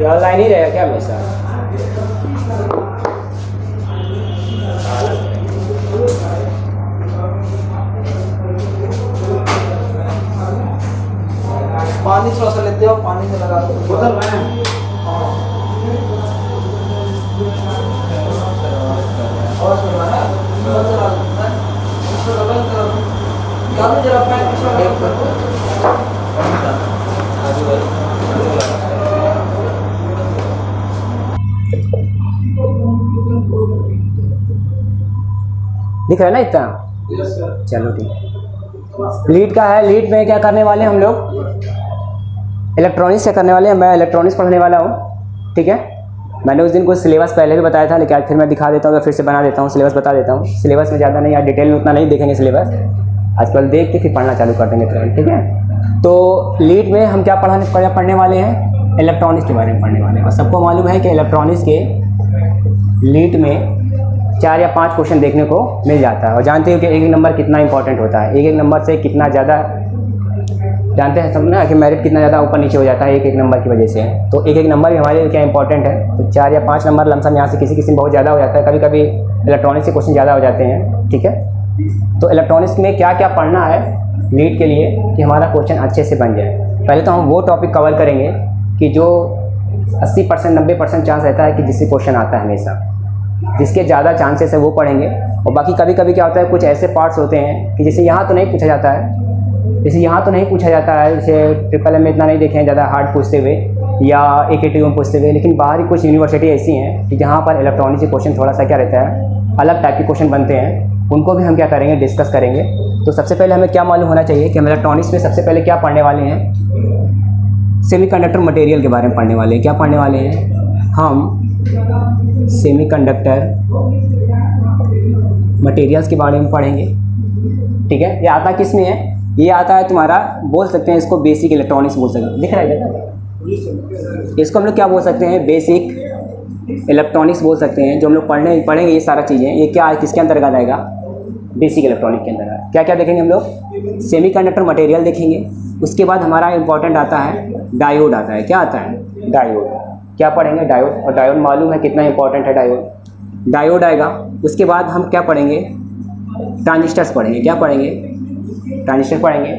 ये ऑनलाइन ही रहेगा क्या हमेशा? पानी थोड़ा सा लेते हो, पानी में लगा दो बोतल में। और सुनना है यार जरा पैक दिख रहा है ना इतना? चलो ठीक है। लीड का है, लीड में क्या करने वाले हैं हम लोग? इलेक्ट्रॉनिक्स से करने वाले हैं। मैं इलेक्ट्रॉनिक्स पढ़ने वाला हूँ, ठीक है। मैंने उस दिन कुछ सिलेबस पहले भी बताया था, लेकिन आज फिर मैं दिखा देता हूँ, तो फिर से बना देता हूँ, सिलेबस बता देता हूँ। सिलेबस में ज़्यादा नहीं, आज डिटेल में उतना नहीं देखेंगे सिलेबस, आजकल देख के फिर पढ़ना चालू कर देंगे तुरंत, ठीक है। तो लीड में हम क्या पढ़ने वाले हैं? इलेक्ट्रॉनिक्स के बारे में पढ़ने वाले हैं। और सबको मालूम है कि इलेक्ट्रॉनिक्स के लीड में 4 या 5 क्वेश्चन देखने को मिल जाता है। और जानते हो कि एक नंबर कितना इंपॉर्टेंट होता है, एक नंबर से कितना ज़्यादा, जानते हैं सब ना कि मेरिट कितना ज़्यादा ऊपर नीचे हो जाता है एक नंबर की वजह से। तो एक नंबर भी हमारे लिए क्या इंपॉर्टेंट है। तो 4 या 5 नंबर लमसम यहाँ से किसी में बहुत ज़्यादा हो जाता है, कभी कभी इलेक्ट्रॉनिक्स के क्वेश्चन ज़्यादा हो जाते हैं, ठीक है। तो इलेक्ट्रॉनिक्स में क्या क्या पढ़ना है लीड के लिए कि हमारा क्वेश्चन अच्छे से बन जाए। पहले तो हम वो टॉपिक कवर करेंगे कि जो 80% 90% चांस रहता है कि जिससे क्वेश्चन आता है हमेशा, जिसके ज़्यादा चांसेस है वो पढ़ेंगे। और बाकी कभी कभी क्या होता है, कुछ ऐसे पार्ट्स होते हैं कि जैसे यहाँ तो नहीं पूछा जाता है, जैसे ट्रिपल एम में इतना नहीं देखे हैं ज़्यादा हार्ड पूछते हुए या AKTU में पूछते हुए, लेकिन बाहर ही कुछ यूनिवर्सिटी ऐसी हैं कि जहाँ पर इलेक्ट्रॉनिक्स के क्वेश्चन थोड़ा सा क्या रहता है, अलग टाइप के क्वेश्चन बनते हैं, उनको भी हम क्या करेंगे, डिस्कस करेंगे। तो सबसे पहले हमें क्या मालूम होना चाहिए कि हम इलेक्ट्रॉनिक्स में सबसे पहले क्या पढ़ने वाले हैं? सेमीकंडक्टर मटेरियल के बारे में पढ़ने वाले हैं। क्या पढ़ने वाले हैं हम? सेमीकंडक्टर मटेरियल्स के बारे में पढ़ेंगे, ठीक है। ये आता किस में है? ये आता है तुम्हारा, बोल सकते हैं इसको बेसिक इलेक्ट्रॉनिक्स बोल सकते हैं। दिख रहा है क्या? इसको हम लोग क्या बोल सकते हैं? बेसिक इलेक्ट्रॉनिक्स बोल सकते हैं। जो हम लोग पढ़ेंगे ये सारा चीज़ें, ये क्या है, किसके अंतर्गत आएगा? बेसिक इलेक्ट्रॉनिक के अंदर। क्या क्या देखेंगे हम लोग? सेमीकंडक्टर मटेरियल देखेंगे। उसके बाद हमारा इंपॉर्टेंट आता है डायोड आता है। क्या आता है? डायोड। क्या पढ़ेंगे? डायोड। और डायोड मालूम है कितना इंपॉर्टेंट है डायोड आएगा। उसके बाद हम क्या पढ़ेंगे? ट्रांजिस्टर्स पढ़ेंगे। क्या पढ़ेंगे? ट्रांजिस्टर पढ़ेंगे।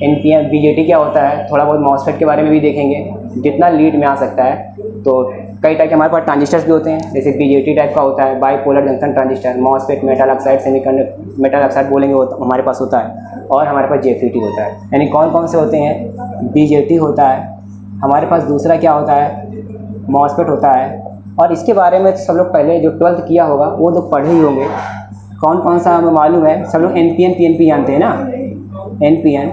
NPN BJT क्या होता है, थोड़ा बहुत मॉसफेट के बारे में भी देखेंगे, जितना लीड में आ सकता है। तो कई टाइप के हमारे पास ट्रांजिस्टर्स भी होते हैं, जैसे BJT टाइप का होता है, bipolar junction transistor, MOSFET, metal oxide, semiconductor metal oxide बोलेंगे वो हमारे पास होता है। और हमारे पास JFET होता है। यानी कौन कौन से होते हैं? BJT होता है हमारे पास, दूसरा क्या होता है? मॉसफेट होता है। और इसके बारे में सब लोग पहले जो 12th किया होगा वो तो पढ़े ही होंगे। कौन कौन सा हमें मालूम है? सब लोग NPN PNP जानते हैं ना, NPN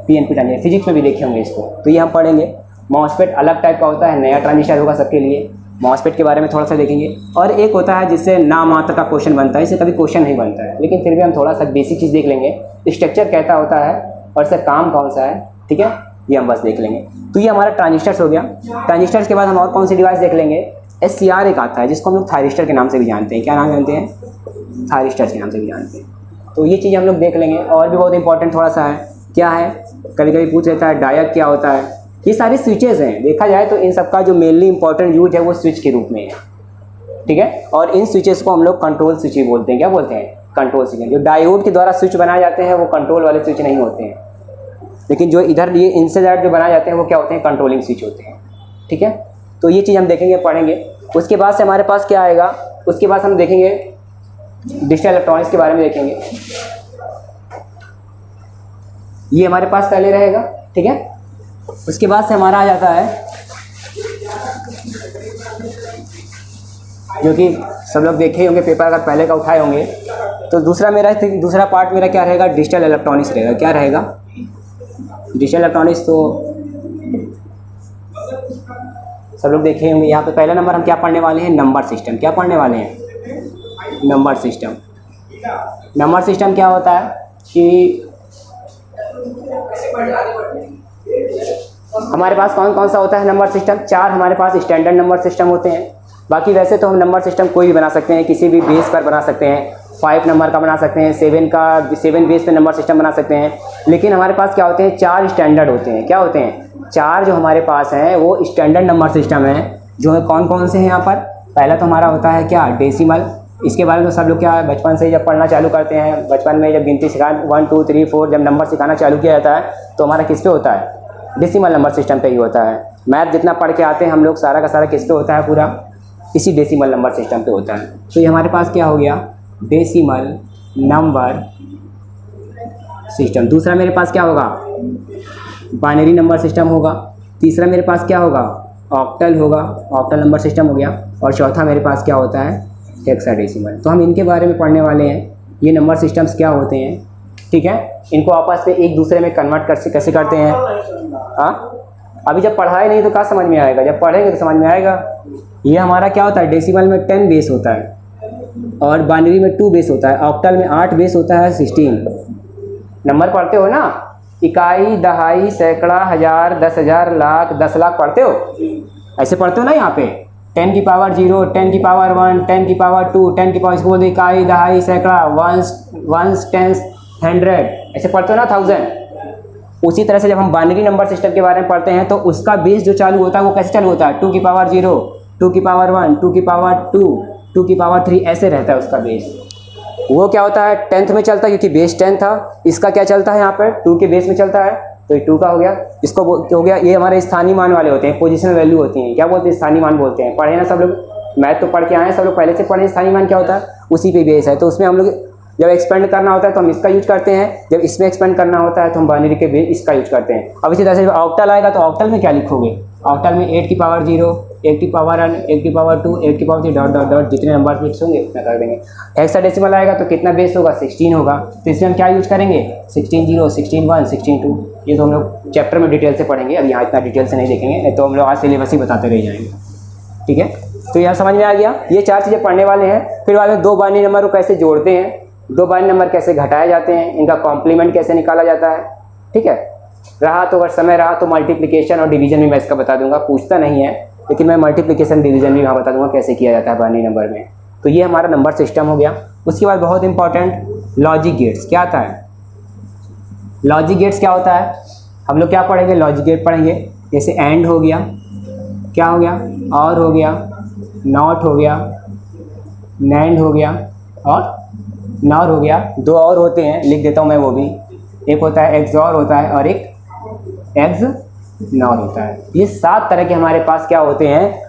PNP ट्रांजिस्टर, फिजिक्स में भी देखे होंगे इसको। तो ये हम पढ़ेंगे। मॉसफेट अलग टाइप का होता है, नया ट्रांजिस्टर होगा सबके लिए। मॉसफेट के बारे में थोड़ा सा देखेंगे। और एक होता है जिससे नाम मात्र का क्वेश्चन बनता है, इससे कभी क्वेश्चन नहीं बनता है, लेकिन फिर भी हम थोड़ा सा बेसिक चीज़ देख लेंगे, स्ट्रक्चर कैसा होता है और इसका काम कौन सा है, ठीक है, ये हम बस देख लेंगे। तो ये हमारा ट्रांजिस्टर्स हो गया। ट्रांजिस्टर्स के बाद हम और कौन सी डिवाइस देख लेंगे? SCR एक आता है जिसको हम लोग थायरिस्टर के नाम से भी जानते हैं। क्या नाम जानते हैं? थायरिस्टर के नाम से भी जानते हैं। तो ये चीज़ हम लोग देख लेंगे। और भी बहुत इंपॉर्टेंट थोड़ा सा है, क्या है, कभी कभी पूछ लेता है डायोड क्या होता है। ये सारी स्विचेज़ हैं, देखा जाए तो इन सबका जो मेनली इंपॉर्टेंट यूज है वो स्विच के रूप में है, ठीक है। और इन स्विचेस को हम लोग कंट्रोल स्विच ही बोलते हैं। क्या बोलते हैं? Control switch. जो डायोड के द्वारा स्विच बनाए जाते हैं वो कंट्रोल वाले स्विच नहीं होते हैं, लेकिन जो इधर ये इनसे ज़्यादा जो बनाए जाते हैं वो क्या होते हैं? कंट्रोलिंग स्विच होते हैं, ठीक है। तो ये चीज़ हम देखेंगे, पढ़ेंगे। उसके बाद से हमारे पास क्या आएगा? उसके बाद हम देखेंगे डिजिटल इलेक्ट्रॉनिक्स के बारे में देखेंगे। ये हमारे पास पहले रहेगा, ठीक है। उसके बाद से हमारा आ जाता है जो कि सब लोग देखे ही होंगे, पेपर अगर पहले का उठाए होंगे। तो दूसरा पार्ट मेरा क्या रहेगा? डिजिटल इलेक्ट्रॉनिक्स रहेगा। क्या रहेगा? Digital electronics. तो सब लोग देखे होंगे। यहाँ पे पहला नंबर हम क्या पढ़ने वाले हैं? Number system. क्या पढ़ने वाले हैं? Number system. नंबर सिस्टम क्या होता है कि हमारे पास कौन कौन सा होता है नंबर सिस्टम? 4 हमारे पास स्टैंडर्ड नंबर सिस्टम होते हैं। बाकी वैसे तो हम नंबर सिस्टम कोई भी बना सकते हैं, किसी भी बेस पर बना सकते हैं। 5 नंबर का बना सकते हैं, 7 बेस पे नंबर सिस्टम बना सकते हैं। लेकिन हमारे पास क्या होते हैं? 4 स्टैंडर्ड होते हैं। क्या होते हैं? चार जो हमारे पास हैं वो स्टैंडर्ड नंबर सिस्टम है, जो है कौन कौन से हैं यहाँ पर। पहला तो हमारा होता है क्या, डेसिमल। इसके बारे में तो सब लोग क्या बचपन से जब पढ़ना चालू करते हैं, बचपन में जब गिनती सिखा 1 2 3 4 जब नंबर सिखाना चालू किया जाता है तो हमारा किस पे होता है, डेसिमल नंबर सिस्टम पे ही होता है। मैथ जितना पढ़ के आते हैं हम लोग सारा का सारा किस पे होता है, पूरा इसी डेसिमल नंबर सिस्टम पे होता है। तो ये हमारे पास क्या हो गया, डेसिमल नंबर सिस्टम। दूसरा मेरे पास क्या होगा, बाइनरी नंबर सिस्टम होगा। तीसरा मेरे पास क्या होगा, ऑक्टल होगा, ऑक्टल नंबर सिस्टम हो गया। और चौथा मेरे पास क्या होता है, हेक्साडेसिमल। तो हम इनके बारे में पढ़ने वाले हैं, ये नंबर सिस्टम्स क्या होते हैं, ठीक है। इनको आपस में एक दूसरे में कन्वर्ट कैसे करते हैं। हाँ, अभी जब पढ़ाए नहीं तो क्या समझ में आएगा, जब पढ़ेंगे तो समझ में आएगा। ये हमारा क्या होता है, डेसिमल में 10 बेस होता है और बाइनरी में 2 बेस होता है, ऑक्टल में 8 बेस होता है, 16। नंबर पढ़ते हो ना, इकाई, दहाई, सैकड़ा, हज़ार, 10,000, लाख, 10 लाख पढ़ते हो, ऐसे पढ़ते हो ना। यहाँ पे 10 की पावर 0, 10 की पावर 1, 10 की पावर 2, 10 की पावर, इसको बोलते इकाई, दहाई, सैकड़ा, वंस, टेंस, 100, ऐसे पढ़ते हो ना, 1000। उसी तरह से जब हम बाइनरी नंबर सिस्टम के बारे में पढ़ते हैं तो उसका बेस जो चालू होता है वो कैसे चालू होता है, 2 की पावर 0, 2 की पावर 1, 2 की पावर 2, 2 की पावर 3, ऐसे रहता है उसका बेस। वो क्या होता है, 10th में चलता है, क्योंकि बेस 10 था। इसका क्या चलता है यहाँ पर, 2 के बेस में चलता है, तो ये 2 का हो गया। इसको हो गया, ये हमारे स्थानीय मान वाले होते हैं, पोजिशनल वैल्यू होती हैं, क्या बोलते हैं, स्थानीय मान बोलते हैं। पढ़े ना सब लोग, मैथ तो पढ़ के आए हैं सब लोग, पहले से पढ़े। स्थानीय मान क्या होता है, उसी पे बेस है। तो उसमें हम लोग जब एक्सपेंड करना होता है तो हम इसका यूज करते हैं, जब इसमें एक्सपेंड करना होता है तो हम बाइनरी के बेस इसका यूज करते हैं। अब इसी तरह से जब ऑक्टल आएगा तो ऑक्टल में क्या लिखोगे, ऑक्टल में 8 की पावर 0, 8 की पावर 1, 8 की पावर 2, 8 की पावर 3 डॉट डॉट डॉट, जितने नंबर बिट्स होंगे उतना कर देंगे। हेक्साडेसिमल आएगा तो कितना बेस होगा, 16 होगा। तो इसमें हम क्या यूज करेंगे, 16 0, 16 1, 16 2। ये तो हम लोग चैप्टर में डिटेल से पढ़ेंगे, अब यहाँ इतना डिटेल से नहीं देखेंगे, नहीं तो हम लोग आज सिलेबस ही बताते रह जाएंगे, ठीक है। तो यहाँ समझ में आ गया, ये 4 चीज़ें पढ़ने वाले हैं। फिर बाद में 2 बाइनरी नंबर को कैसे जोड़ते हैं, 2 बाइनरी नंबर कैसे घटाए जाते हैं, इनका कॉम्प्लीमेंट कैसे निकाला जाता है, ठीक है। रहा तो अगर समय रहा तो मल्टीप्लिकेशन और डिवीजन भी मैं इसका बता दूंगा, पूछता नहीं है लेकिन मैं मल्टीप्लिकेशन डिवीजन भी वहाँ बता दूंगा कैसे किया जाता है बाइनरी नंबर में। तो ये हमारा नंबर सिस्टम हो गया। उसके बाद बहुत इंपॉर्टेंट लॉजिक गेट्स, क्या आता है, लॉजिक गेट्स क्या होता है, हम लोग क्या पढ़ेंगे, लॉजिक गेट पढ़ेंगे। जैसे एंड हो गया, क्या हो गया, और हो गया, नॉट हो गया, नैंड हो गया और नॉर हो गया। 2 और होते हैं, लिख देता हूँ मैं वो भी, एक होता है एक्स और होता है और एक एक्स नॉर होता है। ये 7 तरह के हमारे पास क्या होते हैं,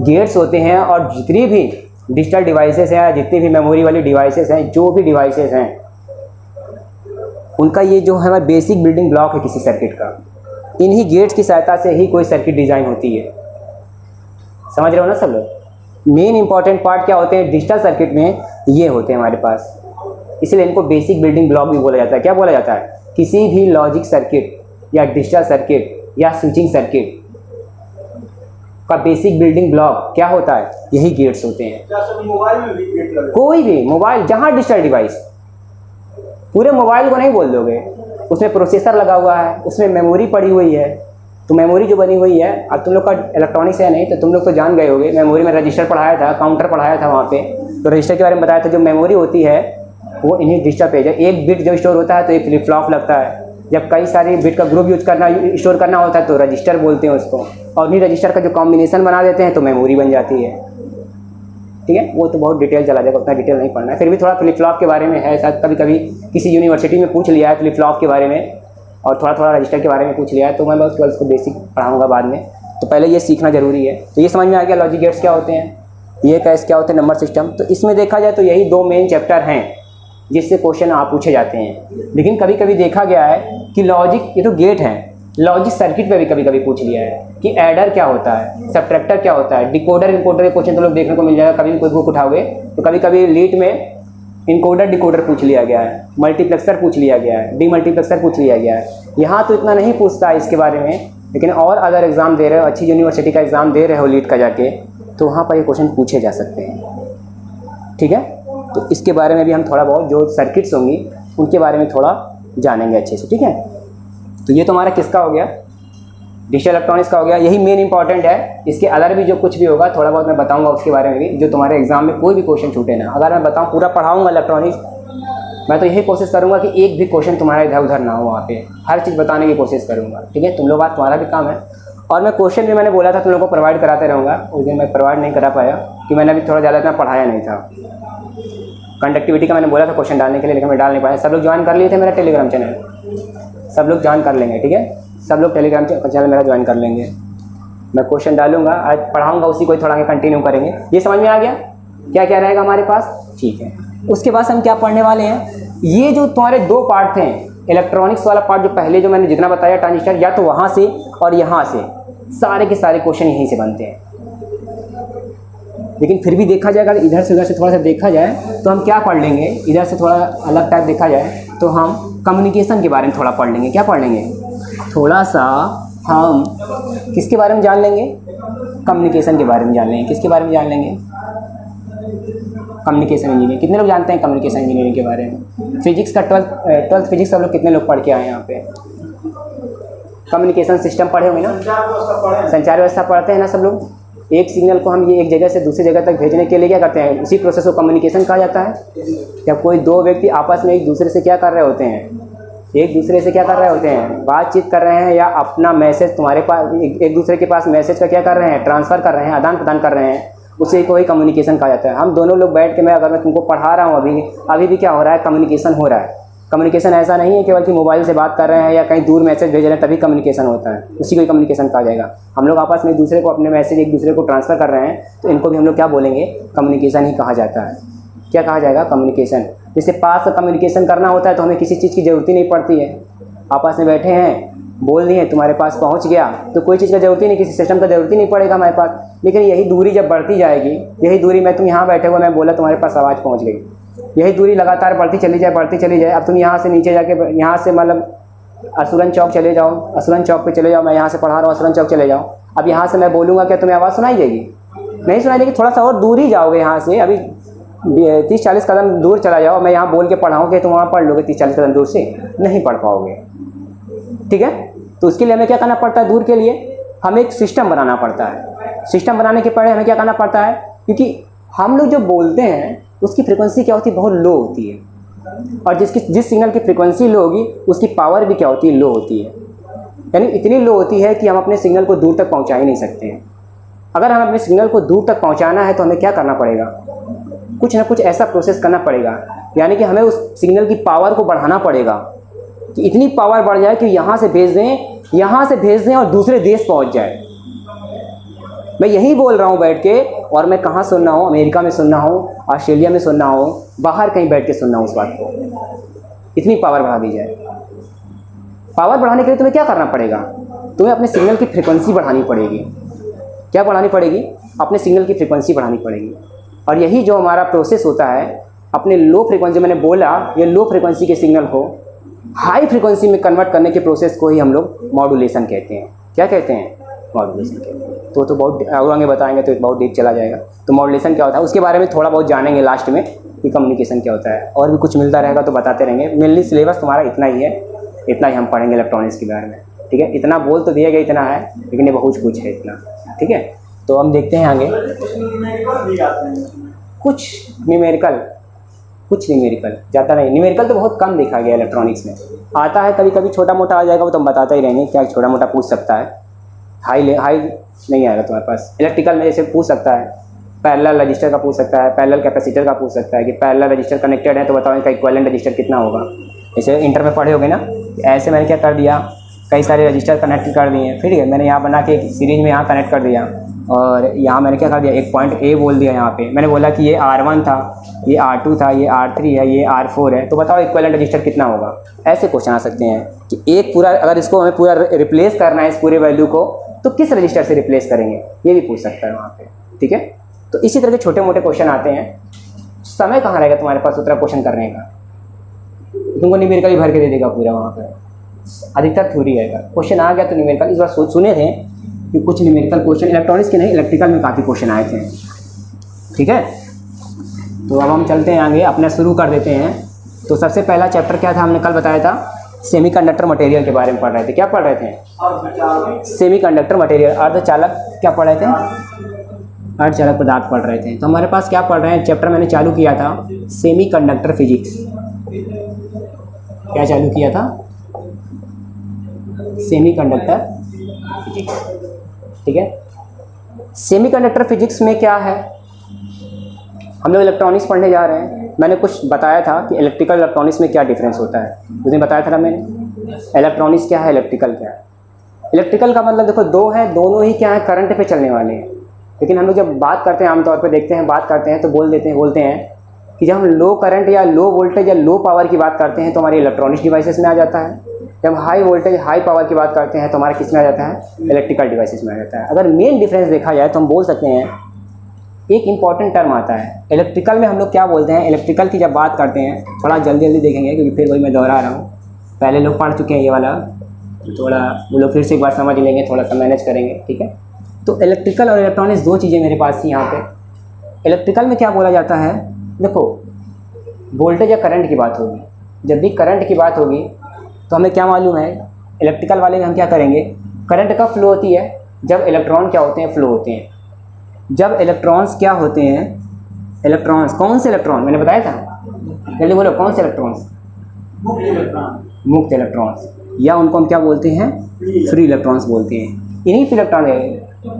गेट्स होते हैं। और जितनी भी डिजिटल डिवाइसेस हैं, जितनी भी मेमोरी वाली डिवाइसेस हैं, जो भी डिवाइसेस हैं, उनका ये जो है हमारा बेसिक बिल्डिंग ब्लॉक है किसी सर्किट का। इन्हीं गेट्स की सहायता से ही कोई सर्किट डिज़ाइन होती है, समझ रहे हो ना सब लोग। मेन इंपॉर्टेंट पार्ट क्या होते हैं डिजिटल सर्किट में, ये होते हैं हमारे पास, इसलिए इनको बेसिक बिल्डिंग ब्लॉक भी बोला जाता है। क्या बोला जाता है, किसी भी लॉजिक सर्किट या डिजिटल सर्किट या स्विचिंग सर्किट का बेसिक बिल्डिंग ब्लॉक क्या होता है, यही गेट्स होते हैं। क्या सब मोबाइल में भी गेट लगे? कोई भी मोबाइल, जहाँ डिजिटल डिवाइस, पूरे मोबाइल को नहीं बोल दोगे, उसमें प्रोसेसर लगा हुआ है, उसमें मेमोरी पड़ी हुई है। तो मेमोरी जो बनी हुई है, अब तुम लोग का इलेक्ट्रॉनिक्स है नहीं तो तुम लोग तो जान गए होगे, मेमोरी में रजिस्टर पढ़ाया था, काउंटर पढ़ाया था वहाँ पे, तो रजिस्टर के बारे में बताया था। जो मेमोरी होती है वो इन्हीं डिजिटल पेज है। एक बिट जो स्टोर होता है तो एक फ्लिप फ्लॉप लगता है। जब कई सारी बिट का ग्रुप यूज करना स्टोर करना होता है तो रजिस्टर बोलते हैं उसको, और उन्हीं रजिस्टर का जो कॉम्बिनेशन बना देते हैं तो मेमोरी बन जाती है, ठीक है। वो तो बहुत डिटेल चला जाएगा, उतना डिटेल नहीं पढ़ना है। फिर भी थोड़ा फ्लिप फ्लॉप के बारे में है, शायद कभी कभी किसी यूनिवर्सिटी में पूछ लिया है फ्लिप फ्लॉप के बारे में, और थोड़ा थोड़ा रजिस्टर के बारे में पूछ लिया है, तो मैं बस उसको बेसिक पढ़ाऊँगा बाद में। तो पहले ये सीखना जरूरी है। तो ये समझ में आ गया लॉजिक गेट्स क्या होते हैं, ये कैसे क्या होते हैं नंबर सिस्टम। तो इसमें देखा जाए तो यही 2 मेन चैप्टर हैं जिससे क्वेश्चन आप पूछे जाते हैं। लेकिन कभी कभी देखा गया है कि लॉजिक, ये तो गेट हैं, लॉजिक सर्किट पे भी कभी कभी पूछ लिया है कि एडर क्या होता है, सबट्रैक्टर क्या होता है, डिकोडर इनकोडर के क्वेश्चन तो लोग देखने को मिल जाएगा। कभी भी कोई बुक उठाओगे तो कभी कभी लीट में इनकोडर डिकोडर पूछ लिया गया है, मल्टीप्लेक्सर पूछ लिया गया है, डीमल्टीप्लेक्सर पूछ लिया गया है। यहाँ तो इतना नहीं पूछता है इसके बारे में, लेकिन और अगर एग्जाम दे रहे हो, अच्छी यूनिवर्सिटी का एग्जाम दे रहे हो लीट का जाके, तो वहाँ पर ये क्वेश्चन पूछे जा सकते हैं, ठीक है। तो इसके बारे में भी हम थोड़ा बहुत जो सर्किट्स होंगी उनके बारे में थोड़ा जानेंगे अच्छे से, ठीक है। तो ये तो हमारा किसका हो गया, डिजिटल इलेक्ट्रॉनिक्स का हो गया, यही मेन इंपॉर्टेंट है। इसके अलावा भी जो कुछ भी होगा थोड़ा बहुत मैं बताऊंगा उसके बारे में भी, जो तुम्हारे एग्जाम में कोई भी क्वेश्चन छूटे ना। अगर मैं बताऊं पूरा पढ़ाऊंगा इलेक्ट्रॉनिक्स मैं तो यही कोशिश करूँगा कि एक भी क्वेश्चन तुम्हारा इधर उधर ना हो, वहाँ पे हर चीज़ बताने की कोशिश करूँगा, ठीक है। तुम लोग बात तुम्हारा भी काम है, और मैं क्वेश्चन भी मैंने बोला था तुम लोगों को प्रोवाइड कराते रहूँगा। उस दिन मैं प्रोवाइड नहीं करा पाया कि मैंने अभी थोड़ा ज़्यादा इतना पढ़ाया नहीं था। कंडक्टिविटी का मैंने बोला था क्वेश्चन डालने के लिए, लेकिन मैं डाल नहीं पाया। सब लोग ज्वाइन कर लिए थे मेरा टेलीग्राम चैनल, सब लोग ज्वाइन कर लेंगे, ठीक है। सब लोग टेलीग्राम चैनल मेरा ज्वाइन कर लेंगे। मैं क्वेश्चन डालूंगा, आज पढ़ाऊंगा, उसी को थोड़ा आगे कंटिन्यू करेंगे। ये समझ में आ गया क्या क्या रहेगा हमारे पास, ठीक है। उसके बाद हम क्या पढ़ने वाले हैं, ये जो तुम्हारे दो पार्ट थे, इलेक्ट्रॉनिक्स वाला पार्ट जो पहले जो मैंने जितना बताया ट्रांजिस्टर, या तो वहाँ से और यहाँ से सारे के सारे क्वेश्चन यहीं से बनते हैं। लेकिन फिर भी देखा जाए, अगर इधर से उधर से थोड़ा सा देखा जाए तो हम क्या पढ़ लेंगे, इधर से थोड़ा अलग टाइप देखा जाए तो हम कम्युनिकेशन के बारे में थोड़ा पढ़ लेंगे। क्या पढ़ लेंगे, थोड़ा सा हम किसके बारे में जान लेंगे, कम्युनिकेशन के बारे में जान लेंगे। किसके बारे में जान लेंगे, कम्युनिकेशन इंजीनियरिंग। कितने लोग जानते हैं कम्युनिकेशन इंजीनियरिंग के बारे में? फिजिक्स का ट्वेल्थ फिजिक्स सब लोग कितने लोग पढ़ के आए हैं यहाँ पे? कम्युनिकेशन सिस्टम पढ़े होंगे ना, संचार व्यवस्था पढ़ते हैं ना सब लोग। एक सिग्नल को हम ये एक जगह से दूसरी जगह तक भेजने के लिए क्या करते हैं, उसी प्रोसेस को कम्युनिकेशन कहा जाता है। जब कोई दो व्यक्ति आपस में एक दूसरे से क्या कर रहे होते हैं, एक दूसरे से क्या कर रहे होते हैं, बातचीत कर रहे हैं, या अपना मैसेज तुम्हारे पास एक दूसरे के पास मैसेज का क्या कर रहे हैं, ट्रांसफ़र कर रहे हैं, आदान प्रदान कर रहे हैं, उसे कोई कम्युनिकेशन कहा जाता है। हम दोनों लोग बैठ के, मैं तुमको पढ़ा रहा हूँ, अभी भी क्या हो रहा है, कम्युनिकेशन हो रहा है। कम्युनिकेशन ऐसा नहीं है केवल कि मोबाइल से बात कर रहे हैं या कहीं दूर मैसेज भेज रहे हैं तभी कम्युनिकेशन होता है, उसी को कम्युनिकेशन कहा जाएगा। हम लोग आपस में एक दूसरे को अपने मैसेज एक दूसरे को ट्रांसफ़र कर रहे हैं, तो इनको भी हम लोग क्या बोलेंगे, कम्युनिकेशन ही कहा जाता है। क्या कहा जाएगा, कम्युनिकेशन। जैसे पास का कम्युनिकेशन करना होता है तो हमें किसी चीज़ की ज़रूरत ही नहीं पड़ती है। आपस में बैठे हैं, बोल दिए, तुम्हारे पास पहुंच गया, तो कोई चीज़ का ज़रूरत ही नहीं, किसी सिस्टम का ज़रूरत ही नहीं पड़ेगा हमारे पास। लेकिन यही दूरी जब बढ़ती जाएगी, यही दूरी, मैं तुम यहाँ बैठे हुए, मैं बोला तुम्हारे पास आवाज़ पहुँच गई, यही दूरी लगातार बढ़ती चली जाए, बढ़ती चली जाए। अब तुम यहाँ से नीचे जाके, यहाँ से मतलब असुरन चौक चले जाओ, असुरन चौक पे चले जाओ, मैं यहाँ से पढ़ा रहा हूँ, असुरन चौक चले जाओ। अब यहाँ से मैं बोलूँगा, क्या तुम्हें आवाज़ सुनाई देगी? नहीं सुनाई देगी। थोड़ा सा और दूर ही जाओगे यहाँ से, अभी 30-40 कदम दूर चला जाओ, मैं यहाँ बोल के पढ़ाऊँ कि तुम वहाँ पढ़ लोगे 30-40 कदम दूर से, नहीं पढ़ पाओगे, ठीक है। तो उसके लिए हमें क्या करना पड़ता है, दूर के लिए हमें एक सिस्टम बनाना पड़ता है। सिस्टम बनाने के पहले हमें क्या करना पड़ता है, क्योंकि हम लोग जो बोलते हैं उसकी फ्रिक्वेंसी क्या होती है, बहुत लो होती है, और जिस सिग्नल की फ्रिक्वेंसी लो होगी उसकी पावर भी क्या होती है, लो होती है। यानी इतनी लो होती है कि हम अपने सिग्नल को दूर तक पहुंचा ही नहीं सकते हैं। अगर हम अपने सिग्नल को दूर तक पहुंचाना है तो हमें क्या करना पड़ेगा, कुछ ना कुछ ऐसा प्रोसेस करना पड़ेगा, यानी कि हमें उस सिग्नल की पावर को बढ़ाना पड़ेगा कि इतनी पावर बढ़ जाए कि यहाँ से भेज दें और दूसरे देश पहुँच जाए। मैं यही बोल रहा हूँ बैठ के, और मैं कहाँ सुन रहा हूँ, अमेरिका में सुन रहा हूँ, ऑस्ट्रेलिया में सुन रहा हूँ, बाहर कहीं बैठ के सुन रहा हूँ उस बात को। इतनी पावर बढ़ा दी जाए। पावर बढ़ाने के लिए तुम्हें क्या करना पड़ेगा, तुम्हें अपने सिग्नल की फ्रिक्वेंसी बढ़ानी पड़ेगी। क्या बढ़ानी पड़ेगी, अपने सिग्नल की फ्रिक्वेंसी बढ़ानी पड़ेगी। और यही जो हमारा प्रोसेस होता है, अपने लो फ्रिक्वेंसी, मैंने बोला ये लो फ्रिक्वेंसी के सिग्नल को हाई फ्रिक्वेंसी में कन्वर्ट करने के प्रोसेस को ही हम लोग मॉड्यूलेशन कहते हैं। क्या कहते हैं, मॉड्यूलेशन कहते हैं। तो बहुत आगे बताएंगे तो बहुत डीप चला जाएगा। तो मॉड्यूलेशन क्या होता है उसके बारे में थोड़ा बहुत जानेंगे लास्ट में, कि कम्युनिकेशन क्या होता है। और भी कुछ मिलता रहेगा तो बताते रहेंगे। मेनली सिलेबस तुम्हारा इतना ही है, इतना ही हम पढ़ेंगे इलेक्ट्रॉनिक्स के बारे में, ठीक है। इतना बोल तो दिया गया, इतना है, लेकिन ये बहुत कुछ है इतना, ठीक है। तो हम देखते हैं आगे, कुछ न्यूमेरिकल ज़्यादा नहीं, न्यूमेरिकल तो बहुत कम देखा गया इलेक्ट्रॉनिक्स में। आता है कभी कभी, छोटा मोटा आ जाएगा, वो तो हम बताते ही रहेंगे, क्या छोटा मोटा पूछ सकता है, हाई नहीं आएगा तुम्हारे पास। इलेक्ट्रिकल में जैसे पूछ सकता है, पैरेलल रजिस्टर का पूछ सकता है, पैरेलल कैपेसिटर का पूछ सकता है कि पैरेलल रजिस्टर कनेक्टेड है तो बताओ इनका इक्विवेलेंट रजिस्टर कितना होगा। जैसे इंटर में पढ़े होगे ना, ऐसे मैंने क्या कर दिया, कई सारे रजिस्टर कनेक्ट कर दिए, फिर है मैंने यहाँ बना के एक सीरीज में यहाँ कनेक्ट कर दिया, और यहाँ मैंने क्या कर दिया, एक पॉइंट ए बोल दिया। यहाँ पे मैंने बोला कि ये R1 था, ये R2 था, ये R3 है, ये R4 है, तो बताओ इक्विवेलेंट रजिस्टर कितना होगा। ऐसे क्वेश्चन आ सकते हैं कि एक पूरा, अगर इसको हमें पूरा रिप्लेस करना है इस पूरे वैल्यू को, तो किस रजिस्टर से रिप्लेस करेंगे, ये भी पूछ सकता है वहाँ पे, ठीक है। तो इसी तरह के छोटे मोटे क्वेश्चन आते हैं। समय कहाँ रहेगा तुम्हारे पास उतना क्वेश्चन करने का, तुमको न्यूमेरिकल ही भर के दे देगा पूरा वहाँ पे, अधिकतर थ्योरी आएगा। क्वेश्चन आ गया तो न्यूमेरिकल, इस बार सुने थे कि कुछ न्यूमेरिकल क्वेश्चन इलेक्ट्रॉनिक्स के नहीं, इलेक्ट्रिकल में काफ़ी क्वेश्चन आए थे, ठीक है। तो अब हम चलते हैं आगे, अपना शुरू कर देते हैं। तो सबसे पहला चैप्टर क्या था, हमने कल बताया था, सेमीकंडक्टर मटेरियल के बारे में पढ़ रहे थे। क्या पढ़ रहे थे, सेमीकंडक्टर मटेरियल, अर्धचालक, क्या पढ़ रहे थे, अर्धचालक पदार्थ पढ़ रहे थे। तो हमारे पास क्या पढ़ रहे हैं, चैप्टर मैंने चालू किया था सेमीकंडक्टर फिजिक्स, क्या चालू किया था? Semiconductor physics. ठीक है, सेमीकंडक्टर फिजिक्स में क्या है, हम लोग इलेक्ट्रॉनिक्स पढ़ने जा रहे हैं। मैंने कुछ बताया था कि इलेक्ट्रिकल इलेक्ट्रॉनिक्स में क्या डिफरेंस होता है, उसने बताया था ना मैंने। इलेक्ट्रॉनिक्स क्या है, इलेक्ट्रिकल क्या है। इलेक्ट्रिकल का मतलब देखो दो है, दोनों ही क्या है, करंट पे चलने वाले हैं। लेकिन हम लोग जब बात करते हैं, आमतौर पर देखते हैं, बात करते हैं तो बोलते हैं कि जब हम लो करंट या लो वोल्टेज या लो पावर की बात करते हैं तो हमारे इलेक्ट्रॉनिक्स डिवाइसेस में आ जाता है। जब हाई वोल्टेज हाई पावर की बात करते हैं तो हमारा किस में आ जाता है, इलेक्ट्रिकल डिवाइसेस में आ जाता है। अगर मेन डिफरेंस देखा जाए तो हम बोल सकते हैं, एक इंपॉर्टेंट टर्म आता है इलेक्ट्रिकल में, हम लोग क्या बोलते हैं, इलेक्ट्रिकल की जब बात करते हैं, थोड़ा जल्दी देखेंगे क्योंकि फिर वही मैं दोहरा रहा हूँ, पहले लोग पढ़ चुके हैं ये वाला, थोड़ा वो लोग फिर से एक बार समझ लेंगे, थोड़ा सा मैनेज करेंगे। ठीक है, तो इलेक्ट्रिकल और इलेक्ट्रॉनिक्स दो चीज़ें मेरे पास थी यहाँ पे। इलेक्ट्रिकल में क्या बोला जाता है, देखो वोल्टेज या करंट की बात होगी, जब भी करंट की बात होगी तो हमें क्या मालूम है, इलेक्ट्रिकल वाले में हम क्या करेंगे, करंट कब फ्लो होती है, जब इलेक्ट्रॉन क्या होते हैं, फ्लो होते हैं। जब इलेक्ट्रॉन्स क्या होते हैं, इलेक्ट्रॉन्स, कौन से इलेक्ट्रॉन, मैंने बताया था, जल्दी बोलो कौन से इलेक्ट्रॉन्स, मुक्त इलेक्ट्रॉन्स, या उनको हम क्या बोलते हैं, फ्री इलेक्ट्रॉन्स बोलते हैं। इन्हीं फ्री इलेक्ट्रॉन है,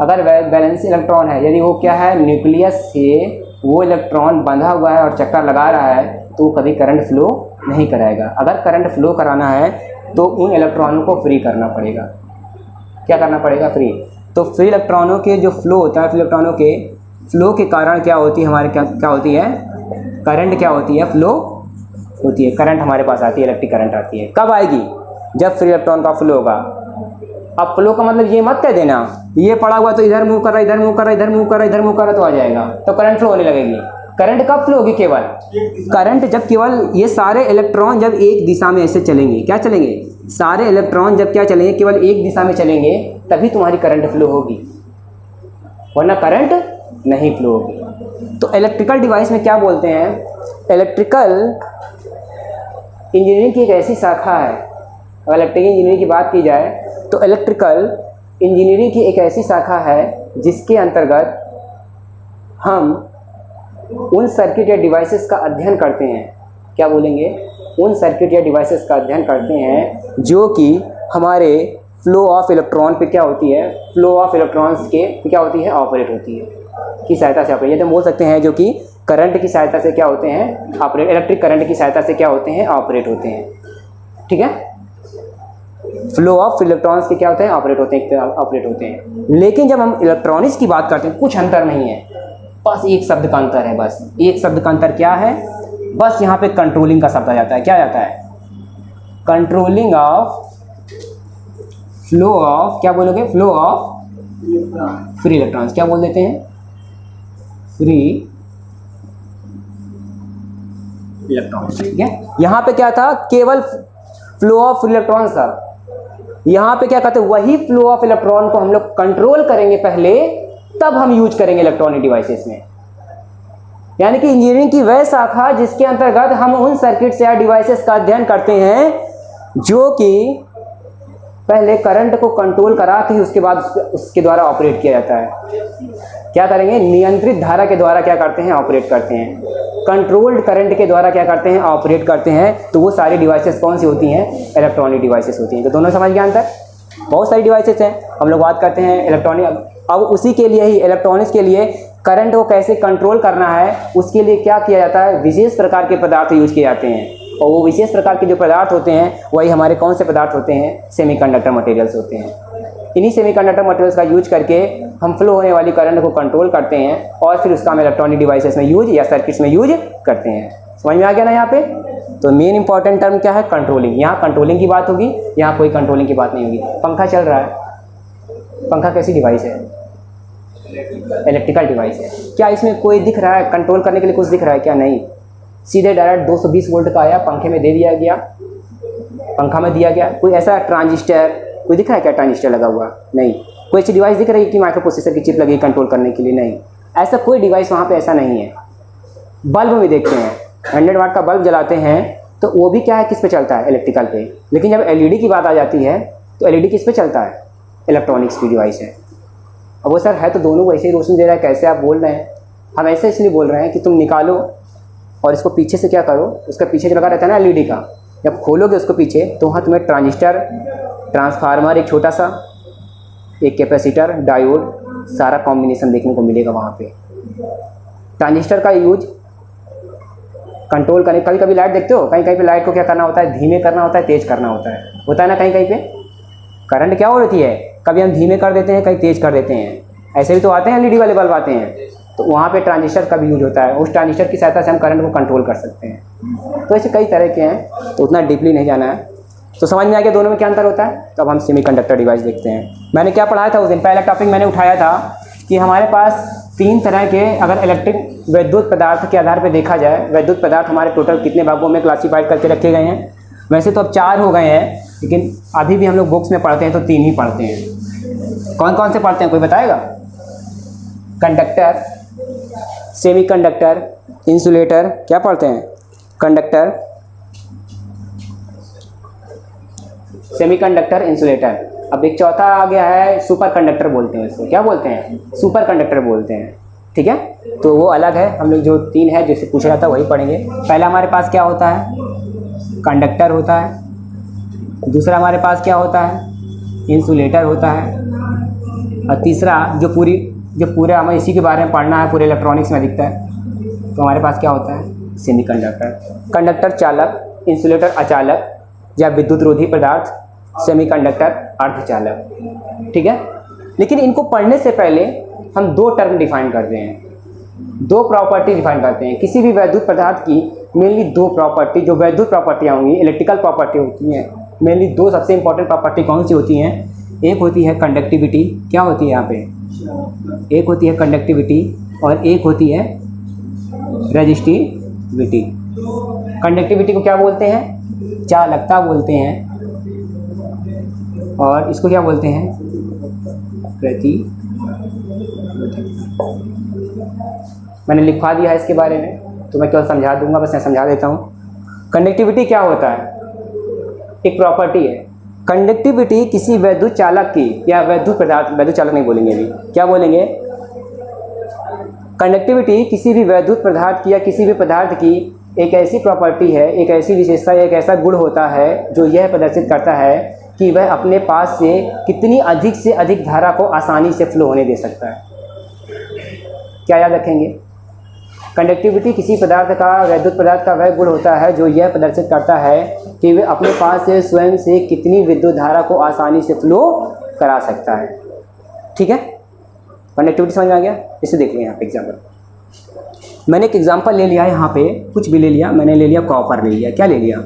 अगर वैलेंस इलेक्ट्रॉन है, यदि वो क्या है, न्यूक्लियस से वो इलेक्ट्रॉन बंधा हुआ है और चक्कर लगा रहा है तो कभी करंट फ्लो नहीं कराएगा। अगर करंट फ्लो कराना है तो उन इलेक्ट्रॉनों को फ्री करना पड़ेगा। क्या करना पड़ेगा, फ्री। तो फ्री इलेक्ट्रॉनों के जो फ्लो होता है, फ्री इलेक्ट्रॉनों के फ्लो के कारण क्या होती है, हमारे क्या होती है, करंट क्या होती है, फ्लो होती है, करंट हमारे पास आती है, इलेक्ट्रिक करंट आती है। कब आएगी, जब फ्री इलेक्ट्रॉन का फ्लो होगा। अब फ्लो का मतलब ये मत कह देना ये पड़ा हुआ तो इधर मूव कर रहा है, इधर मूव कर रहा है, इधर मूव कर रहा है, इधर मूव कर रहा है तो आ जाएगा, तो करंट फ्लो होने लगेगी। करंट कब फ्लो होगी, केवल करंट जब केवल ये सारे इलेक्ट्रॉन जब एक दिशा में ऐसे चलेंगे, क्या चलेंगे, सारे इलेक्ट्रॉन जब क्या चलेंगे, केवल एक दिशा में चलेंगे, तभी तुम्हारी करंट फ्लो होगी, वरना करंट नहीं फ्लो होगी। तो इलेक्ट्रिकल डिवाइस में क्या बोलते हैं, इलेक्ट्रिकल इंजीनियरिंग की एक ऐसी शाखा है, अगर इलेक्ट्रिकल इंजीनियरिंग की बात की जाए तो इलेक्ट्रिकल इंजीनियरिंग की एक ऐसी शाखा है जिसके अंतर्गत हम उन सर्किट या डिवाइसेस का अध्ययन करते हैं। क्या बोलेंगे, उन सर्किट या डिवाइसेस का अध्ययन करते हैं जो कि हमारे फ्लो ऑफ इलेक्ट्रॉन पे क्या होती है, फ्लो ऑफ इलेक्ट्रॉन्स के क्या होती है, ऑपरेट होती है, की सहायता से ऑपरेट, ये तो बोल सकते हैं जो कि करंट की सहायता से क्या होते हैं, ऑपरेट, इलेक्ट्रिक करंट की सहायता से क्या होते हैं, ऑपरेट होते हैं। ठीक है, फ्लो ऑफ इलेक्ट्रॉन्स के क्या होते हैं, ऑपरेट होते हैं। लेकिन जब हम इलेक्ट्रॉनिक्स की बात करते हैं कुछ अंतर नहीं है, बस एक शब्द का अंतर है, बस एक शब्द का अंतर क्या है, बस यहाँ पे कंट्रोलिंग का शब्द आ जाता है। क्या जाता है, कंट्रोलिंग ऑफ फ्लो ऑफ, क्या बोलोगे, फ्लो ऑफ फ्री इलेक्ट्रॉन्स, क्या बोल देते हैं, फ्री इलेक्ट्रॉन्स। ठीक है, यहाँ पे क्या था, केवल फ्लो ऑफ फ्री इलेक्ट्रॉन्स था, यहाँ पे क्या कहते हैं, वही फ्लो ऑफ इलेक्ट्रॉन को हम लोग कंट्रोल करेंगे पहले, तब हम यूज करेंगे इलेक्ट्रॉनिक डिवाइसेस में। यानी कि इंजीनियरिंग की वह शाखा जिसके अंतर्गत हम उन सर्किट्स या डिवाइसेस का अध्ययन करते हैं जो कि पहले करंट को कंट्रोल करा के उसके बाद उसके द्वारा ऑपरेट किया जाता है। क्या करेंगे, नियंत्रित धारा के द्वारा क्या करते हैं, ऑपरेट करते हैं, कंट्रोल्ड करंट के द्वारा क्या करते हैं, ऑपरेट करते हैं। तो वो सारी डिवाइसेस कौन सी होती हैं, इलेक्ट्रॉनिक डिवाइसेस होती हैं। तो दोनों समझ गया अंतर, बहुत सारी डिवाइसेस हैं, हम लोग बात करते हैं इलेक्ट्रॉनिक। अब उसी के लिए ही इलेक्ट्रॉनिक्स के लिए करंट को कैसे कंट्रोल करना है, उसके लिए क्या किया जाता है, विशेष प्रकार के पदार्थ यूज किए जाते हैं। और वो विशेष प्रकार के जो पदार्थ होते हैं वही हमारे कौन से पदार्थ होते हैं, सेमीकंडक्टर मटेरियल्स होते हैं। इन्हीं सेमीकंडक्टर मटेरियल्स का यूज करके हम फ्लो होने वाली करंट को कंट्रोल करते हैं और फिर उसका हम इलेक्ट्रॉनिक डिवाइसेस में यूज या सर्किट्स में यूज करते हैं। समझ में आ गया ना यहाँ पे। तो मेन इंपॉर्टेंट टर्म क्या है, कंट्रोलिंग। यहाँ कंट्रोलिंग की बात होगी, यहाँ कोई कंट्रोलिंग की बात नहीं होगी। पंखा चल रहा है, पंखा कैसी डिवाइस है, इलेक्ट्रिकल डिवाइस है। क्या इसमें कोई दिख रहा है कंट्रोल करने के लिए, कुछ दिख रहा है क्या, नहीं। सीधे डायरेक्ट 220 वोल्ट का आया, पंखे में दे दिया गया, पंखा में दिया गया। कोई ऐसा ट्रांजिस्टर कोई दिख रहा है क्या, ट्रांजिस्टर लगा हुआ, नहीं। कोई ऐसी डिवाइस दिख रही है कि माइक्रो प्रोसेसर की चिप लगी कंट्रोल करने के लिए, नहीं। ऐसा कोई डिवाइस वहाँ पे ऐसा नहीं है। बल्ब में देखते हैं, 100 वाट का बल्ब जलाते हैं तो वो भी क्या है, किस पे चलता है, इलेक्ट्रिकल पे। लेकिन जब एलईडी की बात आ जाती है तो एलईडी किस पे चलता है, इलेक्ट्रॉनिक्स की डिवाइस है। अब वो सर है तो दोनों वैसे ही रोशनी दे रहा है, कैसे आप बोल रहे हैं। हम ऐसे इसलिए बोल रहे हैं कि तुम निकालो और इसको पीछे से क्या करो, उसका पीछे जो लगा रहता है ना एलईडी का, जब खोलोगे उसको पीछे तो वहाँ तुम्हें ट्रांजिस्टर, ट्रांसफार्मर एक छोटा सा, एक कैपेसिटर, डायोड, सारा कॉम्बिनेशन देखने को मिलेगा वहाँ पे। ट्रांजिस्टर का यूज कंट्रोल करने, कभी कभी लाइट देखते हो, कहीं कहीं पे लाइट को क्या करना होता है, धीमे करना होता है, तेज़ करना होता है ना कहीं कहीं पे। करंट क्या होती है, कभी हम धीमे कर देते हैं, कहीं तेज़ कर देते हैं, ऐसे भी तो आते हैं एलईडी वाले बल्ब आते हैं, तो वहाँ पे ट्रांजिस्टर का भी यूज होता है। उस ट्रांजिस्टर की सहायता से हम करंट को कंट्रोल कर सकते हैं। तो ऐसे कई तरह के हैं, तो उतना डीपली नहीं जाना है। तो समझ में आ गया दोनों में क्या अंतर होता है। तो अब हम सेमीकंडक्टर डिवाइस देखते हैं। मैंने क्या पढ़ाया था उस दिन, पहला टॉपिक मैंने उठाया था कि हमारे पास 3 तरह के, अगर इलेक्ट्रिक वैद्युत पदार्थ के आधार पर देखा जाए, वैद्युत पदार्थ हमारे टोटल कितने भागों में क्लासीफाइड करके रखे गए हैं। वैसे तो अब 4 हो गए हैं, लेकिन अभी भी हम लोग बुक्स में पढ़ते हैं तो 3 ही पढ़ते हैं। कौन कौन से पढ़ते हैं, कोई बताएगा? कंडक्टर, सेमीकंडक्टर, इंसुलेटर, क्या पढ़ते हैं? Conductor, semiconductor, insulator. अब एक चौथा आ गया है सुपर कंडक्टर बोलते हैं इसको। क्या बोलते हैं? सुपर कंडक्टर बोलते हैं। ठीक है, तो वो अलग है। हम लोग जो 3 है जिससे पूछा जाता है वही पढ़ेंगे। पहला हमारे पास क्या होता है? कंडक्टर होता है। दूसरा हमारे पास क्या होता है? इंसुलेटर होता है। और तीसरा जो पूरे हमें इसी के बारे में पढ़ना है, पूरे इलेक्ट्रॉनिक्स में दिखता है, तो हमारे पास क्या होता है? सेमीकंडक्टर। कंडक्टर चालक, इंसुलेटर अचालक या विद्युत रोधी पदार्थ, सेमीकंडक्टर अर्धचालक। ठीक है, लेकिन इनको पढ़ने से पहले हम 2 टर्म डिफाइन करते हैं, 2 प्रॉपर्टी डिफाइन करते हैं। किसी भी वैद्युत पदार्थ की मेनली 2 प्रॉपर्टी, जो वैद्युत प्रॉपर्टियाँ होंगी, इलेक्ट्रिकल प्रॉपर्टी होती हैं, मेनली 2 सबसे इंपॉर्टेंट प्रॉपर्टी कौन सी होती हैं? एक होती है कंडक्टिविटी, क्या होती है यहाँ पे? एक होती है कंडक्टिविटी और एक होती है रेजिस्टिविटी। कंडक्टिविटी को क्या बोलते हैं? चालकता बोलते हैं। और इसको क्या बोलते हैं? प्रतिरोधकता। मैंने लिखवा दिया है इसके बारे में, तो मैं केवल समझा दूंगा, बस मैं समझा देता हूँ। कंडक्टिविटी क्या होता है? एक प्रॉपर्टी है। कंडक्टिविटी किसी वैद्युत चालक की या वैद्युत पदार्थ, वैद्युत चालक नहीं बोलेंगे अभी, क्या बोलेंगे? कंडक्टिविटी किसी भी वैद्युत पदार्थ की या किसी भी पदार्थ की एक ऐसी प्रॉपर्टी है, एक ऐसी विशेषता, एक ऐसा गुण होता है जो यह प्रदर्शित करता है कि वह अपने पास से कितनी अधिक से अधिक धारा को आसानी से फ्लो होने दे सकता है। क्या याद रखेंगे? कंडक्टिविटी किसी पदार्थ का, वैद्युत पदार्थ का वह गुण होता है जो यह प्रदर्शित करता है कि वह अपने पास से स्वयं से कितनी विद्युत धारा को आसानी से फ्लो करा सकता है। ठीक है, कंडक्टिविटी समझ में आ गया? इसे देख लिया यहाँ पे एग्जाम्पल। मैंने एक एग्जाम्पल ले लिया यहाँ पे, कुछ भी ले लिया, मैंने ले लिया कॉपर ले लिया। क्या ले लिया?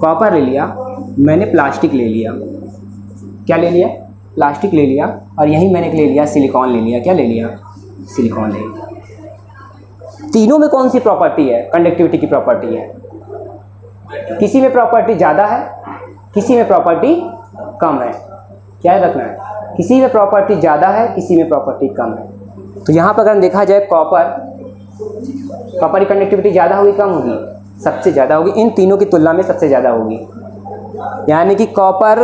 कॉपर ले लिया। मैंने प्लास्टिक ले लिया। क्या ले लिया? प्लास्टिक ले लिया। और यहीं मैंने ले लिया सिलिकॉन ले लिया। क्या ले लिया? सिलिकॉन ले लिया। तीनों में कौन सी प्रॉपर्टी है? कंडक्टिविटी की प्रॉपर्टी है। किसी में प्रॉपर्टी ज़्यादा है, किसी में प्रॉपर्टी कम है। क्या याद रखना है? किसी में प्रॉपर्टी ज़्यादा है, किसी में प्रॉपर्टी कम है। तो यहाँ पर अगर देखा जाए कॉपर की कंडक्टिविटी ज़्यादा होगी कम होगी? सबसे ज़्यादा होगी। इन तीनों की तुलना में सबसे ज़्यादा होगी। यानी कि कॉपर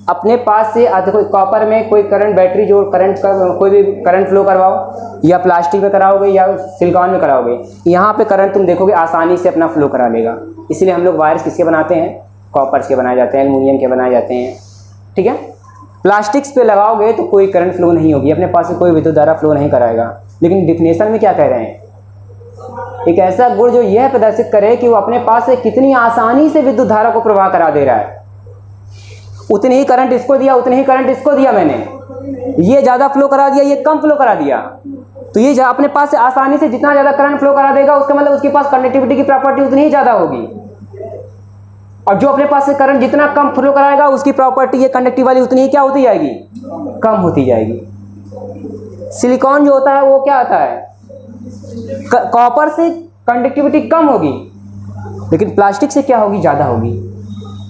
अपने पास से, देखो कॉपर में कोई करंट, बैटरी जो करंट का कोई भी करंट फ्लो करवाओ, या प्लास्टिक में कराओगे या सिलिकॉन में कराओगे, यहाँ पे करंट तुम देखोगे आसानी से अपना फ्लो करा लेगा। इसलिए हम लोग वायर्स किसके बनाते हैं? कॉपर के बनाए जाते हैं, एल्युमिनियम के बनाए जाते हैं। ठीक है, प्लास्टिक्स पे लगाओगे तो कोई करंट फ्लो नहीं होगी, अपने पास से कोई विद्युत धारा फ्लो नहीं कराएगा। लेकिन डिफिनेशन में क्या कह रहे हैं? एक ऐसा गुण जो यह प्रदर्शित करे कि वो अपने पास से कितनी आसानी से विद्युत धारा को प्रवाह करा दे रहा है। उतनी ही करंट इसको दिया, उतनी ही करंट इसको दिया मैंने, ये ज़्यादा फ्लो करा दिया, ये कम फ्लो करा दिया, तो ये अपने पास से आसानी से जितना ज़्यादा करंट फ्लो करा देगा, उसका मतलब उसके पास कंडक्टिविटी की प्रॉपर्टी उतनी ही ज़्यादा होगी। और जो अपने पास से करंट जितना कम फ्लो कराएगा, उसकी प्रॉपर्टी ये कंडक्टिव वाली उतनी ही क्या होती जाएगी? कम होती जाएगी। सिलिकॉन जो होता है वो क्या आता है? कॉपर से कंडक्टिविटी कम होगी, लेकिन प्लास्टिक से क्या होगी? ज़्यादा होगी।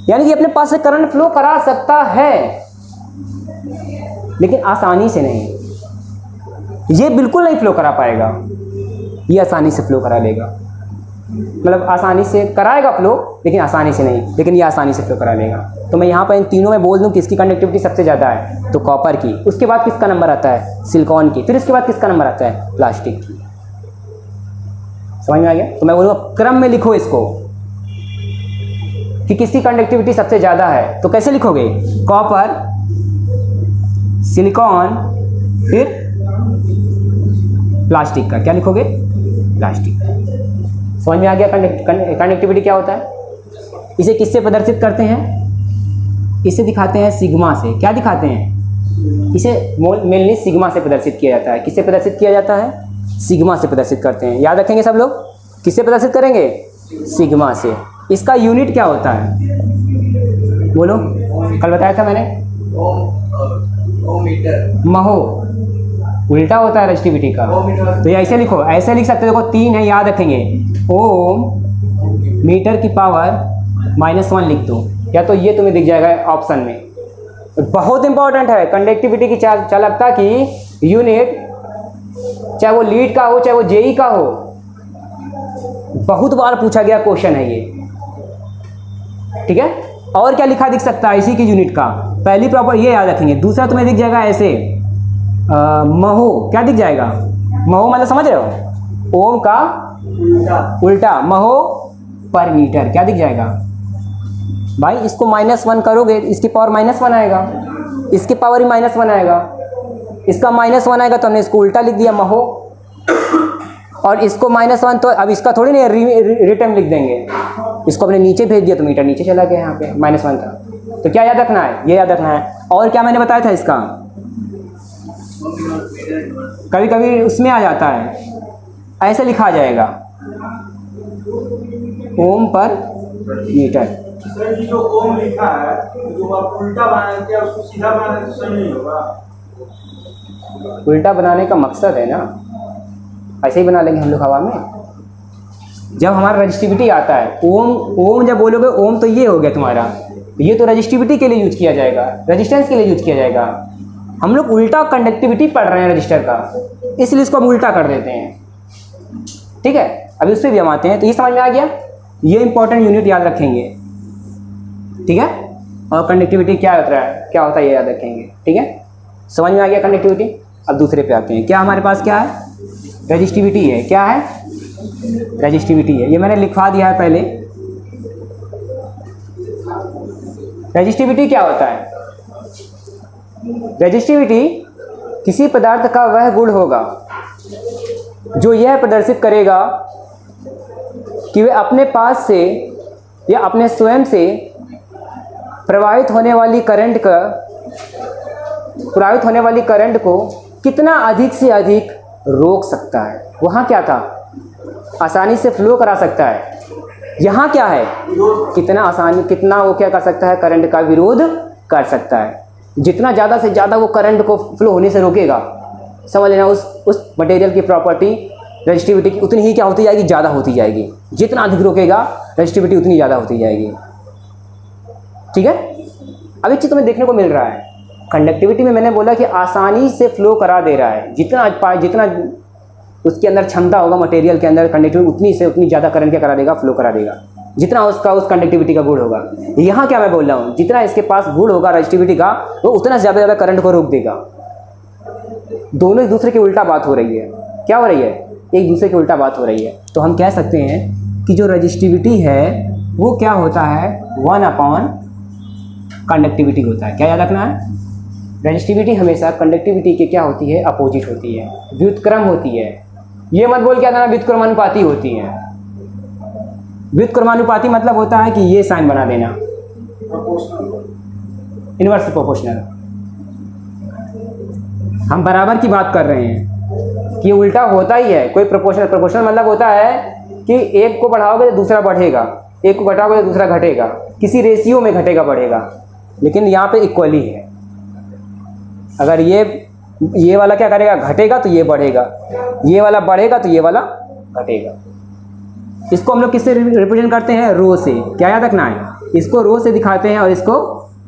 यानी कि अपने पास से करंट फ्लो करा सकता है, लेकिन आसानी से नहीं। ये बिल्कुल नहीं फ्लो करा पाएगा, ये आसानी से फ्लो करा लेगा। मतलब आसानी से कराएगा फ्लो, लेकिन आसानी से नहीं, लेकिन ये आसानी से फ्लो करा लेगा। तो मैं यहाँ पर इन तीनों में बोल दूँ किसकी कंडक्टिविटी सबसे ज़्यादा है, तो कॉपर की। उसके बाद किसका नंबर आता है? सिलिकॉन की। फिर उसके बाद किसका नंबर आता है? प्लास्टिक की। समझ में आ गया? तो मैं बोलूँगा क्रम में लिखो इसको। कि किसकी कंडक्टिविटी सबसे ज़्यादा है, तो कैसे लिखोगे? कॉपर, सिलिकॉन, फिर प्लास्टिक का, क्या लिखोगे? प्लास्टिक। समझ में आ गया कंडक्टिविटी क्या होता है? इसे किससे प्रदर्शित करते हैं? इसे दिखाते हैं सिग्मा से। क्या दिखाते हैं? इसे मेनली सिग्मा से प्रदर्शित किया जाता है। किससे प्रदर्शित किया जाता है? सिग्मा से प्रदर्शित करते हैं। याद रखेंगे सब लोग, किससे प्रदर्शित करेंगे? सिग्मा से। इसका यूनिट क्या होता है? बोलो, कल बताया था मैंने, महो। उल्टा होता है रजिस्टिविटी का, तो ये ऐसे लिखो, ऐसे लिख सकते हो। देखो 3 है, याद रखेंगे। ओम मीटर की पावर -1 लिख दो, या तो ये तुम्हें दिख जाएगा ऑप्शन में। बहुत इंपॉर्टेंट है कंडक्टिविटी की चालकता की यूनिट, चाहे वो लीड का हो चाहे वो जेई का हो। बहुत बार पूछा गया क्वेश्चन है ये, ठीक है। और क्या लिखा दिख सकता है इसी की यूनिट का? पहली प्रॉपर ये याद रखेंगे। दूसरा तुम्हें दिख जाएगा ऐसे, महो। क्या दिख जाएगा? महो मतलब समझ रहे हो? ओम का उल्टा, महो पर मीटर। क्या दिख जाएगा भाई? इसको -1 करोगे, इसकी पावर -1 आएगा, इसकी पावर ही -1 आएगा, इसका -1 आएगा, तो हमने इसको उल्टा लिख दिया, महो। और इसको -1, तो अब इसका थोड़ी नहीं रिटर्न लिख देंगे, इसको अपने नीचे भेज दिया तो मीटर नीचे चला गया, यहाँ पे -1 था। तो क्या याद रखना है? ये याद रखना है। और क्या मैंने बताया था इसका? कभी कभी उसमें आ जाता है, ऐसे लिखा जाएगा, ओम पर मीटर। सर जी जो ओम लिखा है, जो आप उल्टा बनाए क्या उसको सीधा बनाने तो सही नहीं होगा? उल्टा बनाने का मकसद है ना, ऐसे ही बना लेंगे हम लोग हवा में। जब हमारा रजिस्टिविटी आता है, ओम जब बोलोगे ओम, तो ये हो गया तुम्हारा, ये तो रजिस्टिविटी के लिए यूज किया जाएगा, रेजिस्टेंस के लिए यूज किया जाएगा। हम लोग उल्टा कंडक्टिविटी पढ़ रहे हैं रजिस्टर का, इसलिए इसको हम उल्टा कर देते हैं, ठीक है। अभी उस पर भी हम आते हैं। तो ये समझ में आ गया, ये इंपॉर्टेंट यूनिट याद रखेंगे, ठीक है। और कंडक्टिविटी क्या होता है ये याद रखेंगे, ठीक है। समझ में आ गया कंडक्टिविटी। अब दूसरे पे आते हैं। क्या हमारे पास क्या है? रजिस्टिविटी है। क्या है? रजिस्टिविटी है। ये मैंने लिखवा दिया है पहले। रजिस्टिविटी क्या होता है? रजिस्टिविटी किसी पदार्थ का वह गुण होगा जो यह प्रदर्शित करेगा कि वे अपने पास से या अपने स्वयं से प्रवाहित होने वाली करंट को कितना अधिक से अधिक रोक सकता है। वहाँ क्या था? आसानी से फ्लो करा सकता है। यहाँ क्या है? कितना वो क्या कर सकता है? करंट का विरोध कर सकता है। जितना ज़्यादा से ज़्यादा वो करंट को फ्लो होने से रोकेगा, समझ लेना उस मटेरियल की प्रॉपर्टी रजिस्टिविटी की उतनी ही क्या होती जाएगी? ज़्यादा होती जाएगी। जितना अधिक रोकेगा रजिस्टिविटी उतनी ज़्यादा होती जाएगी, ठीक है। अब एक चीज़ तुम्हें देखने को मिल रहा है कंडक्टिविटी में, मैंने बोला कि आसानी से फ्लो करा दे रहा है। जितना उसके अंदर क्षमता होगा मटेरियल के अंदर कंडक्टिविटी, उतनी ज़्यादा करंट क्या करा देगा? फ्लो करा देगा, जितना उसका उस कंडक्टिविटी का गुण होगा। यहाँ क्या मैं बोल रहा हूँ? जितना इसके पास गुण होगा रजिस्टिविटी का, वो उतना ज़्यादा करंट को रोक देगा। दोनों एक दूसरे की उल्टा बात हो रही है। क्या हो रही है? एक दूसरे की उल्टा बात हो रही है। तो हम कह सकते हैं कि जो रजिस्टिविटी है वो क्या होता है? 1/, कंडक्टिविटी होता है। क्या याद रखना है? रजिस्टिविटी हमेशा कंडक्टिविटी के क्या होती है? अपोजिट होती है, व्युत्क्रम होती है। ये मत बोल क्या था, व्युत्क्रमानुपाती होती है। व्युत्क्रमानुपाती मतलब होता है कि ये साइन बना देना, इनवर्स प्रोपोर्शनल। हम बराबर की बात कर रहे हैं कि उल्टा होता ही है। कोई प्रोपोर्शनल मतलब होता है कि एक को बढ़ाओगे तो दूसरा बढ़ेगा, एक को घटाओगे तो दूसरा घटेगा, किसी रेशियो में घटेगा बढ़ेगा। लेकिन यहाँ पे इक्वली है। अगर ये वाला क्या करेगा? घटेगा तो ये बढ़ेगा, ये वाला बढ़ेगा तो ये वाला घटेगा। इसको हम लोग किससे रिप्रेजेंट करते हैं? रो से। क्या याद रखना है? इसको रो से दिखाते हैं और इसको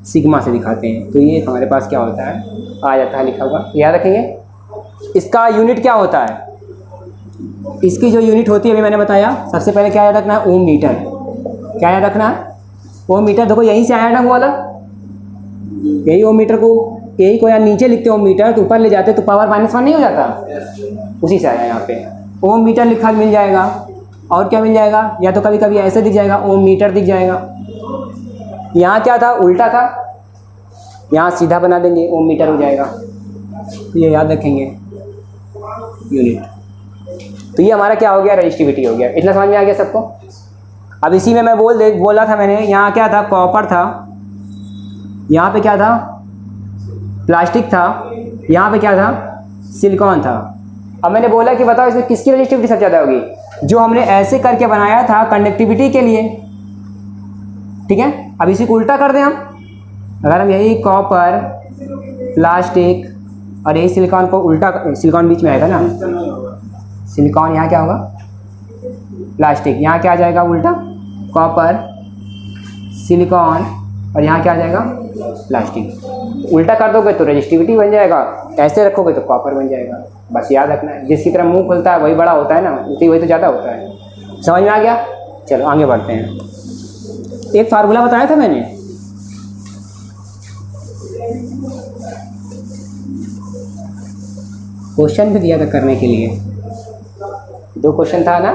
सिग्मा से दिखाते हैं। तो ये हमारे पास क्या होता है? आ जाता है लिखा हुआ, याद रखेंगे। इसका यूनिट क्या होता है? इसकी जो यूनिट होती है अभी मैंने बताया। सबसे पहले क्या याद रखना है? ओम मीटर। क्या याद रखना है? ओम मीटर। देखो यहीं से आया ना वो वाला, यही ओम मीटर को, यही को यार नीचे लिखते ओम मीटर तो ऊपर ले जाते तो पावर -1 नहीं हो जाता? उसी से आया यहाँ पे ओम मीटर लिखा मिल जाएगा। और क्या मिल जाएगा? या तो कभी कभी ऐसे दिख जाएगा, ओम मीटर दिख जाएगा, यहाँ क्या था, उल्टा था, यहाँ सीधा बना देंगे, ओम मीटर हो जाएगा। तो ये याद रखेंगे, यूनिट। तो ये हमारा क्या हो गया, रजिस्टिविटी हो गया। इतना समझ में आ गया सबको। अब इसी में मैं बोला था मैंने, यहाँ क्या था, कॉपर था, यहाँ पे क्या था, प्लास्टिक था, यहाँ पे क्या था, सिलिकॉन था। अब मैंने बोला कि बताओ इसमें किसकी रजिस्टिविटी सबसे ज़्यादा होगी, जो हमने ऐसे करके बनाया था कंडक्टिविटी के लिए, ठीक है। अब इसी को उल्टा कर दें हम, अगर हम यही कॉपर, प्लास्टिक और यही सिलिकॉन को उल्टा, सिलिकॉन बीच में आएगा ना, सिलिकॉन यहाँ क्या होगा, प्लास्टिक, यहाँ क्या आ जाएगा उल्टा, कॉपर, सिलिकॉन, और यहाँ क्या आ जाएगा, प्लास्टिक। उल्टा कर दोगे तो रजिस्टिविटी बन जाएगा, ऐसे रखोगे तो कॉपर बन जाएगा। बस याद रखना है, जिसकी तरह मुंह खुलता है वही बड़ा होता है ना, उसी वही तो ज़्यादा होता है। समझ में आ गया। चलो आगे बढ़ते हैं। एक फार्मूला बताया था मैंने, क्वेश्चन भी दिया था करने के लिए, 2 क्वेश्चन था ना,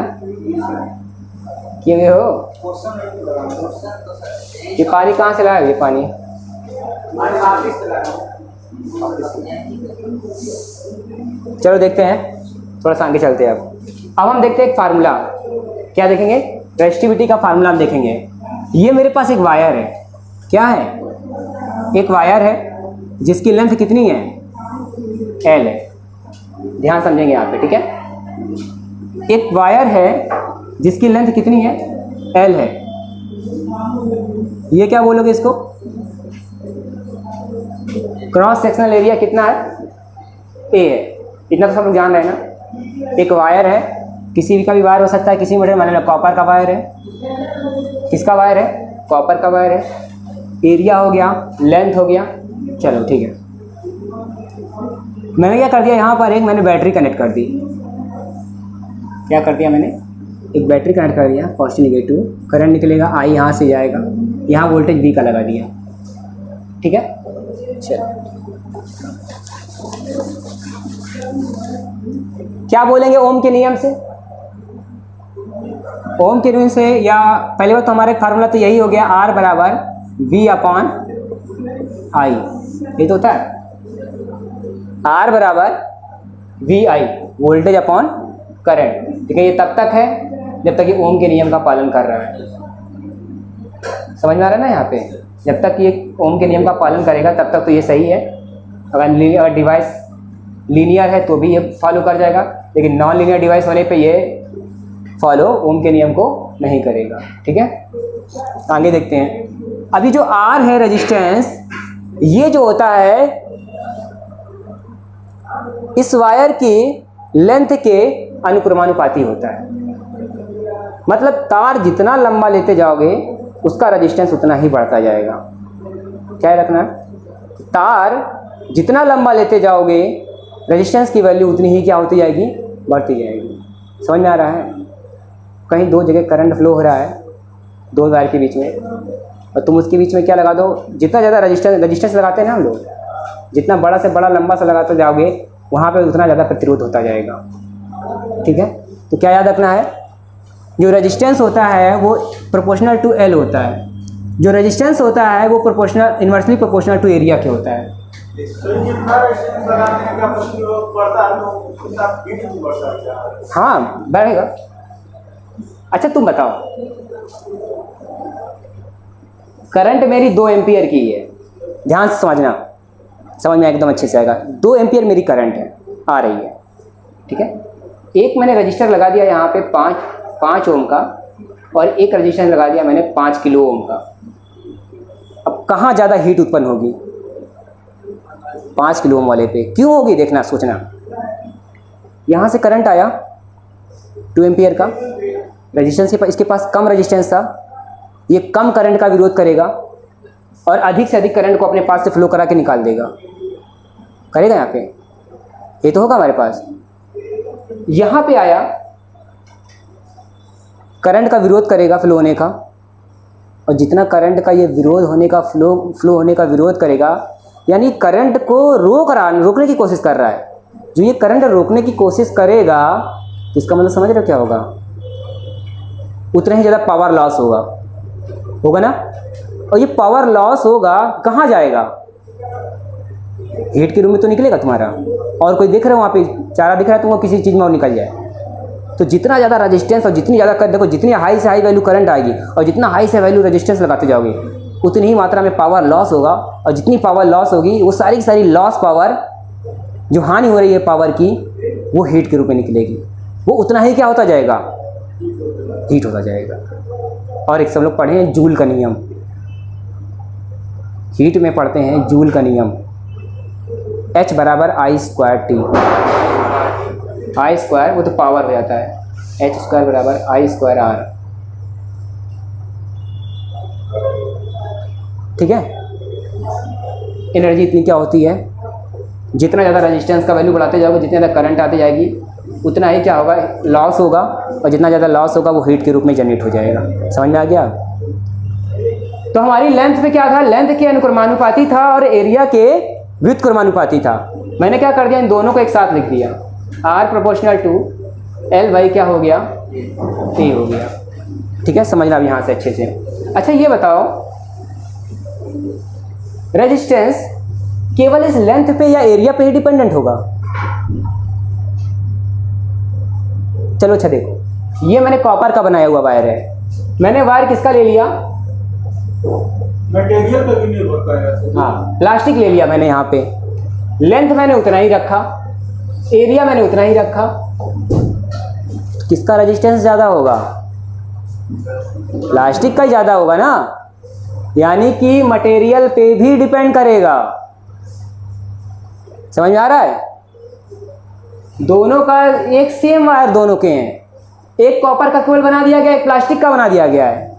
किए हो। ये पानी कहाँ से लाया, ये पानी चलो देखते हैं, थोड़ा सा आगे चलते हैं। अब हम देखते हैं एक फार्मूला, क्या देखेंगे, रेजिस्टिविटी का फार्मूला हम देखेंगे। ये मेरे पास एक वायर है, क्या है, एक वायर है जिसकी लेंथ कितनी है, L है। ध्यान समझेंगे यहाँ पे, ठीक है। एक वायर है जिसकी लेंथ कितनी है, L है। ये क्या बोलोगे इसको, क्रॉस सेक्शनल एरिया कितना है, A है। इतना तो सब लोग जान रहे हैं ना। एक वायर है, किसी भी का भी वायर हो सकता है, किसी मटेरियल, मान लो कॉपर का वायर है, किसका वायर है, कॉपर का वायर है। एरिया हो गया, लेंथ हो गया, चलो ठीक है। मैंने क्या कर दिया, यहाँ पर एक मैंने बैटरी कनेक्ट कर दी। क्या कर दिया मैंने, एक बैटरी कनेक्ट कर दिया, पॉजिटिव नेगेटिव, करंट निकलेगा, I यहाँ से जाएगा, यहाँ वोल्टेज V का लगा दिया, ठीक है। चलो क्या बोलेंगे ओम के नियम से, ओम के नियम से, या पहले बात तो हमारे फार्मूला तो यही हो गया, R बराबर V अपॉन I, ये तो होता है, R बराबर VI, वोल्टेज अपॉन करंट, ठीक है। ये तब तक है जब तक ये ओम के नियम का पालन कर रहा है। समझ में आ रहा है ना, यहाँ पे जब तक ये ओम के नियम का पालन करेगा तब तक तो ये सही है। अगर डिवाइस लीनियर है तो भी ये फॉलो कर जाएगा, लेकिन नॉन लीनियर डिवाइस होने पे ये फॉलो ओम के नियम को नहीं करेगा, ठीक है। आगे देखते हैं। अभी जो R है रेजिस्टेंस, ये जो होता है इस वायर की लेंथ के अनुक्रमानुपाती होता है। मतलब तार जितना लंबा लेते जाओगे उसका रेजिस्टेंस उतना ही बढ़ता जाएगा। क्या रखना, तार जितना लंबा लेते जाओगे रेजिस्टेंस की वैल्यू उतनी ही क्या होती जाएगी, बढ़ती जाएगी। समझ में आ रहा है। कहीं 2 जगह करंट फ्लो हो रहा है 2 वायर के बीच में, और तुम उसके बीच में क्या लगा दो, जितना ज़्यादा रजिस्टेंस लगाते हैं ना हम लोग, जितना बड़ा से बड़ा लंबा सा लगाते जाओगे वहाँ पे उतना ज़्यादा प्रतिरोध होता जाएगा, ठीक है। तो क्या याद रखना है, जो रेजिस्टेंस होता है वो प्रोपोर्शनल टू L होता है। जो रेजिस्टेंस होता है वो proportional, inversely proportional to area के होता है। हाँ बढ़ेगा। अच्छा तुम बताओ, करंट मेरी 2 एम्पियर की है, ध्यान से समझना, समझ में एकदम अच्छे से आएगा। 2 एम्पियर मेरी करंट है, आ रही है, ठीक है। एक मैंने रजिस्टर लगा दिया यहाँ पे 5 ओम का, और एक रजिस्टर लगा दिया मैंने 5 किलो ओम का। अब कहाँ ज़्यादा हीट उत्पन्न होगी, 5 किलो ओम वाले पे। क्यों होगी देखना, सोचना। यहाँ से करंट आया 2 एम्पियर का, रेजिस्टेंस के इसके पास कम रेजिस्टेंस था, ये कम करंट का विरोध करेगा और अधिक से अधिक करंट को अपने पास से फ्लो करा के निकाल देगा, करेगा। यहाँ पे ये तो होगा हमारे पास। यहाँ पे आया, करंट का विरोध करेगा फ्लो होने का, और जितना करंट का ये विरोध होने का फ्लो होने का विरोध करेगा, यानी करंट को रोकने की कोशिश कर रहा है। जो ये करंट रोकने की कोशिश करेगा तो इसका मतलब समझ रहे हो क्या होगा, उतना ही ज़्यादा पावर लॉस होगा ना। और ये पावर लॉस होगा कहाँ जाएगा? हीट के रूप में तो निकलेगा तुम्हारा। और कोई दिख रहा है वहाँ पे चारा दिख रहा है तुमको, किसी चीज़ में और निकल जाए। तो जितना ज़्यादा रेजिस्टेंस और जितनी ज़्यादा देखो, जितनी हाई से हाई वैल्यू करंट आएगी और जितना हाई से वैल्यू रेजिस्टेंस लगाते जाओगे उतनी ही मात्रा में पावर लॉस होगा। और जितनी पावर लॉस होगी वो सारी की सारी लॉस पावर, जो हानि हो रही है पावर की, वो हीट के रूप में निकलेगी। वो उतना ही क्या होता जाएगा? हीट होता जाएगा। और एक सब लोग पढ़े हैं जूल का नियम, हीट में पढ़ते हैं जूल का नियम, H बराबर I square T। I square वो तो पावर हो जाता है, H स्क्वायर बराबर I स्क्वायर R। ठीक है, एनर्जी इतनी क्या होती है, जितना ज़्यादा रेजिस्टेंस का वैल्यू बढ़ाते जाओगे, जितनी ज़्यादा करंट आती जाएगी, उतना ही क्या होगा? लॉस होगा। और जितना ज़्यादा लॉस होगा वो हीट के रूप में जनरेट हो जाएगा। समझ में आ गया? तो हमारी लेंथ पे क्या था? लेंथ के अनुक्रमानुपाती था और एरिया के व्युत्क्रमानुपाती था। मैंने क्या कर दिया? इन दोनों को एक साथ लिख दिया, R proportional to L by क्या हो गया? A हो गया। ठीक है, समझना अब यहाँ से अच्छे से। अच्छा ये बताओ, रेजिस्टेंस केवल इस लेंथ पे या एरिया पे ही डिपेंडेंट होगा? चलो अच्छा देखो, ये मैंने कॉपर का बनाया हुआ वायर है। मैंने वायर किसका ले लिया? मटेरियल पे भी निर्भर करेगा। हाँ, प्लास्टिक ले लिया मैंने। यहाँ पे लेंथ मैंने उतना ही रखा, एरिया मैंने उतना ही रखा। किसका रेजिस्टेंस ज़्यादा होगा? प्लास्टिक का ही ज़्यादा होगा ना। यानी कि मटेरियल पे भी डिपेंड करेगा। समझ में आ रहा है? दोनों का एक सेम वायर दोनों के हैं। एक कॉपर का केबल बना दिया गया, एक प्लास्टिक का बना दिया गया है।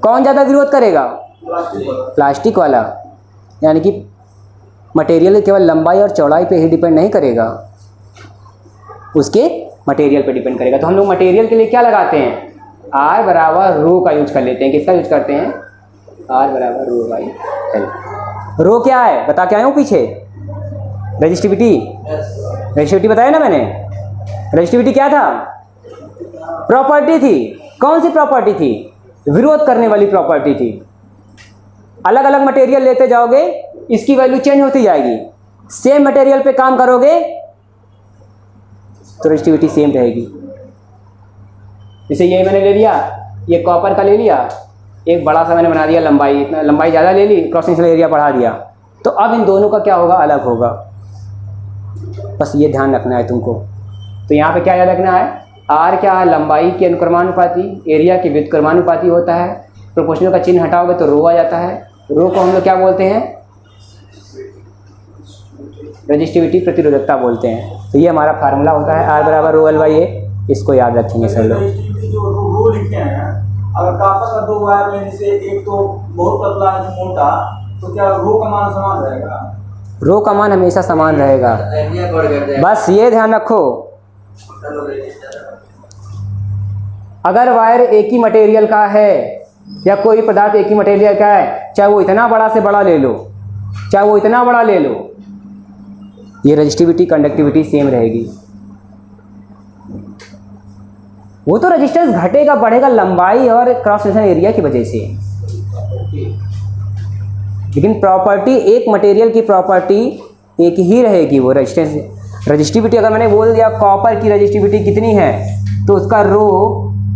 कौन ज़्यादा विरोध करेगा? प्लास्टिक वाला। यानी कि मटेरियल केवल लंबाई और चौड़ाई पे ही डिपेंड नहीं करेगा, उसके मटेरियल पे डिपेंड करेगा। तो हम लोग मटेरियल के लिए क्या लगाते हैं? R बराबर रो का यूज कर लेते हैं। किसका यूज करते हैं? R बराबर रो बाई एल। रो क्या है बता के आया हूँ पीछे? रेजिस्टिविटी। रेजिस्टिविटी बताया ना मैंने। रेजिस्टिविटी क्या था? प्रॉपर्टी थी। कौन सी प्रॉपर्टी थी? विरोध करने वाली प्रॉपर्टी थी। अलग अलग मटेरियल लेते जाओगे, इसकी वैल्यू चेंज होती जाएगी। सेम मटेरियल पे काम करोगे तो रेजिस्टिविटी सेम रहेगी। जैसे ये मैंने ले लिया, ये कॉपर का ले लिया, एक बड़ा सा मैंने बना दिया लंबाई, इतना लंबाई ज़्यादा ले ली, क्रॉस सेक्शनल एरिया बढ़ा दिया। तो अब इन दोनों का क्या होगा? अलग होगा। बस ये ध्यान रखना है तुमको। तो यहाँ पे क्या याद रखना है? R क्या है? लंबाई के अनुक्रमानुपाती, एरिया के व्युत्क्रमानुपाती होता है। प्रोपोर्शनल का चिन्ह हटाओगे तो रो आ जाता है। रो को हम लोग क्या बोलते हैं? रेजिस्टिविटी, प्रतिरोधकता बोलते हैं। तो ये हमारा फार्मूला होता है, R बराबर रो एल बाई ए। इसको याद रखेंगे सब लोग। जो रो लिखे हैं, अगर कॉपर का दो वायर लेने से एक तो बहुत पतला है मोटा, तो क्या रो का मान समान रहेगा? रो का मान हमेशा समान रहेगा। बस ये ध्यान रखो, अगर वायर एक ही मटेरियल का है या कोई पदार्थ एक ही मटेरियल का है, चाहे वो इतना बड़ा से बड़ा ले लो, चाहे वो इतना बड़ा ले लो, ये रेजिस्टिविटी कंडक्टिविटी सेम रहेगी। वो तो रेजिस्टेंस घटेगा बढ़ेगा लंबाई और क्रॉस सेक्शन एरिया की वजह से, लेकिन प्रॉपर्टी एक मटेरियल की प्रॉपर्टी एक ही रहेगी। वो रेजिस्टेंस रेजिस्टिविटी अगर मैंने बोल दिया कॉपर की रेजिस्टिविटी कितनी है, तो उसका रो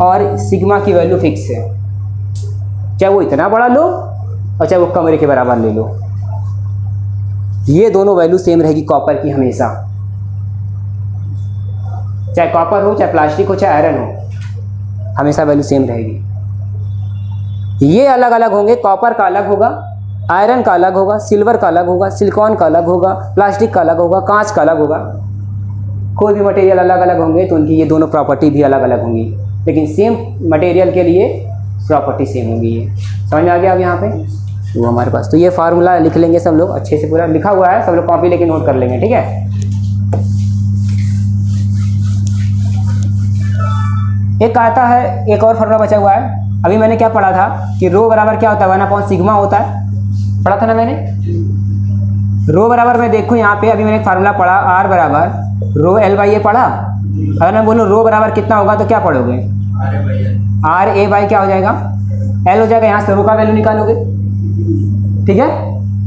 और सिग्मा की वैल्यू फिक्स है। चाहे वो इतना बड़ा लो और चाहे वो कमरे के बराबर ले लो, ये दोनों वैल्यू सेम रहेगी कॉपर की हमेशा। चाहे कॉपर हो, चाहे प्लास्टिक हो, चाहे आयरन हो, हमेशा वैल्यू सेम रहेगी। ये अलग अलग होंगे, कॉपर का अलग होगा, आयरन का अलग होगा, सिल्वर का अलग होगा, सिलिकॉन का अलग होगा, प्लास्टिक का अलग होगा, कांच का अलग होगा। कोई भी मटेरियल अलग अलग होंगे तो उनकी ये दोनों प्रॉपर्टी भी अलग अलग होंगी, लेकिन सेम मटेरियल के लिए प्रॉपर्टी सेम होगी। ये समझ में आ गया अब यहाँ पे? वो हमारे पास तो ये फार्मूला लिख लेंगे सब लोग, अच्छे से पूरा लिखा हुआ है, सब लोग कॉपी लेके नोट कर लेंगे, ठीक है? एक आता है, एक और फार्मूला बचा हुआ है। अभी मैंने क्या पढ़ा था कि रो बराबर क्या होता है? 1/, सिग्मा होता है, पढ़ा था ना मैंने। रो बराबर मैं देखूँ यहाँ पे, अभी मैंने एक फार्मूला पढ़ा, R बराबर रो एल बाई ए पढ़ा। अगर मैं बोलूँ रो बराबर कितना होगा तो क्या पढ़ोगे? R A बाई क्या हो जाएगा? एल हो जाएगा, यहाँ से रो का वैल्यू निकालोगे, ठीक है।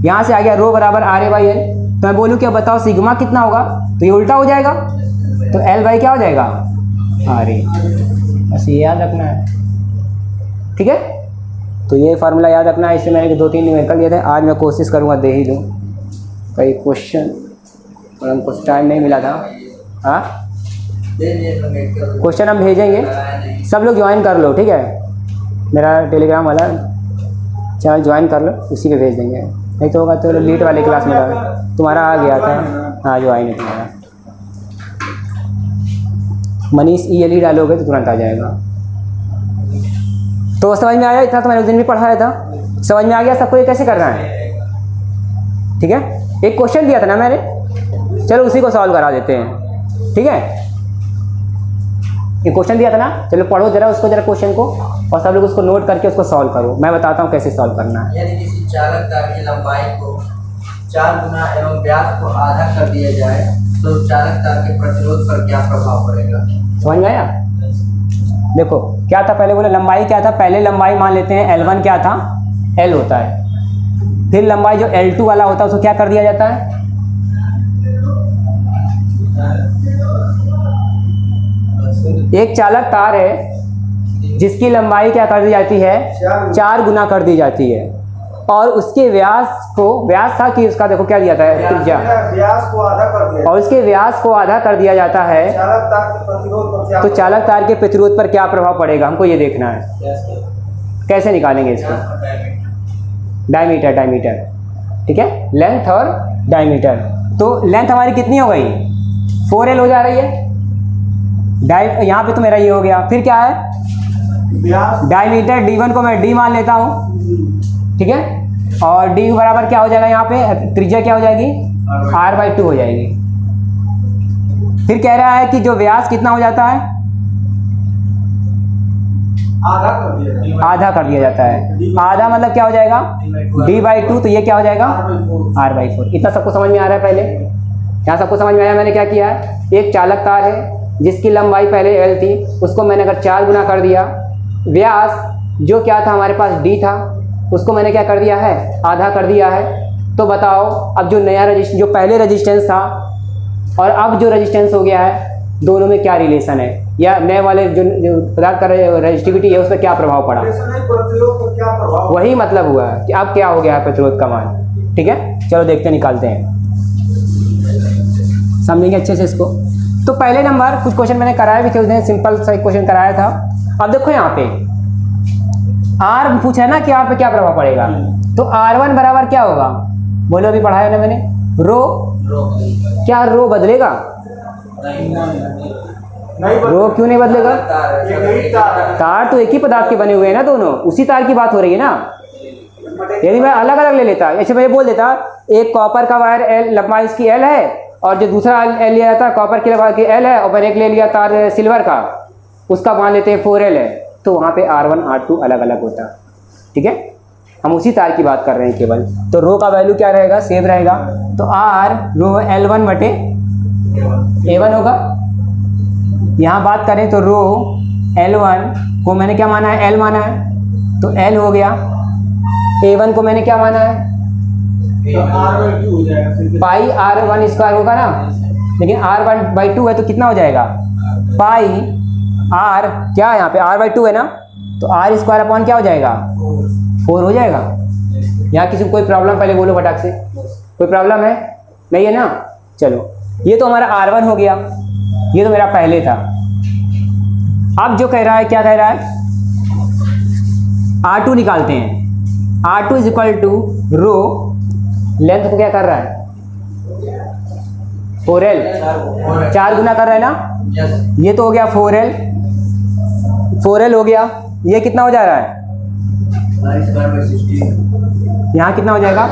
यहाँ से आ गया रो बराबर आर ए बाई एल, तो मैं बोलूँ क्या, बताओ सिग्मा कितना होगा, तो ये उल्टा हो जाएगा, तो एल बाई क्या हो जाएगा, आर ए। बस ये याद रखना है, ठीक है। तो ये फार्मूला याद रखना है, इससे मैंने 2-3 न्यूमेरिकल दिए थे, आज मैं कोशिश करूँगा दे ही दूँ कई क्वेश्चन, और हमको टाइम नहीं मिला था। हाँ, क्वेश्चन हम भेजेंगे, सब लोग ज्वाइन कर लो, ठीक है। मेरा टेलीग्राम वाला चैनल ज्वाइन कर लो, उसी पे भेज देंगे, नहीं तो होगा तो लीट वाले क्लास में तुम्हारा आ गया था। हाँ ज्वाइन है तुम्हारा, मनीष ELE डालोगे तो तुरंत आ जाएगा। तो समझ में आया, इतना तो मैंने उस दिन भी पढ़ाया था, समझ में आ गया सबको ये कैसे करना है, ठीक है। एक क्वेश्चन दिया था ना मैंने, चलो उसी को सॉल्व करा देते हैं, ठीक है। एक क्वेश्चन दिया था ना, चलो पढ़ो जरा उसको, जरा क्वेश्चन को, और सब लोग उसको नोट करके उसको सॉल्व करो, मैं बताता हूँ कैसे सॉल्व करना है। यदि किसी चालक तार की लंबाई को 4 गुना एवं व्यास को आधा कर दिया जाए तो चालक तार के प्रतिरोध पर क्या प्रभाव पड़ेगा? समझ में आया? देखो क्या था, पहले बोले लंबाई क्या था, पहले लंबाई मान लेते हैं L1 क्या था, L होता है, फिर लंबाई जो L2 वाला होता है उसको क्या कर दिया जाता है, एक चालक तार है जिसकी लंबाई क्या कर दी जाती है, 4 गुना कर दी जाती है, और उसके व्यास को, व्यास था कि उसका देखो क्या दिया था त्रिज्या, व्यास को आधा कर दिया, और उसके व्यास को आधा कर दिया जाता है, चालक तार के प्रतिरोध पर क्या, तो चालक तार के प्रतिरोध पर क्या प्रभाव पड़ेगा, हमको ये देखना है। कैसे निकालेंगे इसको, डायमीटर, ठीक है, लेंथ और डायमीटर। तो लेंथ हमारी कितनी हो गई, 4L हो जा रही है, यहाँ पे तो मेरा ये हो गया, फिर क्या है व्यास, डायमीटर D1 को मैं D मान लेता हूँ, ठीक है, और D बराबर क्या हो जाएगा, यहाँ पे त्रिज्या क्या हो जाएगी, R/2 हो जाएगी। फिर कह रहा है कि जो व्यास कितना हो जाता है, आधा कर दिया जाता है, आधा मतलब क्या हो जाएगा, D/2, तो ये क्या हो जाएगा, R/4। इतना सबको समझ में आ रहा है? पहले यहाँ सबको समझ में आया मैंने क्या किया है, एक चालक तार है जिसकी लंबाई पहले L थी, उसको मैंने अगर 4 गुना कर दिया, व्यास जो क्या था हमारे पास D था, उसको मैंने क्या कर दिया है, आधा कर दिया है। तो बताओ अब जो नया रजिस्टेंस, जो पहले रजिस्टेंस था और अब जो रजिस्टेंस हो गया है, दोनों में क्या रिलेशन है, या नए वाले जो पदार्थ का रजिस्टिविटी है उस पर क्या प्रभाव पड़ा, प्रतिरोध पर क्या प्रभाव, वही मतलब हुआ कि अब क्या हो गया है प्रतिरोध का मान, ठीक है। चलो देखते निकालते हैं, समझेंगे अच्छे से इसको। तो पहले नंबर कुछ क्वेश्चन मैंने कराया भी थे उस दिन, सिंपल सा क्वेश्चन कराया था। अब देखो यहाँ पे R पूछा है ना कि R पे क्या प्रभाव पड़ेगा, तो R1 बराबर क्या होगा, बोलो अभी पढ़ाया ना मैंने, रो, क्या रो बदलेगा, रो क्यों नहीं बदलेगा, तार तो एक ही पदार्थ के बने हुए हैं ना, दोनों उसी तार की बात हो रही है ना। यदि मैं अलग अलग ले लेता, ऐसे मैं बोल देता एक कॉपर का वायर L, लंबाई इसकी L है, और जो दूसरा L लिया जाता है कॉपर की लंबाई की L है, और मैंने एक ले लिया तार सिल्वर का, उसका मान लेते हैं 4L है, तो वहाँ पे R1 R2 अलग अलग होता, ठीक है। हम उसी तार की बात कर रहे हैं केवल। तो रो का वैल्यू क्या रहेगा, सेम रहेगा, तो R रो L1 बटे A1 होगा। यहाँ बात करें तो रो L1 को मैंने क्या माना है, L माना है, तो L हो गया, A1 को मैंने क्या माना है, पाई R1 स्क्वायर होगा ना, लेकिन R1/2 है तो कितना हो जाएगा, पाई R, क्या है यहाँ पे R/2 है ना, तो R स्क्वायर अपॉन क्या हो जाएगा, 4 हो जाएगा। यहाँ किसी को कोई प्रॉब्लम, पहले बोलो फटाक से, कोई प्रॉब्लम है, नहीं है ना। चलो ये तो हमारा R1 हो गया, ये तो मेरा पहले था। अब जो कह रहा है, क्या कह रहा है, R2 निकालते हैं। R2 is equal to rho, length को क्या कर रहा है, 4L, 4 गुना कर रहा है ना, ये तो हो गया 4L हो गया, ये कितना हो जा रहा है, यहाँ कितना हो जाएगा,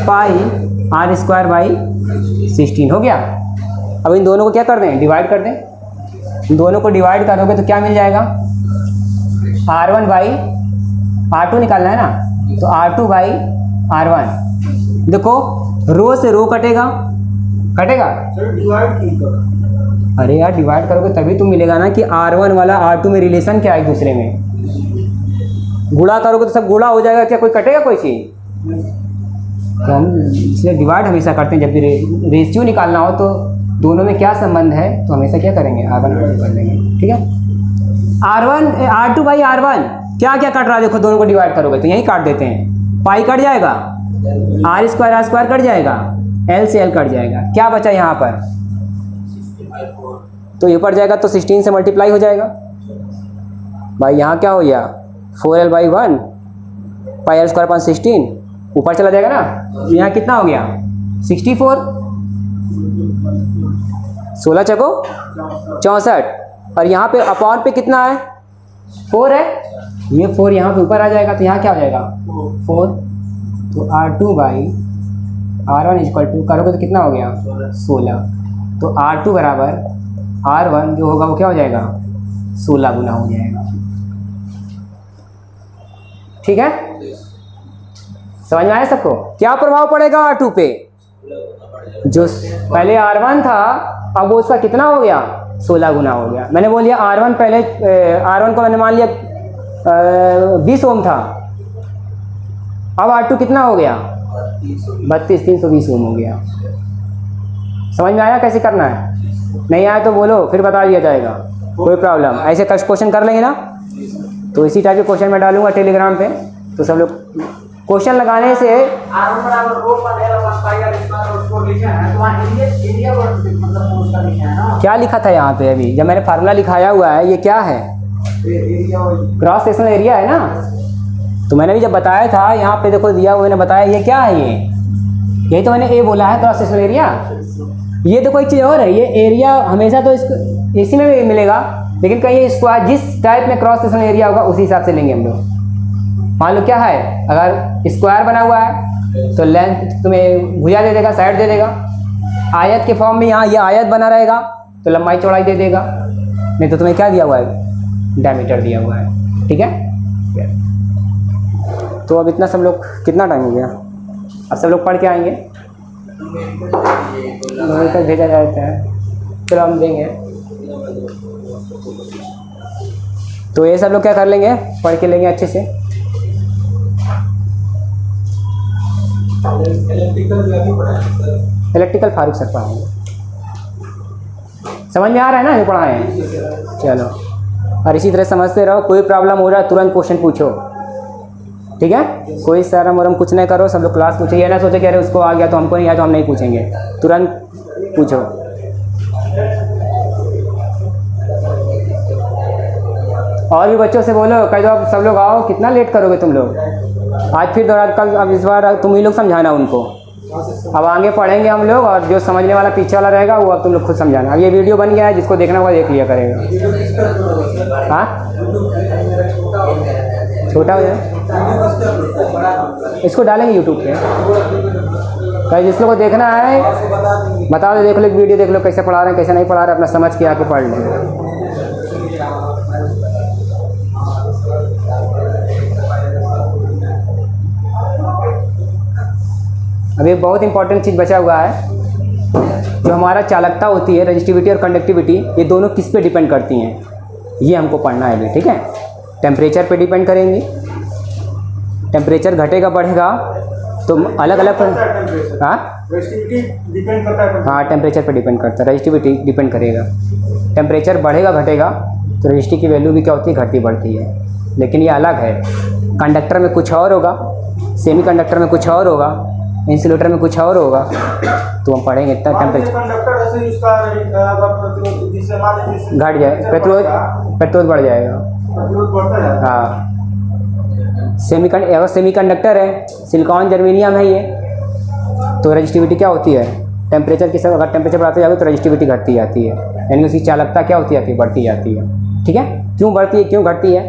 पाई R²/16 हो गया। अब इन दोनों को क्या कर दें, डिवाइड कर दें, इन दोनों को डिवाइड करोगे तो क्या मिल जाएगा, R1/R2 निकालना है ना, तो R2/R1। देखो रो से रो कटेगा, डिवाइड की करो, अरे यार डिवाइड करोगे तभी तो मिलेगा ना कि R1 वाला R2 में रिलेशन क्या है एक दूसरे में, गुणा करोगे तो सब गुणा हो जाएगा, क्या कोई कटेगा कोई चीज़? तो हम इसलिए डिवाइड हमेशा करते हैं। जब भी रेशियो निकालना हो तो दोनों में क्या संबंध है तो हमेशा क्या करेंगे, R1 कर लेंगे। ठीक है, R2 बाई R1 क्या क्या कट रहा है देखो, दोनों को डिवाइड करोगे तो यही काट देते हैं, पाई कट जाएगा, R² कट जाएगा, L से L कट जाएगा, क्या बचा यहाँ पर? तो ये ऊपर जाएगा तो 16 से मल्टीप्लाई हो जाएगा भाई। यहाँ क्या हो गया 4L/1 पाई R² अपॉन 16 ऊपर चला जाएगा ना, तो यहाँ कितना हो गया 64, 16 चको 64, और यहाँ पे अपॉन पे कितना है 4 है, ये 4 यहाँ पे ऊपर आ जाएगा तो यहाँ क्या हो जाएगा 4। तो R2 by R1 equal to करोगे तो कितना हो गया 16, तो R2 बराबर R1 जो होगा वो क्या हो जाएगा 16 गुना हो जाएगा। ठीक है, समझ में आया सबको? क्या प्रभाव पड़ेगा R2 पे? जो पहले R1 था अब वो उसका कितना हो गया 16 गुना हो गया। मैंने बोल दिया R1 पहले R1 को मैंने मान लिया 20 ओम था, अब R2 कितना हो गया 32, 320 ओम हो गया। समझ में आया कैसे करना है? नहीं आया तो बोलो फिर बता दिया जाएगा, कोई प्रॉब्लम। ऐसे कष्ट क्वेश्चन कर लेंगे ना, तो इसी टाइप के क्वेश्चन मैं डालूंगा टेलीग्राम पे, तो सब लोग क्वेश्चन लगाने से R1 बराबर रो पर L अपॉन पाई R² और उसको लिखा है, तो वहाँ एरिया मतलब उसका लिखा है ना, क्या लिखा था यहाँ पे? अभी जब मैंने फार्मूला लिखाया हुआ है, ये क्या है क्रॉस सेक्शनल एरिया है ना। तो मैंने भी जब बताया था यहाँ पे देखो दिया हुआ, मैंने बताया ये क्या है, ये यही तो मैंने ए बोला है क्रॉस सेक्शनल एरिया। ये देखो एक चीज़ और है, ये एरिया हमेशा तो इसको इसी में भी मिलेगा, लेकिन कहीं स्क्वायर जिस टाइप में क्रॉस सेक्शनल एरिया होगा उसी हिसाब से लेंगे हम लोग। मान लो क्या है, अगर स्क्वायर बना हुआ है तो लेंथ तुम्हें भुजा दे देगा, साइड दे देगा। आयत के फॉर्म में यहाँ ये आयत बना रहेगा तो लंबाई चौड़ाई दे देगा, नहीं तो तुम्हें क्या दिया हुआ है डायमीटर दिया हुआ है। ठीक है, तो अब इतना सब लोग कितना टाइम हो गया, अब सब लोग पढ़ के आएंगे, तक भेजा जाता है, चलो हम देंगे। तो ये सब लोग क्या कर लेंगे, पढ़ के लेंगे अच्छे से। इलेक्ट्रिकल फारूक सर पढ़ाएंगे, समझ में आ रहा है ना जो पढ़ाए हैं? चलो, और इसी तरह समझते रहो, कोई प्रॉब्लम हो रहा है तुरंत क्वेश्चन पूछो। ठीक है, कोई शर्म वरम कुछ नहीं करो, सब लोग क्लास पूछो, ये ना सोचे कि अरे उसको आ गया तो हमको नहीं आया तो हम नहीं पूछेंगे, तुरंत पूछो। और भी बच्चों से बोलो, कह दो सब लोग आओ, कितना लेट करोगे तुम लोग? आज फिर दोबारा कल, अब इस बार तुम ही लोग समझाना उनको। अब आगे पढ़ेंगे हम लोग, और जो समझने वाला पीछे वाला रहेगा वो अब तुम लोग खुद समझाना। अब ये वीडियो बन गया है, जिसको देखना होगा देख लिया करेगा। हाँ, छोटा हो जाए, इसको डालेंगे यूट्यूब पे, कहीं जिस लोग को देखना है बता दो, देख लो वीडियो, देख लो कैसे पढ़ा रहे हैं कैसे नहीं पढ़ा रहे, अपना समझ के आके पढ़ लें। अभी बहुत इंपॉर्टेंट चीज़ बचा हुआ है, जो हमारा चालकता होती है, रेजिस्टिविटी और कंडक्टिविटी, ये दोनों किस पे डिपेंड करती हैं, ये हमको पढ़ना है अभी। ठीक है, टेम्परेचर पे डिपेंड करेंगी, टेम्परेचर घटेगा बढ़ेगा तो अलग अलग। हाँ, रेजिस्टिविटी डिपेंड करता है, हाँ टेम्परेचर पे डिपेंड करता है, रेजिस्टिविटी डिपेंड करेगा। टेम्परेचर बढ़ेगा घटेगा तो रेजिस्टिव की वैल्यू भी क्या होती है, घटती बढ़ती है। लेकिन ये अलग है, कंडक्टर में कुछ और होगा, सेमी कंडक्टर में कुछ और होगा, इंसुलेटर में कुछ और होगा, तो हम पढ़ेंगे इतना टेम्परेचर घट जाए, प्रतिरोध बढ़ जाएगा। हाँ, अगर सेमी कंडक्टर है, सिलिकॉन जर्मेनियम है ये, तो रेजिस्टिविटी क्या होती है, टेम्परेचर के साथ अगर टेम्परेचर बढ़ाते जाओगे तो रेजिस्टिविटी घटती जाती है, यानी उसकी चालकता क्या होती जाती है, बढ़ती जाती है। ठीक है, क्यों बढ़ती है क्यों घटती है,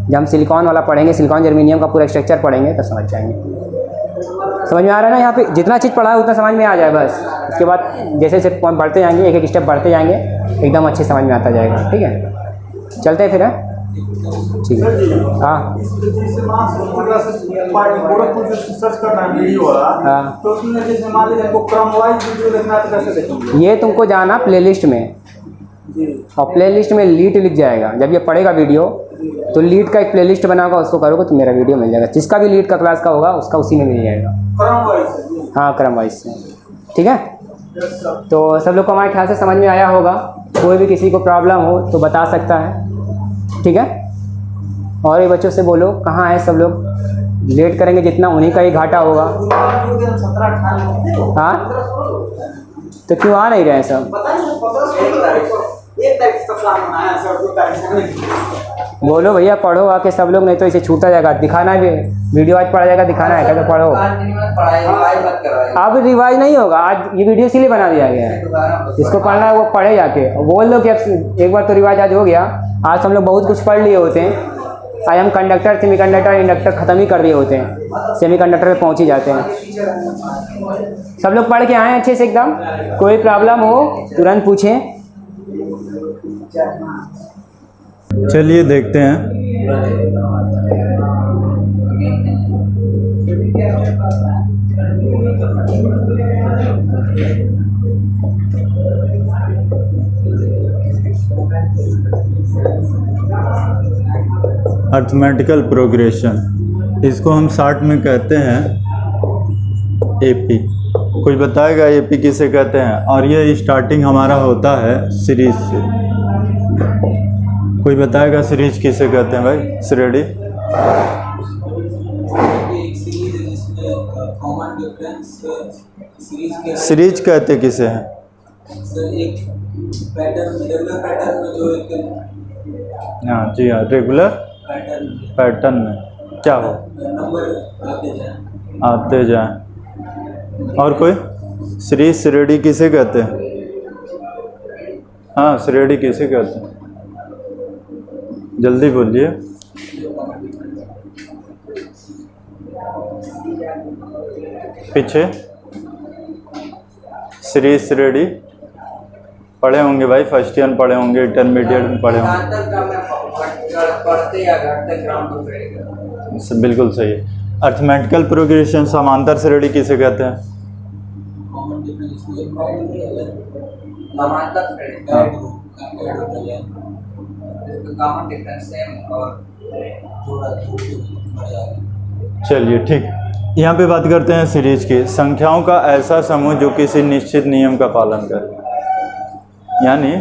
जब हम सिलिकॉन वाला पढ़ेंगे, सिलिकॉन जर्मेनियम का पूरा स्ट्रक्चर पढ़ेंगे तो समझ जाएंगे। समझ में आ रहा है ना? यहाँ पे जितना चीज़ पढ़ा है उतना समझ में आ जाए बस, उसके बाद जैसे जैसे पॉइंट बढ़ते जाएंगे, एक एक स्टेप बढ़ते जाएंगे, एकदम अच्छे समझ में आता जाएगा। ठीक है, चलते हैं फिर, है ठीक है। हाँ हाँ, तो उसमें जैसे मान लीजिए हमको क्रमवाइज वीडियो देखना है तो कैसे देखेंगे? ये तुमको जाना प्लेलिस्ट में, और प्लेलिस्ट में लीट लिख जाएगा, जब ये पढ़ेगा वीडियो तो लीड का एक प्लेलिस्ट बनाओगा, उसको करोगे तो मेरा वीडियो मिल जाएगा। जिसका भी लीड का क्लास का होगा उसका उसी में मिल जाएगा। क्रम वाइज। हाँ, क्रम वाइज से। ठीक है, तो सब लोग को हमारे ख्याल से समझ में आया होगा। कोई भी किसी को प्रॉब्लम हो तो बता सकता है। ठीक है, और ये बच्चों से बोलो कहाँ है सब लोग। लेट करेंगे जितना उन्हीं का ही घाटा होगा। हाँ, तो क्यों आ नहीं रहे सब? बोलो भैया पढ़ो आके सब लोग, नहीं तो इसे छूटा जाएगा। दिखाना भी वीडियो आज पढ़ा जाएगा, दिखाना है क्या? तो पढ़ो। अब रिवाइज नहीं होगा, आज ये वीडियो इसीलिए बना दिया गया है। इसको पढ़ना है वो पढ़े जाके, बोल दो कि अब एक बार तो रिवाइज आज हो गया। आज हम लोग बहुत कुछ पढ़ लिए होते हैं। आज हम कंडक्टर, सेमीकंडक्टर, इंडक्टर ख़त्म ही कर दिए होते हैं। सेमीकंडक्टर पे पहुंच ही जाते हैं। सब लोग पढ़ के आए अच्छे से एकदम। कोई प्रॉब्लम हो तुरंत पूछें। चलिए देखते हैं। अर्थमेटिकल प्रोग्रेशन, इसको हम शॉर्ट में कहते हैं एपी। कोई बताएगा एपी किसे कहते हैं? और ये स्टार्टिंग हमारा होता है सीरीज से। कोई बताएगा सीरीज किसे कहते हैं भाई? श्रेणी सीरीज कहते किसे हैं? एक पैटर्न, रेगुलर पैटर्न में जो एक हाँ जी हाँ, रेगुलर पैटर्न में क्या हो? नंबर आते जाएं। और कोई सीरीज श्रेणी किसे कहते हैं? हाँ, श्रेणी किसे कहते हैं? जल्दी बोलिए। पीछे सीरीज श्रेणी पढ़े होंगे भाई, फर्स्ट ईयर पढ़े होंगे, इंटरमीडिएट में पढ़े होंगे। बिल्कुल सही है। अर्थमेटिकल प्रोग्रेशन समांतर श्रेणी किसे कहते हैं? चलिए ठीक, यहाँ पे बात करते हैं सीरीज की। संख्याओं का ऐसा समूह जो किसी निश्चित नियम का पालन करे, यानी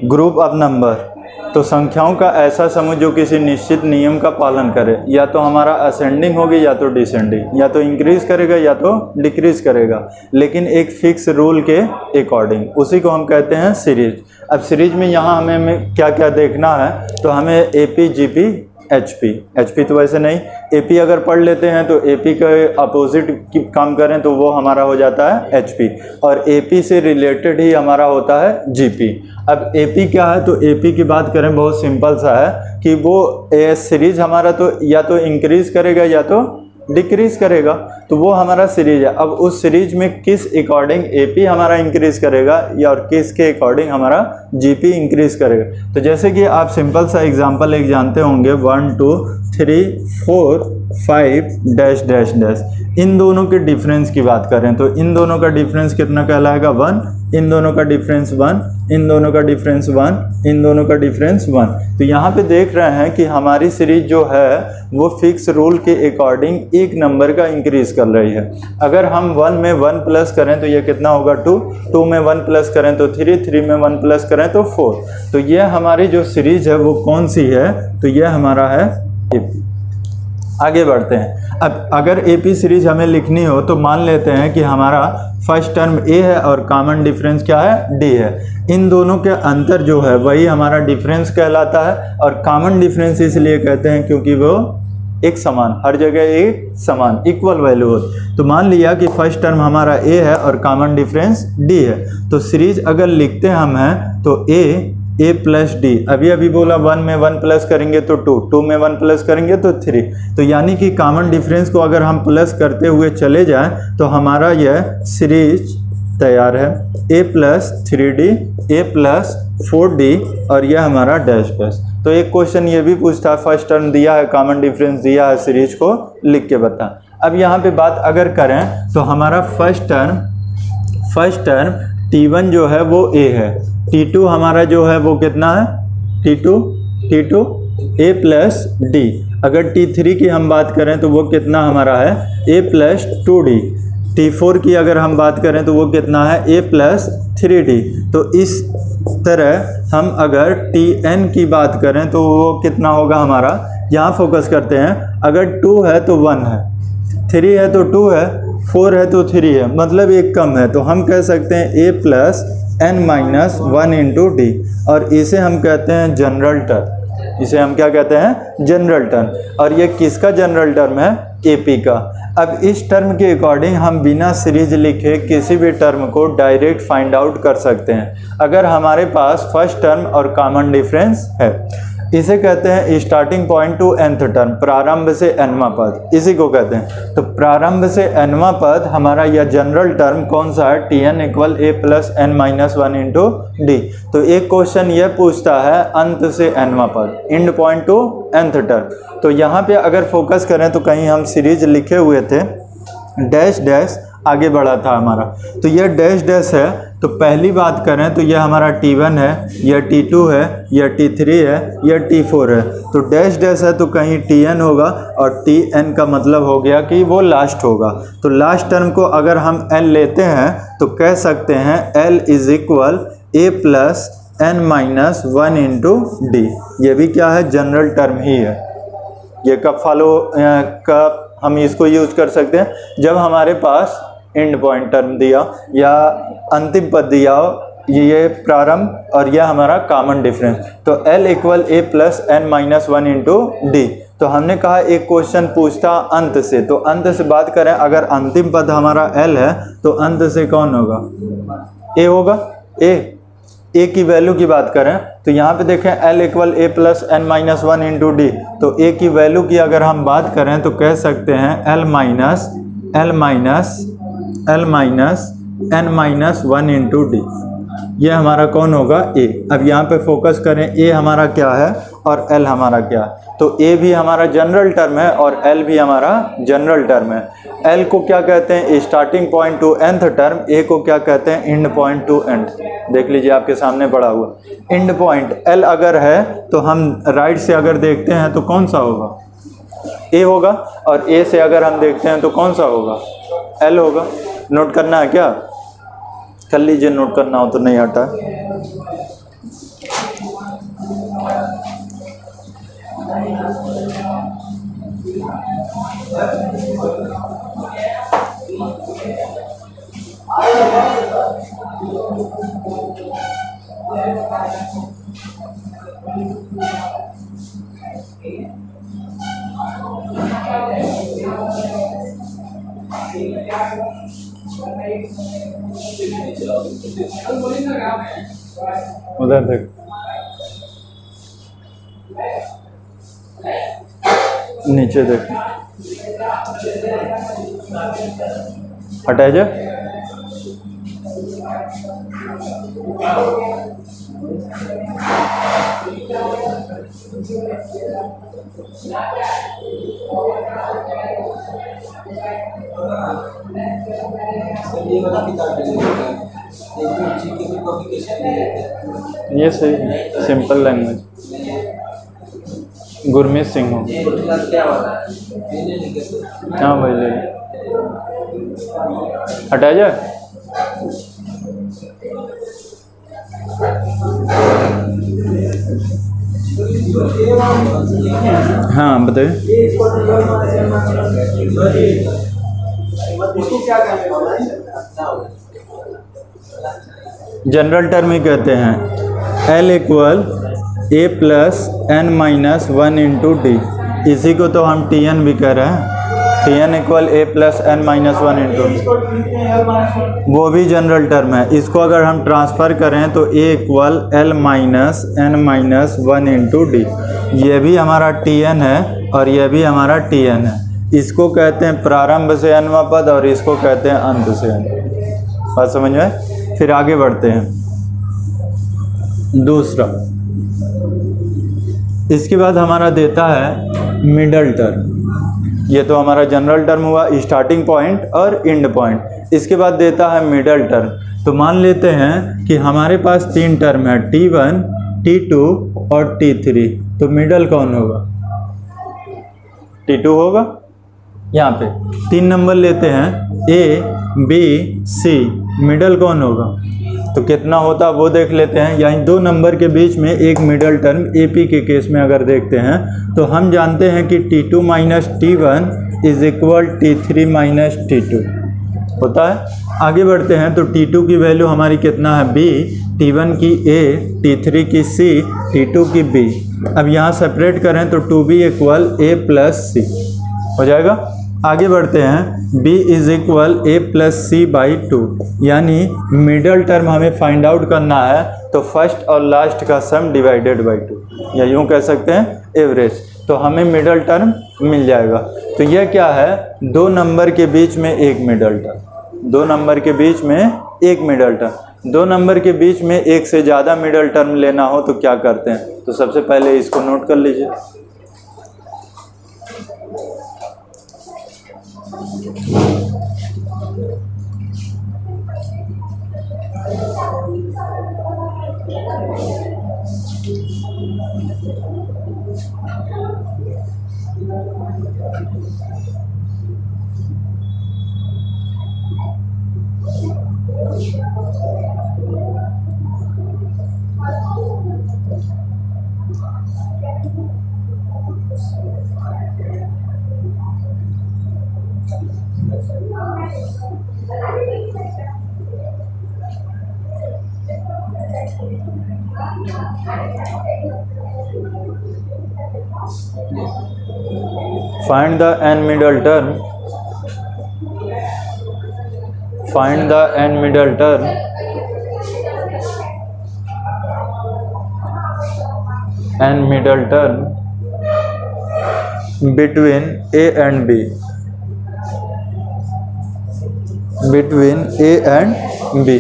ग्रुप ऑफ नंबर। तो संख्याओं का ऐसा समूह जो किसी निश्चित नियम का पालन करे, या तो हमारा असेंडिंग होगी या तो डिसेंडिंग, या तो इंक्रीज करेगा या तो डिक्रीज करेगा, लेकिन एक फिक्स रूल के अकॉर्डिंग, उसी को हम कहते हैं सीरीज। अब सीरीज में यहाँ हमें क्या क्या देखना है, तो हमें एपी, जीपी, एचपी तो वैसे नहीं, एपी अगर पढ़ लेते हैं तो एपी के अपोजिट काम करें तो वो हमारा हो जाता है एचपी, और एपी से रिलेटेड ही हमारा होता है जीपी। अब एपी क्या है, तो एपी की बात करें बहुत सिंपल सा है कि वो सीरीज हमारा तो या तो इंक्रीज करेगा या तो डिक्रीज करेगा, तो वो हमारा सीरीज है। अब उस सीरीज में किस अकॉर्डिंग एपी हमारा इंक्रीज करेगा या और किसके अकॉर्डिंग हमारा जीपी इंक्रीज करेगा। तो जैसे कि आप सिंपल सा एग्जांपल एक जानते होंगे, 1 2 3 4 5 डैश डैश डैश, इन दोनों के डिफरेंस की बात करें तो इन दोनों का डिफरेंस कितना कहलाएगा? 1, इन दोनों का डिफरेंस 1, इन दोनों का डिफरेंस 1, इन दोनों का डिफरेंस 1। तो यहाँ पे देख रहे हैं कि हमारी सीरीज जो है वो फिक्स रूल के अकॉर्डिंग एक नंबर का इंक्रीज कर रही है। अगर हम 1 में 1 प्लस करें तो ये कितना होगा? 2, 2 में 1 प्लस करें तो 3, 3 में 1 प्लस करें तो 4। तो ये हमारी जो सीरीज है वो कौन सी है? तो ये हमारा है एपी। आगे बढ़ते हैं। अब अगर एपी सीरीज हमें लिखनी हो तो मान लेते हैं कि हमारा फर्स्ट टर्म ए है और कॉमन डिफरेंस क्या है? डी है। इन दोनों के अंतर जो है वही हमारा डिफरेंस कहलाता है, और कॉमन डिफरेंस इसलिए कहते हैं क्योंकि वो एक समान, हर जगह एक समान इक्वल वैल्यू होती। तो मान लिया कि फर्स्ट टर्म हमारा ए है और कॉमन डिफरेंस डी है, तो सीरीज अगर लिखते हम हैं तो ए प्लस डी, अभी बोला 1 में 1 प्लस करेंगे तो 2, 2 में 1 प्लस करेंगे तो 3। तो यानी कि कॉमन डिफरेंस को अगर हम प्लस करते हुए चले जाएं तो हमारा यह सीरीज तैयार है। a plus 3d, a plus 4d, और यह हमारा डैश डैश। तो एक क्वेश्चन ये भी पूछता है, फर्स्ट टर्म दिया है, कॉमन डिफरेंस दिया है, सीरीज को लिख के बता। अब यहाँ पे बात अगर करें तो हमारा फर्स्ट टर्म t1 जो है वो a है, t2 हमारा जो है वो कितना है? t2 ए प्लस डी। अगर T3 की हम बात करें तो वो कितना हमारा है ए प्लस 2D। T4 की अगर हम बात करें तो वो कितना है ए प्लस 3D। तो इस तरह हम अगर Tn की बात करें तो वो कितना होगा हमारा, यहाँ फोकस करते हैं, अगर 2 है तो 1 है, 3 है तो 2 है, 4 है तो 3 है, मतलब एक कम है, तो हम कह सकते हैं A plus n minus 1 into D. और इसे हम कहते हैं जनरल टर्म। इसे हम क्या कहते हैं, जनरल टर्म। और ये किसका जनरल टर्म है, AP का। अब इस टर्म के अकॉर्डिंग हम बिना सीरीज लिखे किसी भी टर्म को डायरेक्ट फाइंड आउट कर सकते हैं अगर हमारे पास फर्स्ट टर्म और कॉमन डिफरेंस है। इसे कहते हैं starting point two nth term, प्रारंभ से nवां पद, इसी को कहते हैं। तो प्रारंभ से nवां पद हमारा यह जनरल टर्म कौन सा है, Tn equal a plus n minus 1 into D. तो एक क्वेश्चन ये पूछता है अंत से nवां पद, and point two nth term. तो यहाँ पे अगर फोकस करें तो कहीं हम सीरीज लिखे हुए थे, डैश डैश आगे बढ़ा था हमारा, तो यह डैश डैश है। तो पहली बात करें तो यह हमारा T1 है, यह T2 है, यह T3 है, यह T4 है। तो डैश डैश है तो कहीं Tn होगा, और Tn का मतलब हो गया कि वो लास्ट होगा। तो लास्ट टर्म को अगर हम L लेते हैं तो कह सकते हैं L is equal a plus n minus 1 into D. ये भी क्या है, जनरल टर्म ही है। ये कब कब हम इसको यूज कर सकते हैं, जब हमारे पास एंड पॉइंट टर्म दिया या अंतिम पद दिया हो, ये प्रारंभ और यह हमारा कॉमन डिफरेंस। तो L equal a plus n minus 1 into D. तो हमने कहा एक क्वेश्चन पूछता अंत से, तो अंत से बात करें, अगर अंतिम पद हमारा L है तो अंत से कौन होगा, a होगा। a की वैल्यू की बात करें तो यहाँ पे देखें L equal a plus n minus 1 into D. तो a की वैल्यू की अगर हम बात करें तो कह सकते हैं L minus n minus 1 into D. ये हमारा कौन होगा, a। अब यहाँ पे फोकस करें, a हमारा क्या है और L हमारा क्या है। तो a भी हमारा जनरल टर्म है और L भी हमारा जनरल टर्म है। L को क्या कहते हैं, starting point two nth term, a को क्या कहते हैं, एंड पॉइंट टू एंड। देख लीजिए आपके सामने पड़ा हुआ एंड पॉइंट L अगर है तो हम राइट से अगर देखते हैं तो कौन सा होगा, a होगा, और a से अगर हम देखते हैं तो कौन सा होगा, L होगा। नोट करना है क्या, कर लीजिए, नोट करना हो तो नहीं हटा। उधर देख, नीचे देख, हटाए जा। ये सही है, सिंपल लैंग्वेज। गुरमीत सिंह हो, हाँ भाई ले हटा जा। हाँ बताइए। जनरल टर्म ही कहते हैं। L equal a plus n minus 1 into D. इसी को तो हम Tn भी कह रहे हैं। Tn equal a plus n minus 1 into, वो भी जनरल टर्म है। इसको अगर हम ट्रांसफ़र करें तो a equal l minus n minus 1 into D. ये भी हमारा Tn है और यह भी हमारा Tn है। इसको कहते हैं प्रारंभ से nवां पद और इसको कहते हैं अंत से n। बात समझ में? फिर आगे बढ़ते हैं। दूसरा, इसके बाद हमारा देता है मिडल टर्म। ये तो हमारा जनरल टर्म हुआ, स्टार्टिंग पॉइंट और एंड पॉइंट। इसके बाद देता है मिडल टर्म। तो मान लेते हैं कि हमारे पास तीन टर्म है, T1, T2 और T3। तो मिडल कौन होगा? T2 होगा। यहाँ पे 3 नंबर लेते हैं, A, B, C, मिडल कौन होगा? तो कितना होता वो देख लेते हैं। यानी 2 नंबर के बीच में एक मिडल टर्म AP के केस में अगर देखते हैं तो हम जानते हैं कि T2 minus T1 is equal T3 minus T2 होता है। आगे बढ़ते हैं तो T2 की वैल्यू हमारी कितना है? B, T1 की A, T3 की C, T2 की B। अब यहाँ सेपरेट करें तो 2B equal A plus C हो जाएगा। आगे बढ़ते हैं, B is equal A plus C by 2, यानी मिडल टर्म हमें फाइंड आउट करना है तो फर्स्ट और लास्ट का सम डिवाइडेड बाई 2, या यूँ कह सकते हैं एवरेज, तो हमें मिडल टर्म मिल जाएगा। तो यह क्या है? 2 नंबर के बीच में एक मिडल टर्म, 2 नंबर के बीच में एक मिडल टर्म। 2 नंबर के बीच में एक से ज़्यादा मिडल टर्म लेना हो तो क्या करते हैं? तो सबसे पहले इसको नोट कर लीजिए। Find the n middle term. Find the n middle term n middle term between A and B. Between A and B.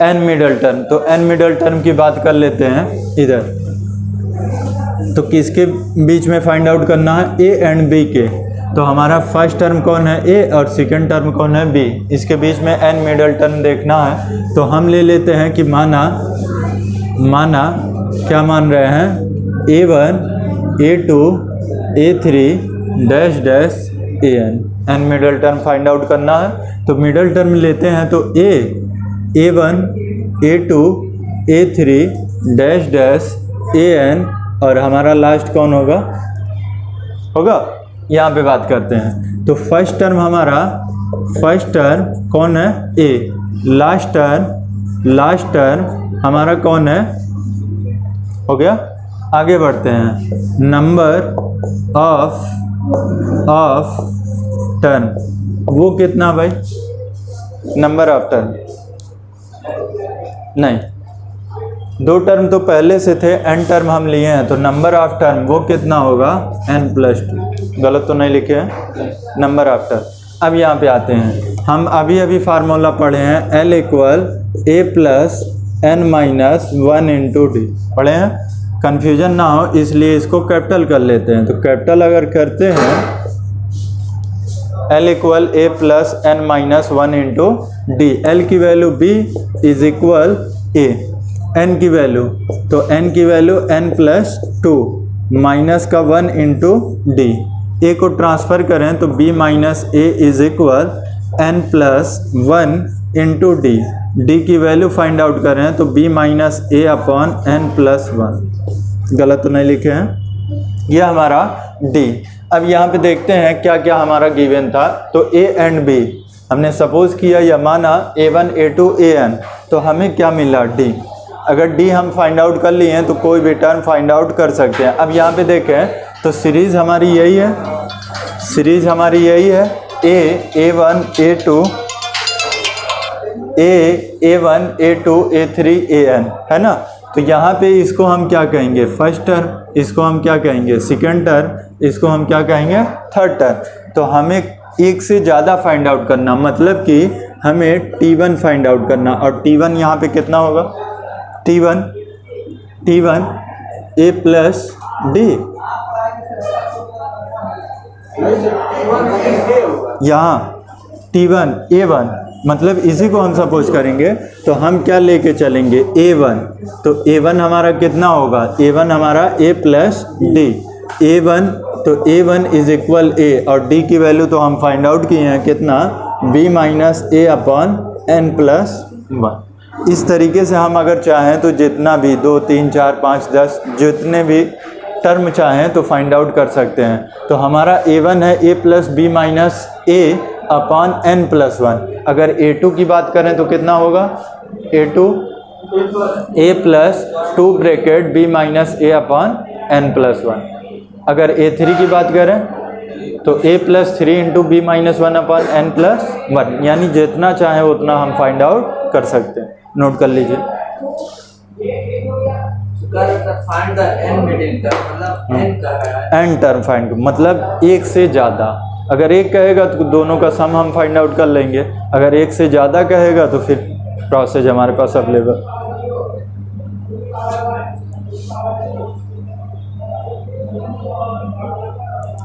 n middle term, तो n मिडल टर्म की बात कर लेते हैं इधर। तो किसके बीच में फाइंड आउट करना है? A एंड B के। तो हमारा फर्स्ट टर्म कौन है? A और सेकंड टर्म कौन है? B। इसके बीच में n मिडल टर्म देखना है तो हम ले लेते हैं कि माना क्या मान रहे हैं? A1, A2, A3 dash dash AN। n middle term find out करना है तो मिडल टर्म लेते हैं तो A1, A2, A3 dash dash AN, और हमारा लास्ट कौन होगा? यहाँ पे बात करते हैं। तो फर्स्ट टर्म कौन है? A। लास्ट टर्म हमारा कौन है? हो गया। आगे बढ़ते हैं, नंबर ऑफ टर्म वो कितना भाई? नंबर ऑफ टर्म नहीं, 2 टर्म तो पहले से थे, n टर्म हम लिए हैं, तो नंबर ऑफ टर्म वो कितना होगा? n+2। गलत तो नहीं लिखे हैं, नंबर ऑफ टर्म। अब यहाँ पे आते हैं, हम अभी फार्मूला पढ़े हैं, L equal A plus n minus 1 into D पढ़े हैं। कन्फ्यूजन ना हो इसलिए इसको कैपिटल कर लेते हैं। तो कैपिटल अगर करते हैं L equal A plus n minus 1 into D, L की value B is equal A, n की वैल्यू, तो n की वैल्यू n+2 माइनस का 1 इंटू डी, A को ट्रांसफ़र करें तो B minus A is equal n+1 into D, D की value find out करें तो B minus A upon n+1। गलत तो नहीं लिखे हैं, यह हमारा D। अब यहाँ पे देखते हैं क्या क्या हमारा गिवन था। तो A एंड B हमने सपोज किया या माना A1, A2, AN, तो हमें क्या मिला? D। अगर D हम फाइंड आउट कर लिए हैं तो कोई भी टर्म फाइंड आउट कर सकते हैं। अब यहाँ पे देखें तो सीरीज़ हमारी यही है, A1, A2, A1, A2, A3, AN, है ना। तो यहाँ पे इसको हम क्या कहेंगे? फर्स्ट टर्म, इसको हम क्या कहेंगे? सेकंड टर्म, इसको हम क्या कहेंगे? Third term. तो हमें एक से ज़्यादा फाइंड आउट करना, मतलब कि हमें T1 फाइंड आउट करना, और T1 यहाँ पे कितना होगा? T1 A प्लस D, यहाँ T1 A1 मतलब इसी को हम सपोज करेंगे तो हम क्या लेके चलेंगे a1, तो a1 हमारा कितना होगा, a1 हमारा a प्लस डी, a1 तो a1 इज इक्वल a और d की वैल्यू तो हम फाइंड आउट किए हैं कितना, b minus a upon n plus 1। इस तरीके से हम अगर चाहें तो जितना भी 2 3 4 5 10 जितने भी टर्म चाहें तो फाइंड आउट कर सकते हैं। तो हमारा a1 है a plus B minus a upon n plus 1। अगर a2 की बात करें तो कितना होगा, a2 a plus 2 bracket b minus a upon n plus 1। अगर a3 की बात करें तो a plus 3 into B minus 1 upon n plus 1, यानी जितना चाहे उतना हम फाइंड आउट कर सकते हैं। नोट कर लीजिए। Find the n middle term, मतलब n का है n टर्म फाइंड मतलब एक से ज़्यादा, अगर एक कहेगा तो दोनों का सम हम फाइंड आउट कर लेंगे, अगर एक से ज़्यादा कहेगा तो फिर प्रोसेस हमारे पास अवेलेबल।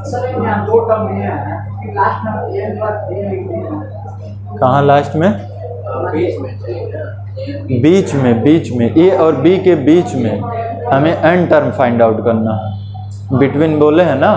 सर यहाँ 2 टर्म ये हैं कि लास्ट में n प्लस a लिख दिए हैं। कहाँ लास्ट में, बीच में चाहिए ना, बीच में a और b के बीच में हमें n टर्म फाइंड आउट करना है। बिटवीन बोले हैं ना,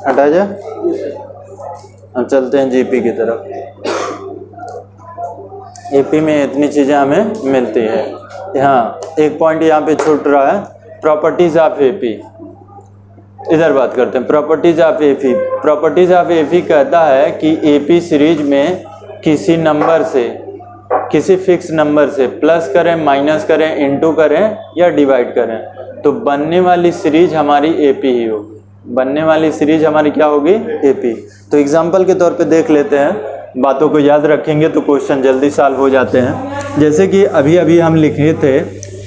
हटा जा। हम चलते हैं जीपी की तरफ। एपी में इतनी चीज़ें हमें मिलती है। यहाँ एक पॉइंट यहाँ पे छूट रहा है, प्रॉपर्टीज ऑफ एपी। इधर बात करते हैं properties of AP. Properties of AP कहता है कि एपी सीरीज में किसी नंबर से, किसी फिक्स नंबर से प्लस करें, माइनस करें, इनटू करें या डिवाइड करें तो बनने वाली सीरीज हमारी एपी ही होगी। बनने वाली सीरीज हमारी क्या होगी, एपी। तो एग्जांपल के तौर पे देख लेते हैं, बातों को याद रखेंगे तो क्वेश्चन जल्दी सॉल्व हो जाते हैं। जैसे कि अभी अभी हम लिखे थे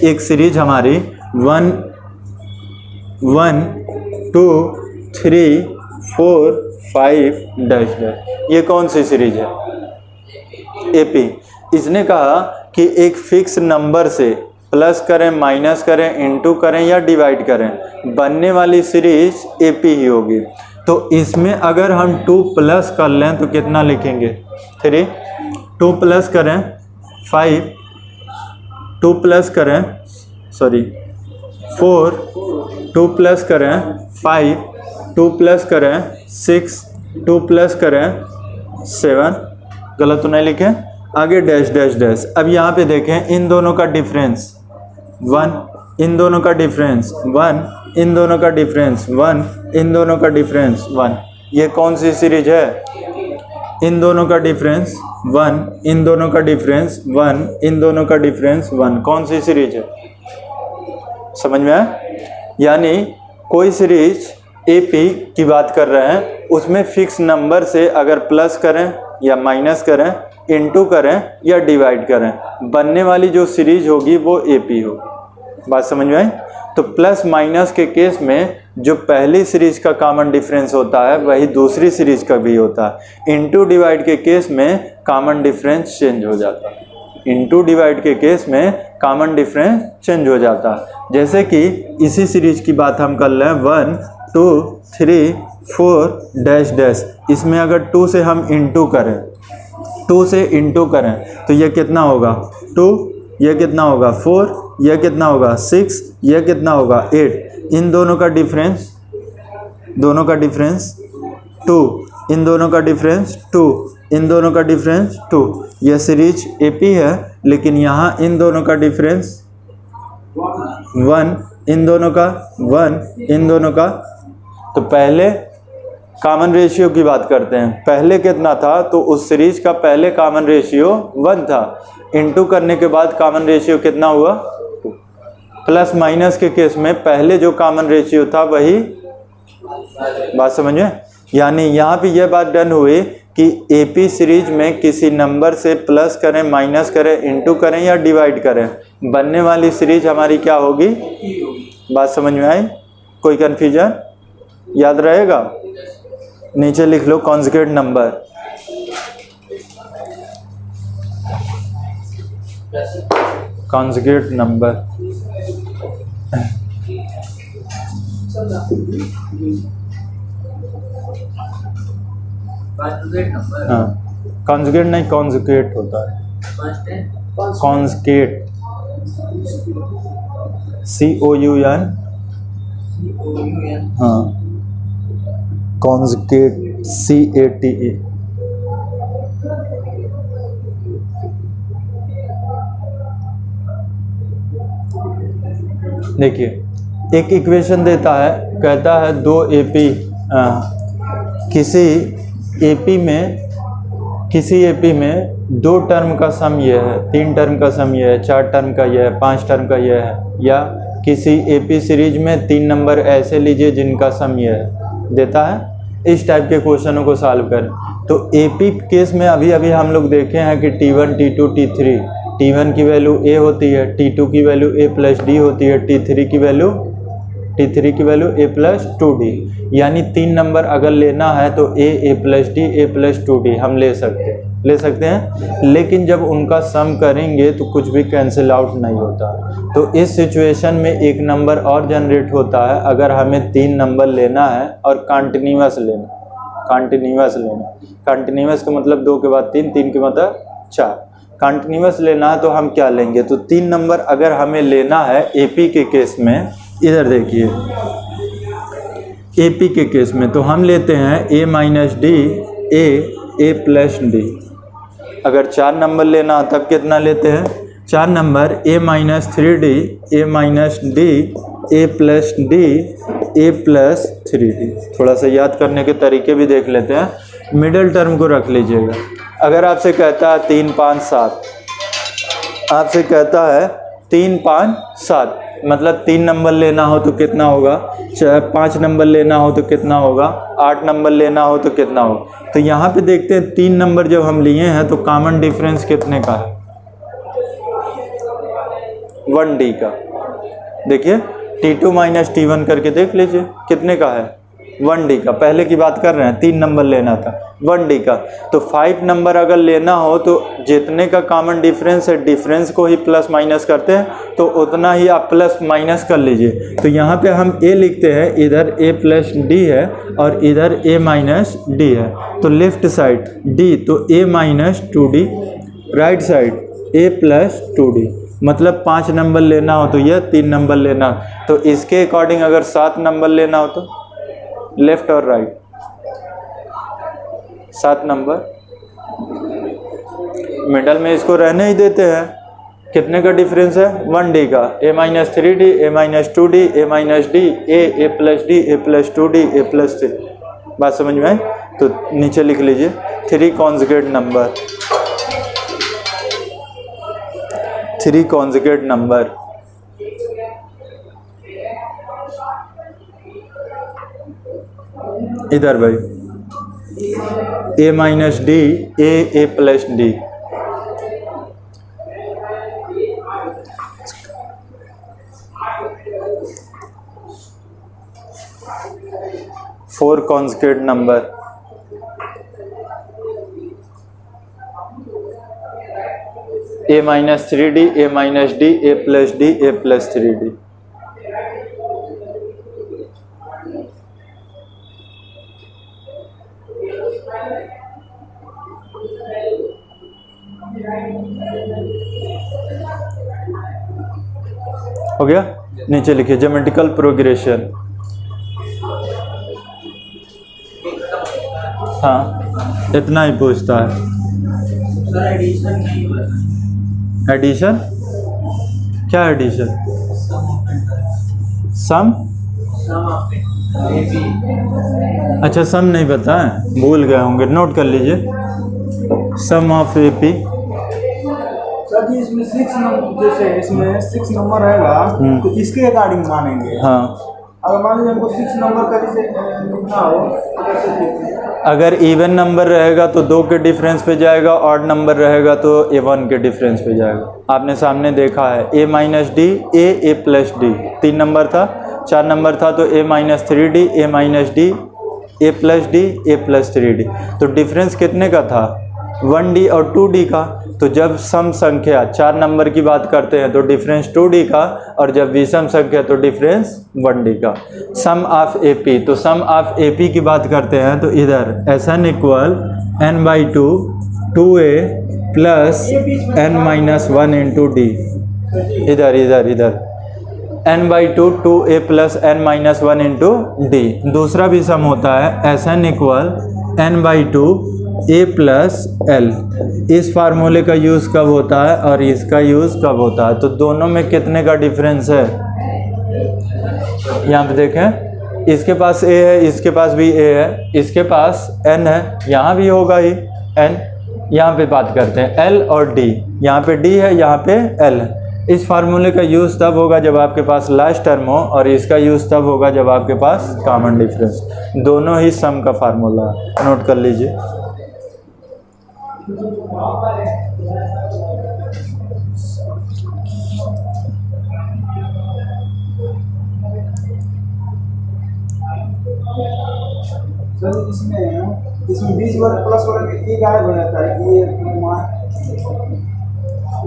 एक सीरीज हमारी 1 1 2 3 4 5 डैश डैश। ये कौन सी सीरीज है, एपी। इसने कहा कि एक फिक्स नंबर से प्लस करें, माइनस करें, इनटू करें या डिवाइड करें, बनने वाली सीरीज एपी ही होगी। तो इसमें अगर हम 2 प्लस कर लें तो कितना लिखेंगे, 3, 2 प्लस करें 5, 2 प्लस करें 4, 2 प्लस करें 5, 2 प्लस करें 6, 2 प्लस करें 7। गलत तो नहीं लिखे, आगे डैश डैश डैश। अब यहाँ पे देखें इन दोनों का डिफरेंस 1, इन दोनों का डिफरेंस 1, इन दोनों का डिफरेंस 1, इन दोनों का डिफरेंस 1। ये कौन सी सीरीज है, इन दोनों का डिफरेंस 1, इन दोनों का डिफरेंस 1, इन दोनों का डिफरेंस 1। कौन सी सीरीज है, समझ में आया। यानी कोई सीरीज AP की बात कर रहे हैं, उसमें फिक्स नंबर से अगर प्लस करें या माइनस करें, इनटू करें या डिवाइड करें, बनने वाली जो सीरीज होगी वो AP होगी। बात समझ में आई? तो प्लस माइनस के केस में जो पहली सीरीज का कॉमन डिफरेंस होता है वही दूसरी सीरीज का भी होता है। इनटू डिवाइड के केस में कॉमन डिफरेंस चेंज हो जाता है। इनटू डिवाइड के केस में कॉमन डिफरेंस चेंज हो जाता है। जैसे कि इसी सीरीज की बात हम कर लें 1 2 3 4 डैश डैश, इसमें अगर 2 से हम इनटू करें, 2 से इनटू करें तो ये कितना होगा 2, यह कितना होगा 4, यह कितना होगा 6, यह कितना होगा 8। इन दोनों का डिफरेंस 2, इन दोनों का डिफरेंस 2, इन दोनों का डिफरेंस 2। यह सीरीज AP है, लेकिन यहाँ इन दोनों का डिफरेंस 1, इन दोनों का 1, इन दोनों का। तो पहले कॉमन रेशियो की बात करते हैं। पहले कितना था? तो उस सीरीज का पहले कॉमन रेशियो 1 था। इनटू करने के बाद कॉमन रेशियो कितना हुआ? 2। प्लस माइनस के केस में पहले जो कॉमन रेशियो था वही, बात समझे? यानी यहाँ पे यह बात डन हुई कि AP सीरीज में किसी नंबर से प्लस करें, माइनस करें, इनटू करें या डिवाइड करें, बनने वाली सीरीज हमारी क्या होगी? बात समझ में आई? कोई कन्फ्यूजन? याद रहेगा? नीचे लिख लो कॉन्जुगेट नंबर। कॉन्जुगेट नंबर हाँ, कॉन्जुगेट नहीं, कॉन्जुगेट होता है। कॉन्जुगेट COUN, हाँ, कॉन्जुगेट CATE। देखिए, एक इक्वेशन देता है, कहता है 2 AP किसी AP में 2 टर्म का सम ये है, 3 टर्म का सम ये है, 4 टर्म का ये है, 5 टर्म का ये है, या किसी AP सीरीज में 3 नंबर ऐसे लीजिए जिनका सम ये है, देता है। इस टाइप के क्वेश्चनों को सॉल्व करें। तो AP केस में अभी अभी हम लोग देखे हैं कि T1 T2 T3, T1 की वैल्यू A होती है, T2 की वैल्यू A + D होती है, T3 की वैल्यू A + 2D। यानी 3 नंबर अगर लेना है तो A + D A + 2D हम ले सकते हैं। लेकिन जब उनका सम करेंगे तो कुछ भी कैंसिल आउट नहीं होता। तो इस सिचुएशन में एक नंबर और जनरेट होता है अगर हमें 3 नंबर लेना है और कंटिन्यूअस लेना। कंटिन्यूअस का मतलब 2 के बाद 3, 3 के मतलब 4। कंटिन्यूअस लेना है तो हम क्या लेंगे? तो 3 नंबर अगर हमें लेना है AP के केस में, इधर देखिए AP के केस में तो हम लेते हैं A - D A + D। अगर 4 नंबर लेना हो तब कितना लेते हैं? 4 number A - 3D A - D A + D A + 3D। थोड़ा सा याद करने के तरीके भी देख लेते हैं। मिडिल टर्म को रख लीजिएगा। अगर आपसे कहता है 3 5 7, आपसे कहता है 3 5 7, मतलब 3 नंबर लेना हो तो कितना होगा, 5 नंबर लेना हो तो कितना होगा, 8 नंबर लेना हो तो कितना होगा। तो यहाँ पे देखते हैं 3 नंबर जब हम लिए हैं तो कॉमन डिफरेंस कितने का है? 1D का। देखिए T2 - T1 करके देख लीजिए कितने का है? 1D का। पहले की बात कर रहे हैं, 3 नंबर लेना था, 1D का। तो 5 नंबर अगर लेना हो तो जितने का कॉमन डिफरेंस है, डिफरेंस को ही प्लस माइनस करते हैं, तो उतना ही आप प्लस माइनस कर लीजिए। तो यहाँ पे हम A लिखते हैं, इधर A + D है और इधर A - D है। तो लेफ्ट साइड D, तो A - 2D, right side A + 2D। मतलब 5 नंबर लेना हो तो यह, 3 नंबर लेना, तो इसके अकॉर्डिंग अगर 7 नंबर लेना हो तो लेफ्ट और राइट 7 नंबर। मिडल में इसको रहने ही देते हैं। कितने का डिफरेंस है? 1D का। A - 3D A - 2D A - D A + D A + 2D A + 3। बात समझ में आई? तो नीचे लिख लीजिए 3 कॉन्जुगेट नंबर। 3 conjugate number. इधर भाई a minus D A plus D, four conjugate number, a minus three D A minus D A plus D A plus three D. हो गया। नीचे लिखिए ज्योमेट्रिकल प्रोग्रेशन। हाँ इतना ही पूछता है। सर एडिशन नहीं हुआ। एडिशन क्या एडिशन? सम अच्छा सम नहीं पता है, भूल गए होंगे, नोट कर लीजिए। सम ऑफ एपी। सर जी इसमें 6 नंबर, जैसे इसमें 6 नंबर रहेगा तो इसके अकॉर्डिंग मानेंगे। हाँ अगर मान लीजिए हमको 6 नंबर का जैसे लिखना हो तो कैसे लिखते हैं? अगर इवन नंबर रहेगा तो 2 के डिफरेंस पे जाएगा, ऑड नंबर रहेगा तो A1 के डिफरेंस पे जाएगा। आपने सामने देखा है a minus D A plus D, 3 number था, 4 नंबर था तो a minus three D A minus D A plus three D. तो डिफरेंस कितने का था? 1D और 2D का। तो जब सम संख्या 4 नंबर की बात करते हैं तो डिफरेंस 2D का, और जब विषम संख्या तो डिफरेंस 1D का। सम ऑफ AP, तो सम ऑफ AP की बात करते हैं तो इधर Sn equal n/2 2a plus n-1 into D. इधर इधर इधर n/2 2a plus n-1 into D. दूसरा भी सम होता है Sn equal n/2 a plus L. इस फार्मूले का यूज़ कब होता है और इसका यूज़ कब होता है? तो दोनों में कितने का डिफरेंस है? यहाँ पे देखें, इसके पास a है, इसके पास भी a है, इसके पास n है, यहाँ भी होगा ही n। यहाँ पे बात करते हैं l और d, यहाँ पे d है, यहाँ पे l है। इस फार्मूले का यूज़ तब होगा जब आपके पास लास्ट टर्म हो, और इसका यूज़ तब होगा जब आपके पास कॉमन डिफरेंस। दोनों ही सम का फार्मूला है, नोट कर लीजिए। सर इसमें बीच वाले प्लस वाले में एक गायब हो जाता है कि ये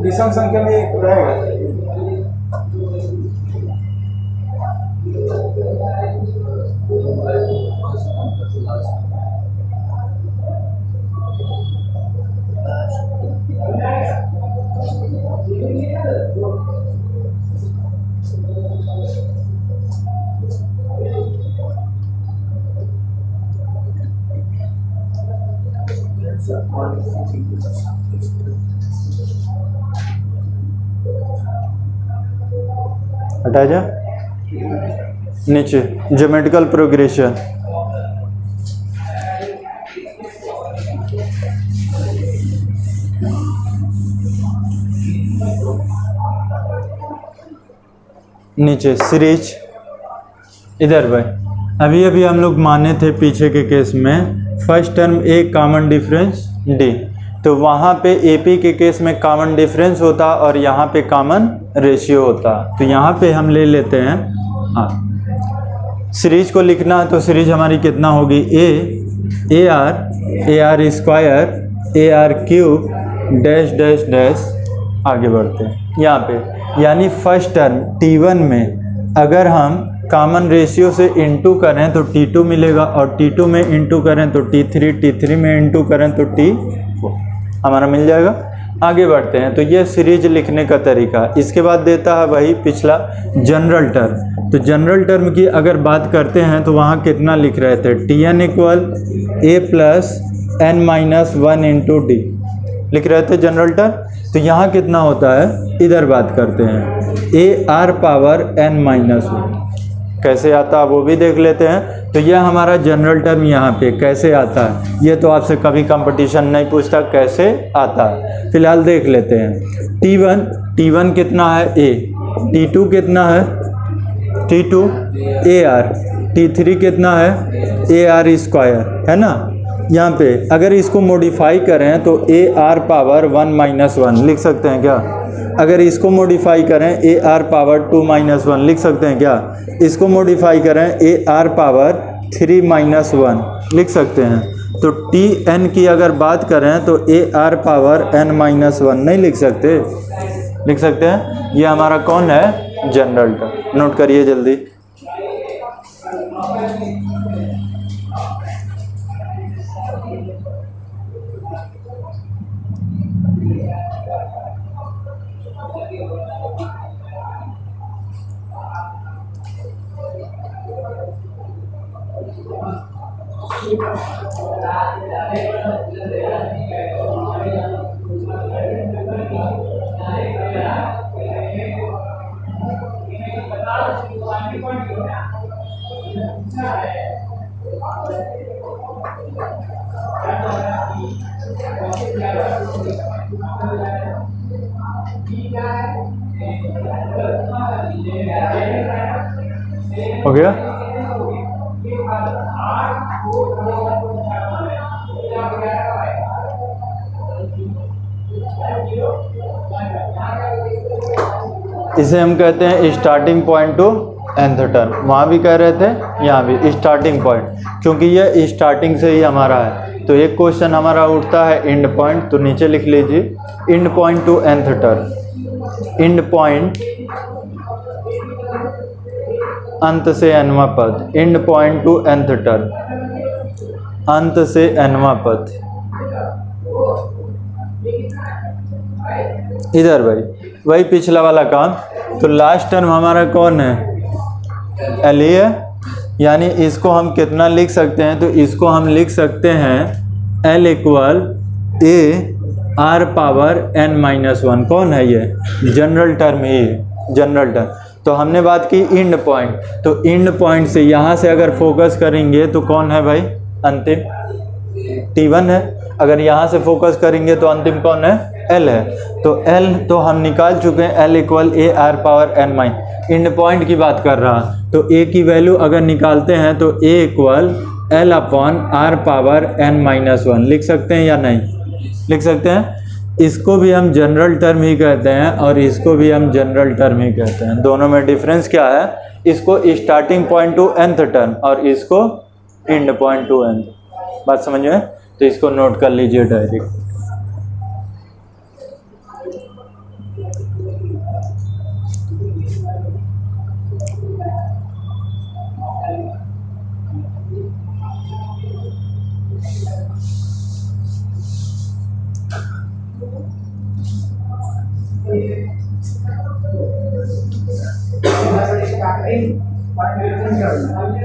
विषम संख्या में एक रहेगा। हटा जा। नीचे ज्योमेट्रिकल प्रोग्रेशन। नीचे सीरीज। इधर भाई अभी अभी हम लोग माने थे पीछे के केस में फर्स्ट टर्म ए कॉमन डिफरेंस डी, तो वहाँ पे एपी के केस में कॉमन डिफरेंस होता और यहाँ पे कॉमन रेशियो होता। तो यहाँ पे हम ले लेते हैं, हाँ सीरीज को लिखना है तो सीरीज हमारी कितना होगी? A R square A R cube dash dash dash. आगे बढ़ते हैं यहाँ पे, यानी फर्स्ट टर्म T1 में अगर हम कॉमन रेशियो से इंटू करें तो T2 मिलेगा, और T2 में इंटू करें तो T3, T3 में इंटू करें तो T4 हमारा मिल जाएगा। आगे बढ़ते हैं, तो ये सीरीज लिखने का तरीका। इसके बाद देता है वही पिछला जनरल टर्म। तो जनरल टर्म की अगर बात करते हैं तो वहाँ कितना लिख रहे थे? Tn equal a plus n-1 into D लिख रहे थे जनरल टर्म। तो यहाँ कितना होता है? इधर बात करते हैं ए आर पावर n-1 कैसे आता है वो भी देख लेते हैं। तो यह हमारा जनरल टर्म यहाँ पे कैसे आता है, ये तो आपसे कभी कंपटीशन नहीं पूछता कैसे आता है। फिलहाल देख लेते हैं। T1 कितना है? A। T2 कितना है? T2 AR T3 कितना है ए आर स्क्वायर, है ना। यहाँ पे अगर इसको मॉडिफाई करें तो ए आर पावर 1 - 1 लिख सकते हैं क्या। अगर इसको मॉडिफाई करें ए आर पावर 2 - 1 लिख सकते हैं क्या। इसको मॉडिफाई करें ए आर पावर 3 - 1 लिख सकते हैं। तो टी एन की अगर बात करें तो ए आर पावर n - 1 नहीं लिख सकते, लिख सकते हैं। ये हमारा कौन है, जनरल टर्म। नोट करिए जल्दी। हो गया। इसे हम कहते हैं starting point two nth term. वहाँ भी कह रहे थे, यहाँ भी स्टार्टिंग पॉइंट, क्योंकि ये स्टार्टिंग से ही हमारा है। तो एक क्वेश्चन हमारा उठता है एंड पॉइंट, तो नीचे लिख लीजिए and point two nth term. And point अंत से nवां पद, and point two nth term, अंत से nवां पद। इधर भाई वही पिछला वाला काम। तो लास्ट टर्म हमारा कौन है, एल ही है। यानी इसको हम कितना लिख सकते हैं, तो इसको हम लिख सकते हैं एल इक्वल ए आर पावर n - 1। कौन है ये, जनरल टर्म ही है, जनरल टर्म। तो हमने बात की एंड पॉइंट, तो एंड पॉइंट से यहाँ से अगर फोकस करेंगे तो कौन है भाई, अंतिम T1 है। अगर यहाँ से फोकस करेंगे तो अंतिम कौन है, L है। तो L तो हम निकाल चुके हैं, L equal A R power n - and point की बात कर रहा। तो A की वैल्यू अगर निकालते हैं तो A equal L upon R power n - 1 लिख सकते हैं या नहीं, लिख सकते हैं। इसको भी हम जनरल टर्म ही कहते हैं और इसको भी हम जनरल टर्म ही कहते हैं। दोनों में डिफरेंस क्या है, इसको starting point two nth term और इसको एंड पॉइंट टू nth। बात समझ में, तो इसको नोट कर लीजिए डायरेक्ट।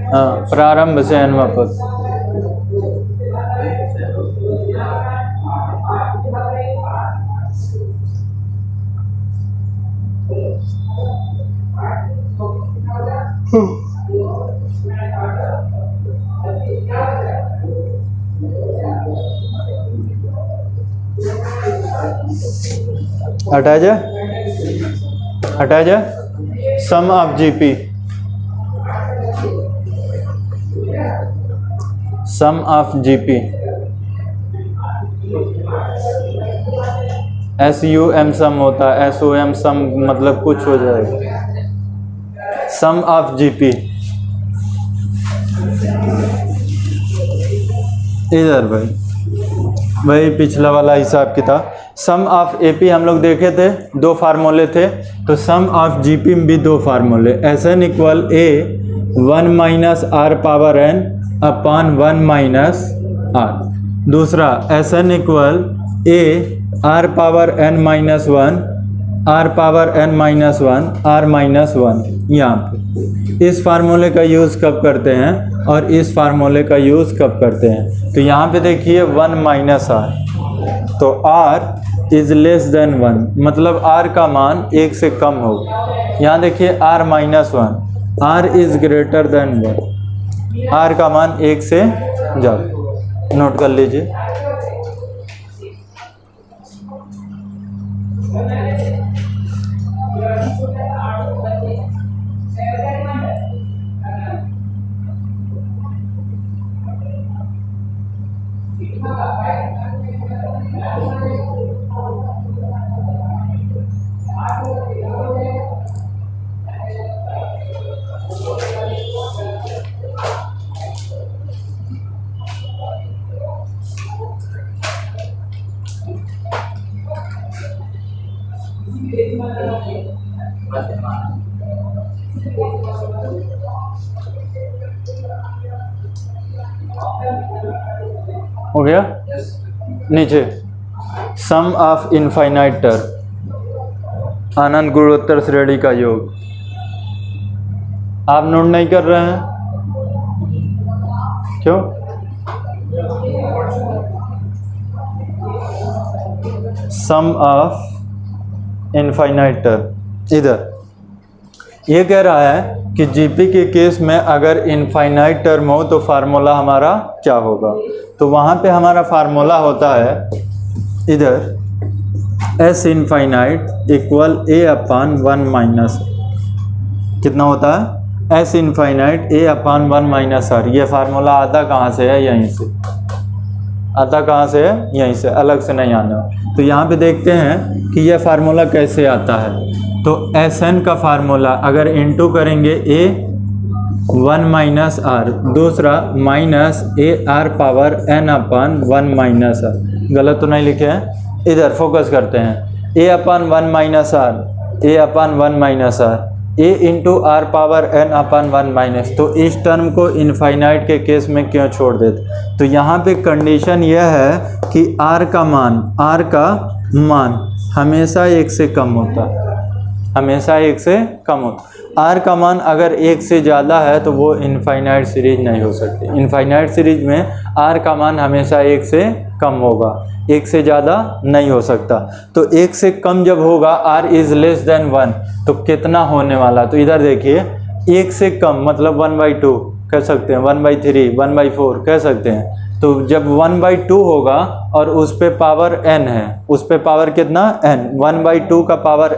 हाँ, प्रारंभ से nवां पद। हटा जाए, हटा जाए। Sum of GP, sum of GP, SUM sum होता है, SOM सम मतलब कुछ हो जाएगा। सम ऑफ जीपी इधर भाई वही पिछला वाला हिसाब किताब। सम ऑफ एपी हम लोग देखे थे, दो फार्मूले थे। तो सम ऑफ जीपी में भी दो फार्मूले, SN equal A 1 - R power n upon 1 - R। दूसरा SN equal A R power n - 1 R power n - 1 R - 1। यहाँ पे इस फार्मूले का यूज़ कब करते हैं और इस फार्मूले का यूज़ कब करते हैं। तो यहाँ पे देखिए 1 - R, तो R इज़ लेस देन 1, मतलब R का मान 1 से कम हो। यहाँ देखिए R - 1, R is greater than 1, R का मान 1 से ज़्यादा। नोट कर लीजिए। मध्यमान। हो गया। यस। नीचे सम ऑफ इनफाइनाइट टर्म, अनंत गुणोत्तर श्रेणी का योग। आप नोट नहीं कर रहे हैं क्यों? सम ऑफ इनफाइनाइट टर्म, इधर ये कह रहा है कि जीपी के केस में अगर इनफाइनाइट टर्म हो तो फार्मूला हमारा क्या होगा। तो वहाँ पे हमारा फार्मूला होता है इधर S infinite equal A upon 1 minus, कितना होता है S infinite A upon 1 minus R. ये फार्मूला आता कहाँ से है? यहीं से आता। कहाँ से है? यहीं से, अलग से नहीं आना। तो यहाँ पे देखते हैं कि यह फार्मूला कैसे आता है। तो एस एन का फार्मूला अगर इनटू करेंगे ए 1 माइनस आर, दूसरा minus A R power N upon 1 minus R. गलत तो नहीं लिखे हैं? इधर फोकस करते हैं। A upon 1 minus R, A upon 1 minus R, A into R power N upon 1 minus. तो इस टर्म को इनफाइनाइट के केस में क्यों छोड़ देते? तो यहाँ पे कंडीशन यह है कि आर का मान हमेशा 1 से कम होता है, हमेशा 1 से कम होता। आर का मान अगर 1 से ज़्यादा है तो वो इनफाइनाइट सीरीज नहीं हो सकती। इनफाइनाइट सीरीज में आर का मान हमेशा 1 से कम होगा, 1 से ज़्यादा नहीं हो सकता। तो 1 से कम जब होगा आर इज़ लेस देन 1, तो कितना होने वाला? तो इधर देखिए 1 से कम मतलब 1/2 कह सकते हैं, 1/3, 1/4 कह सकते हैं। तो जब 1/2 होगा और उस पे पावर n है, उस पे पावर कितना n, 1/2 का पावर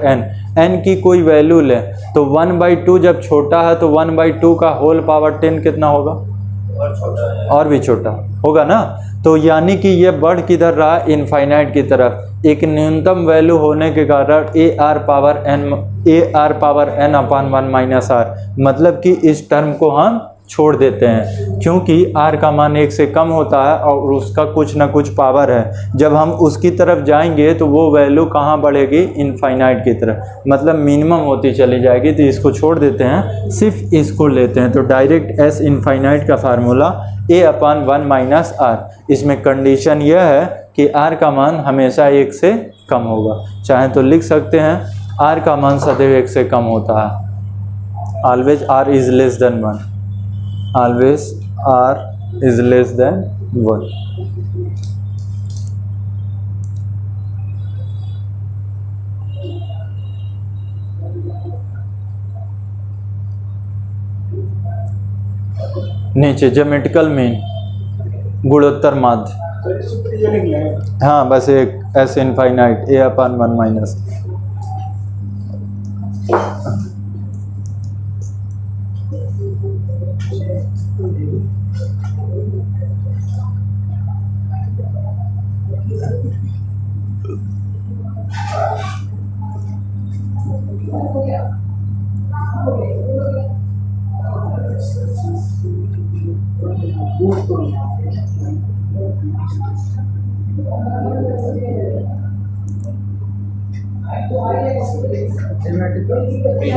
n की कोई वैल्यू ले तो 1/2 जब छोटा है तो 1/2 का होल पावर 10 कितना होगा? और छोटा है, और भी छोटा होगा ना। तो यानी कि ये बढ़ किधर रहा? इनफाइनाइट की तरफ। एक न्यूनतम वैल्यू होने के कारण A R power N upon 1 minus R, मतलब कि इस टर्म को हम छोड़ देते हैं क्योंकि आर का मान 1 से कम होता है और उसका कुछ ना कुछ पावर है। जब हम उसकी तरफ जाएंगे तो वो वैल्यू कहाँ बढ़ेगी? इनफाइनाइट की तरफ, मतलब मिनिमम होती चली जाएगी। तो इसको छोड़ देते हैं, सिर्फ इसको लेते हैं। तो डायरेक्ट एस इनफाइनाइट का formula A upon 1 minus R. इसमें कंडीशन यह है कि आर का मान हमेशा 1 से कम होगा। चाहे तो लिख सकते हैं आर का मान सदैव 1 से कम होता है। Always R is less than 1, always r is less than 1। नीचे ज्योमेट्रिकल मीन, गुणोत्तर माध्य। तो ये सूत्र ये लिख लें। हाँ बस एक S infinite A upon 1 minus.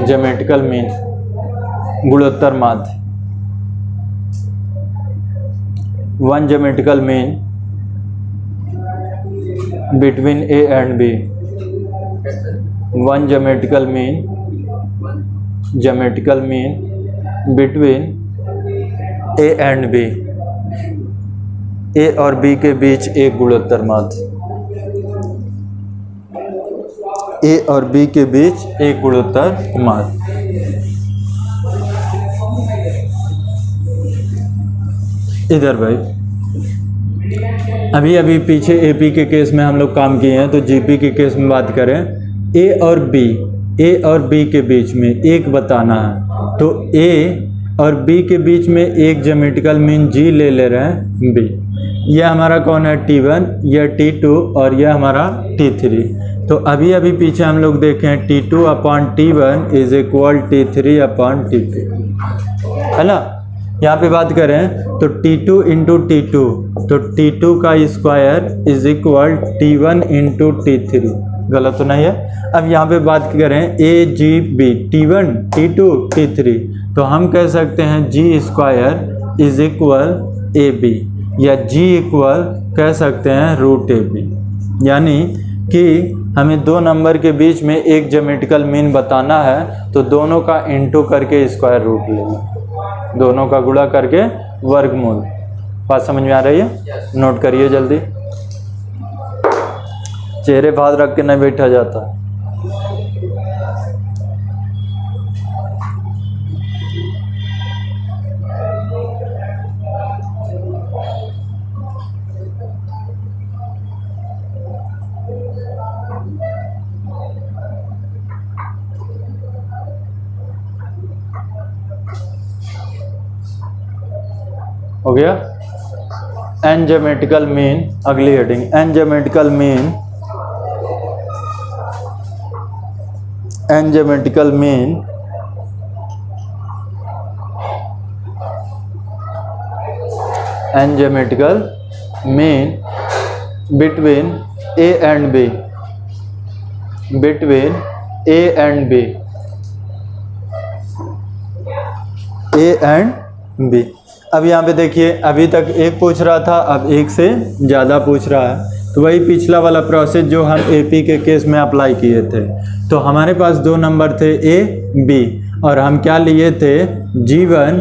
Geometrical mean, गुणोत्तर माध्य। One geometrical mean between A and B, one geometrical mean between A and B, A और B के बीच एक गुणोत्तर माध्य, A और B के बीच एक गुणोत्तर माध्य। इधर भाई अभी पीछे एपी के केस में हम लोग काम किए हैं, तो जीपी के केस में बात करें ए और बी के बीच में एक बताना है। तो ए और बी के बीच में एक ज्योमेट्रिकल मीन जी ले रहे हैं बी। यह हमारा कौन है? T1, यह T2 और यह हमारा T3। तो अभी पीछे हम लोग देखें T2 upon T1 is equal T3 upon T2, है ना। यहाँ पे बात करें तो T2 इंटू T2, तो T2 का square is equal T1 into T3, गलत तो नहीं है। अब यहाँ पे बात करें ए G B, T1 T2 T3, तो हम कह सकते हैं G square is equal A B, या जी इक्वल कह सकते हैं रूट ए बी। यानी कि हमें दो नंबर के बीच में एक ज्योमेट्रिकल मीन बताना है तो दोनों का इंटू करके स्क्वायर रूट लेना, दोनों का गुणा करके वर्गमूल। बात समझ में आ रही है? नोट करिए जल्दी, चेहरे भाद रख के नहीं बैठा जाता। हो गया? एन ज्योमेट्रिकल मीन, अगली heading, an geometrical mean, an geometrical mean an geometrical mean between A and B, between A and B, A and B. अब यहाँ पे देखिए, अभी तक एक पूछ रहा था, अब एक से ज़्यादा पूछ रहा है। तो वही पिछला वाला प्रोसेस जो हम एपी के केस में अप्लाई किए थे। तो हमारे पास दो नंबर थे ए बी, और हम क्या लिए थे G1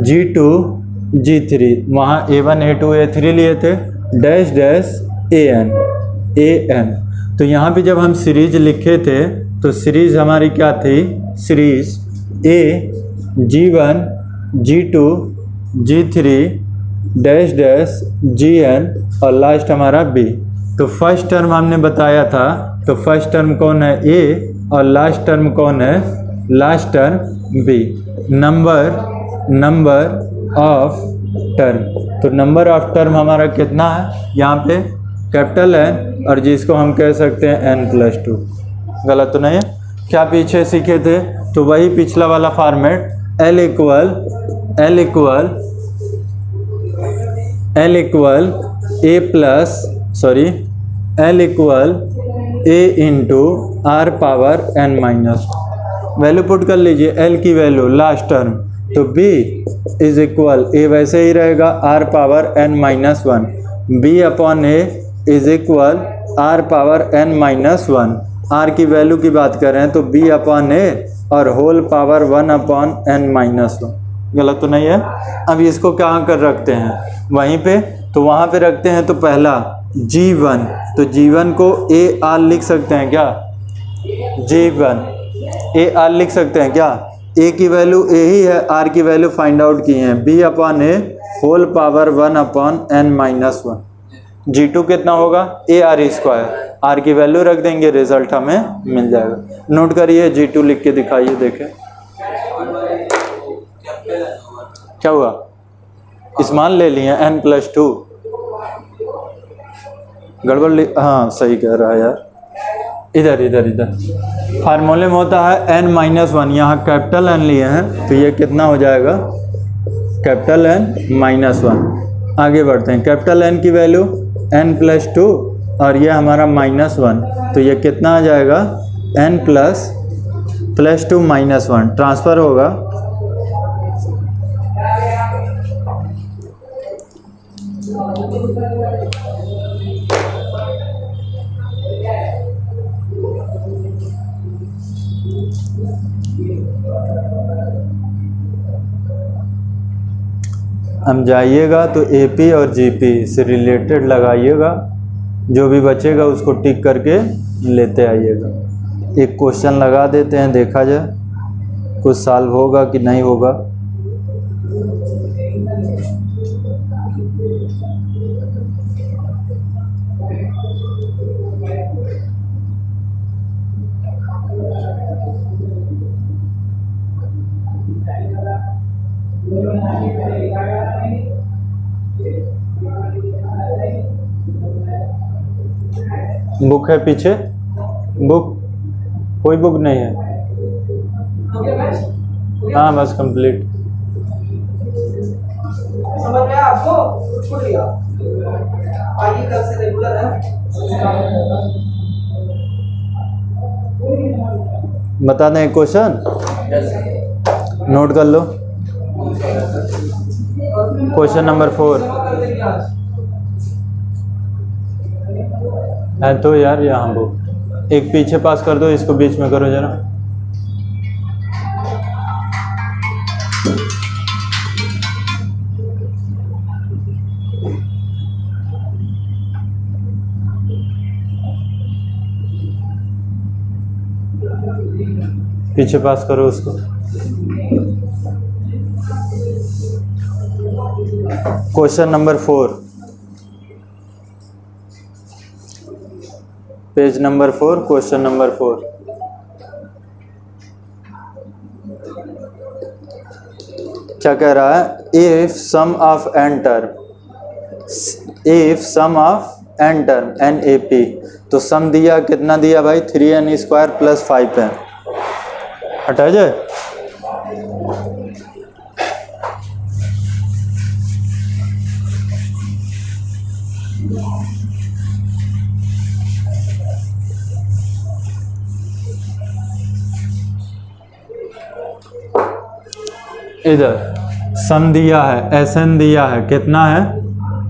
G2 G3, वहाँ A1 A2 A3 लिए थे, डैश डैश AN। तो यहाँ पे जब हम सीरीज लिखे थे तो सीरीज हमारी क्या थी, series A G1 G2 G3 dash dash GN और लास्ट हमारा B। तो फर्स्ट टर्म हमने बताया था, तो फर्स्ट टर्म कौन है A और लास्ट टर्म कौन है, last term B। Number of term, तो नंबर ऑफ टर्म हमारा कितना है यहाँ पे, कैपिटल N, और जिसको हम कह सकते हैं N+2। गलत तो नहीं है? क्या पीछे सीखे थे? तो वही पिछला वाला format, L equal A into R power N-, value put कर लीजिए, L की वैल्यू लास्ट टर्म, तो B इज इक्वल, A वैसे ही रहेगा R power N-1, B upon A is equal R power N-1। R की वैल्यू की बात करें तो B अपॉन A और होल पावर 1 अपॉन N-1। गलत तो नहीं है? अब इसको कहाँ कर रखते हैं, वहीं पे, तो वहाँ पे रखते हैं। तो पहला G1, तो G1 को AR लिख सकते हैं क्या, G1 AR लिख सकते हैं क्या, A की वैल्यू A ही है, R की वैल्यू फाइंड आउट की है, B upon A whole power 1 upon N-1। G2 कितना होगा, AR², R की वैल्यू रख देंगे, रिजल्ट हमें मिल जाएगा। नोट करिए, G2 लिख के दिखाइए, देखें क्या हुआ, स्मॉल ले लिए N+2, गड़बड़ हाँ सही कह रहा है यार, इधर फार्मूले में होता है N-1, यहाँ कैपिटल N लिए हैं तो ये कितना हो जाएगा, कैपिटल N-1। आगे बढ़ते हैं, कैपिटल N की वैल्यू N+2 और ये हमारा -1, तो ये कितना आ जाएगा, N+2 -1 ट्रांसफ़र होगा। हम जाइएगा तो AP और GP से रिलेटेड लगाइएगा, जो भी बचेगा उसको टिक करके लेते आइएगा। एक क्वेश्चन लगा देते हैं, देखा जाए कुछ सॉल्व होगा कि नहीं होगा। बुक है पीछे, बुक कोई बुक नहीं है, हाँ बस कंप्लीट। समझ में आपको छोड़ दिया, आइए कल से रेगुलर है। बता दें क्वेश्चन, नोट कर लो। क्वेश्चन नंबर 4 है तो यार यहाँ वो एक पीछे पास कर दो, इसको बीच में करो जरा। पीछे पास करो उसको। Question number 4, page number 4, question number 4। क्या कह रहा है? If sum of n term NAP, तो सम दिया, कितना दिया भाई? 3n² plus 5n। हटा जाए। इधर सम दिया है, Sn दिया है, कितना है?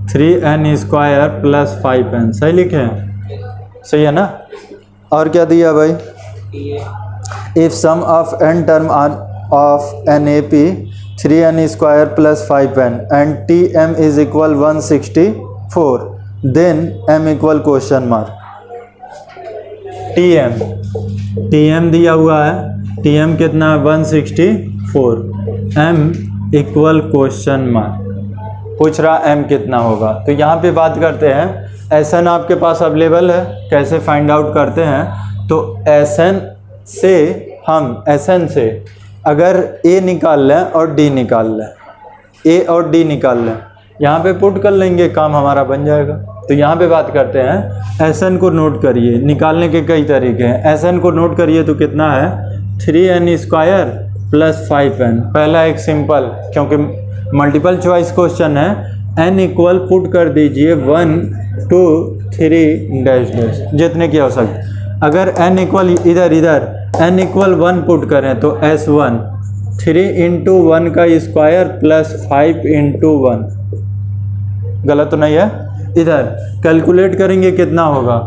3n² plus 5n। सही लिखे हैं? सही है ना? और क्या दिया भाई? If sum of n term of NAP 3n² plus 5n and Tm is equal 164, then m equal question mark. Tm दिया हुआ है, Tm कितना है? 164, m इक्वल क्वेश्चन मार्क। पूछ रहा m कितना होगा। तो यहाँ पे बात करते हैं, Sn आपके पास अवेलेबल है, कैसे फाइंड आउट करते हैं? तो Sn से अगर a निकाल लें और d निकाल लें, a और d निकाल लें, यहाँ पे पुट कर लेंगे, काम हमारा बन जाएगा। तो यहाँ पे बात करते हैं, Sn को नोट करिए। निकालने के कई तरीके हैं। Sn को नोट करिए तो कितना है? 3n² plus 5n। पहला एक सिंपल, क्योंकि मल्टीपल चॉइस क्वेश्चन है, n इक्वल पुट कर दीजिए 1 2 3 डैश डैश, जितने की हो सकते। अगर n इक्वल इधर n इक्वल 1 पुट करें तो S1 3 इंटू 1 का स्क्वायर प्लस 5 इंटू 1। गलत तो नहीं है? इधर कैलकुलेट करेंगे कितना होगा?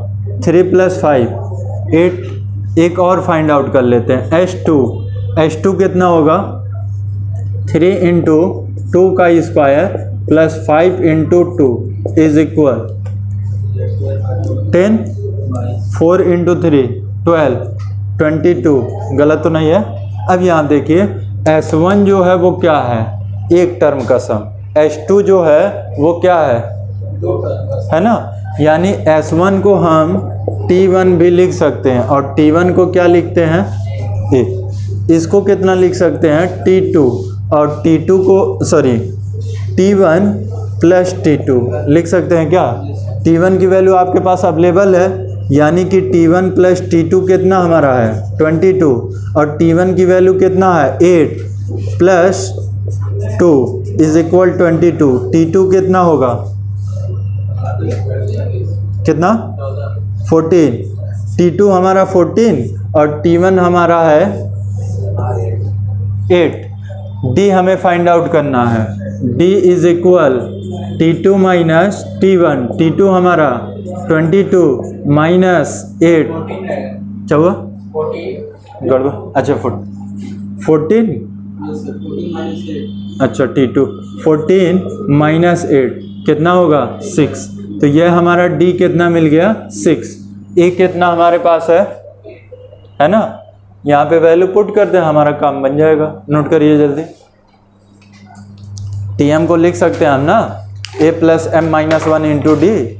3 प्लस 5 8। एक और फाइंड आउट कर लेते हैं, H2 कितना होगा? 3 इंटू 2 का square plus 5 into 2 is equal 10। 4 into 3 12 22। गलत तो नहीं है? अब यहाँ देखिए, S1 जो है वो क्या है? एक टर्म का सम। H2 जो है वो क्या है ना? यानी S1 को हम T1 भी लिख सकते हैं, और T1 को क्या लिखते हैं? इसको कितना लिख सकते हैं? T2, और T2 को T1 प्लस T2 लिख सकते हैं क्या? T1 की वैल्यू आपके पास अवेलेबल है, यानी कि T1 प्लस T2 कितना हमारा है? 22, और T1 की वैल्यू कितना है? 8 प्लस 2 इज इक्वल 22। T2 कितना होगा? कितना? 14। T2 हमारा 14 और T1 हमारा है 8। D हमें फाइंड आउट करना है। D is equal T2 minus T1। T2 हमारा 22 माइनस 8 चलो गड़बड़। अच्छा 14। अच्छा T2 14 माइनस 8 कितना होगा? 6। तो यह हमारा D कितना मिल गया? 6। A कितना हमारे पास है ना? यहाँ पे वैल्यू पुट करते हैं, हमारा काम बन जाएगा। नोट करिए जल्दी। Tm को लिख सकते हैं हम ना, A plus m minus 1 into D.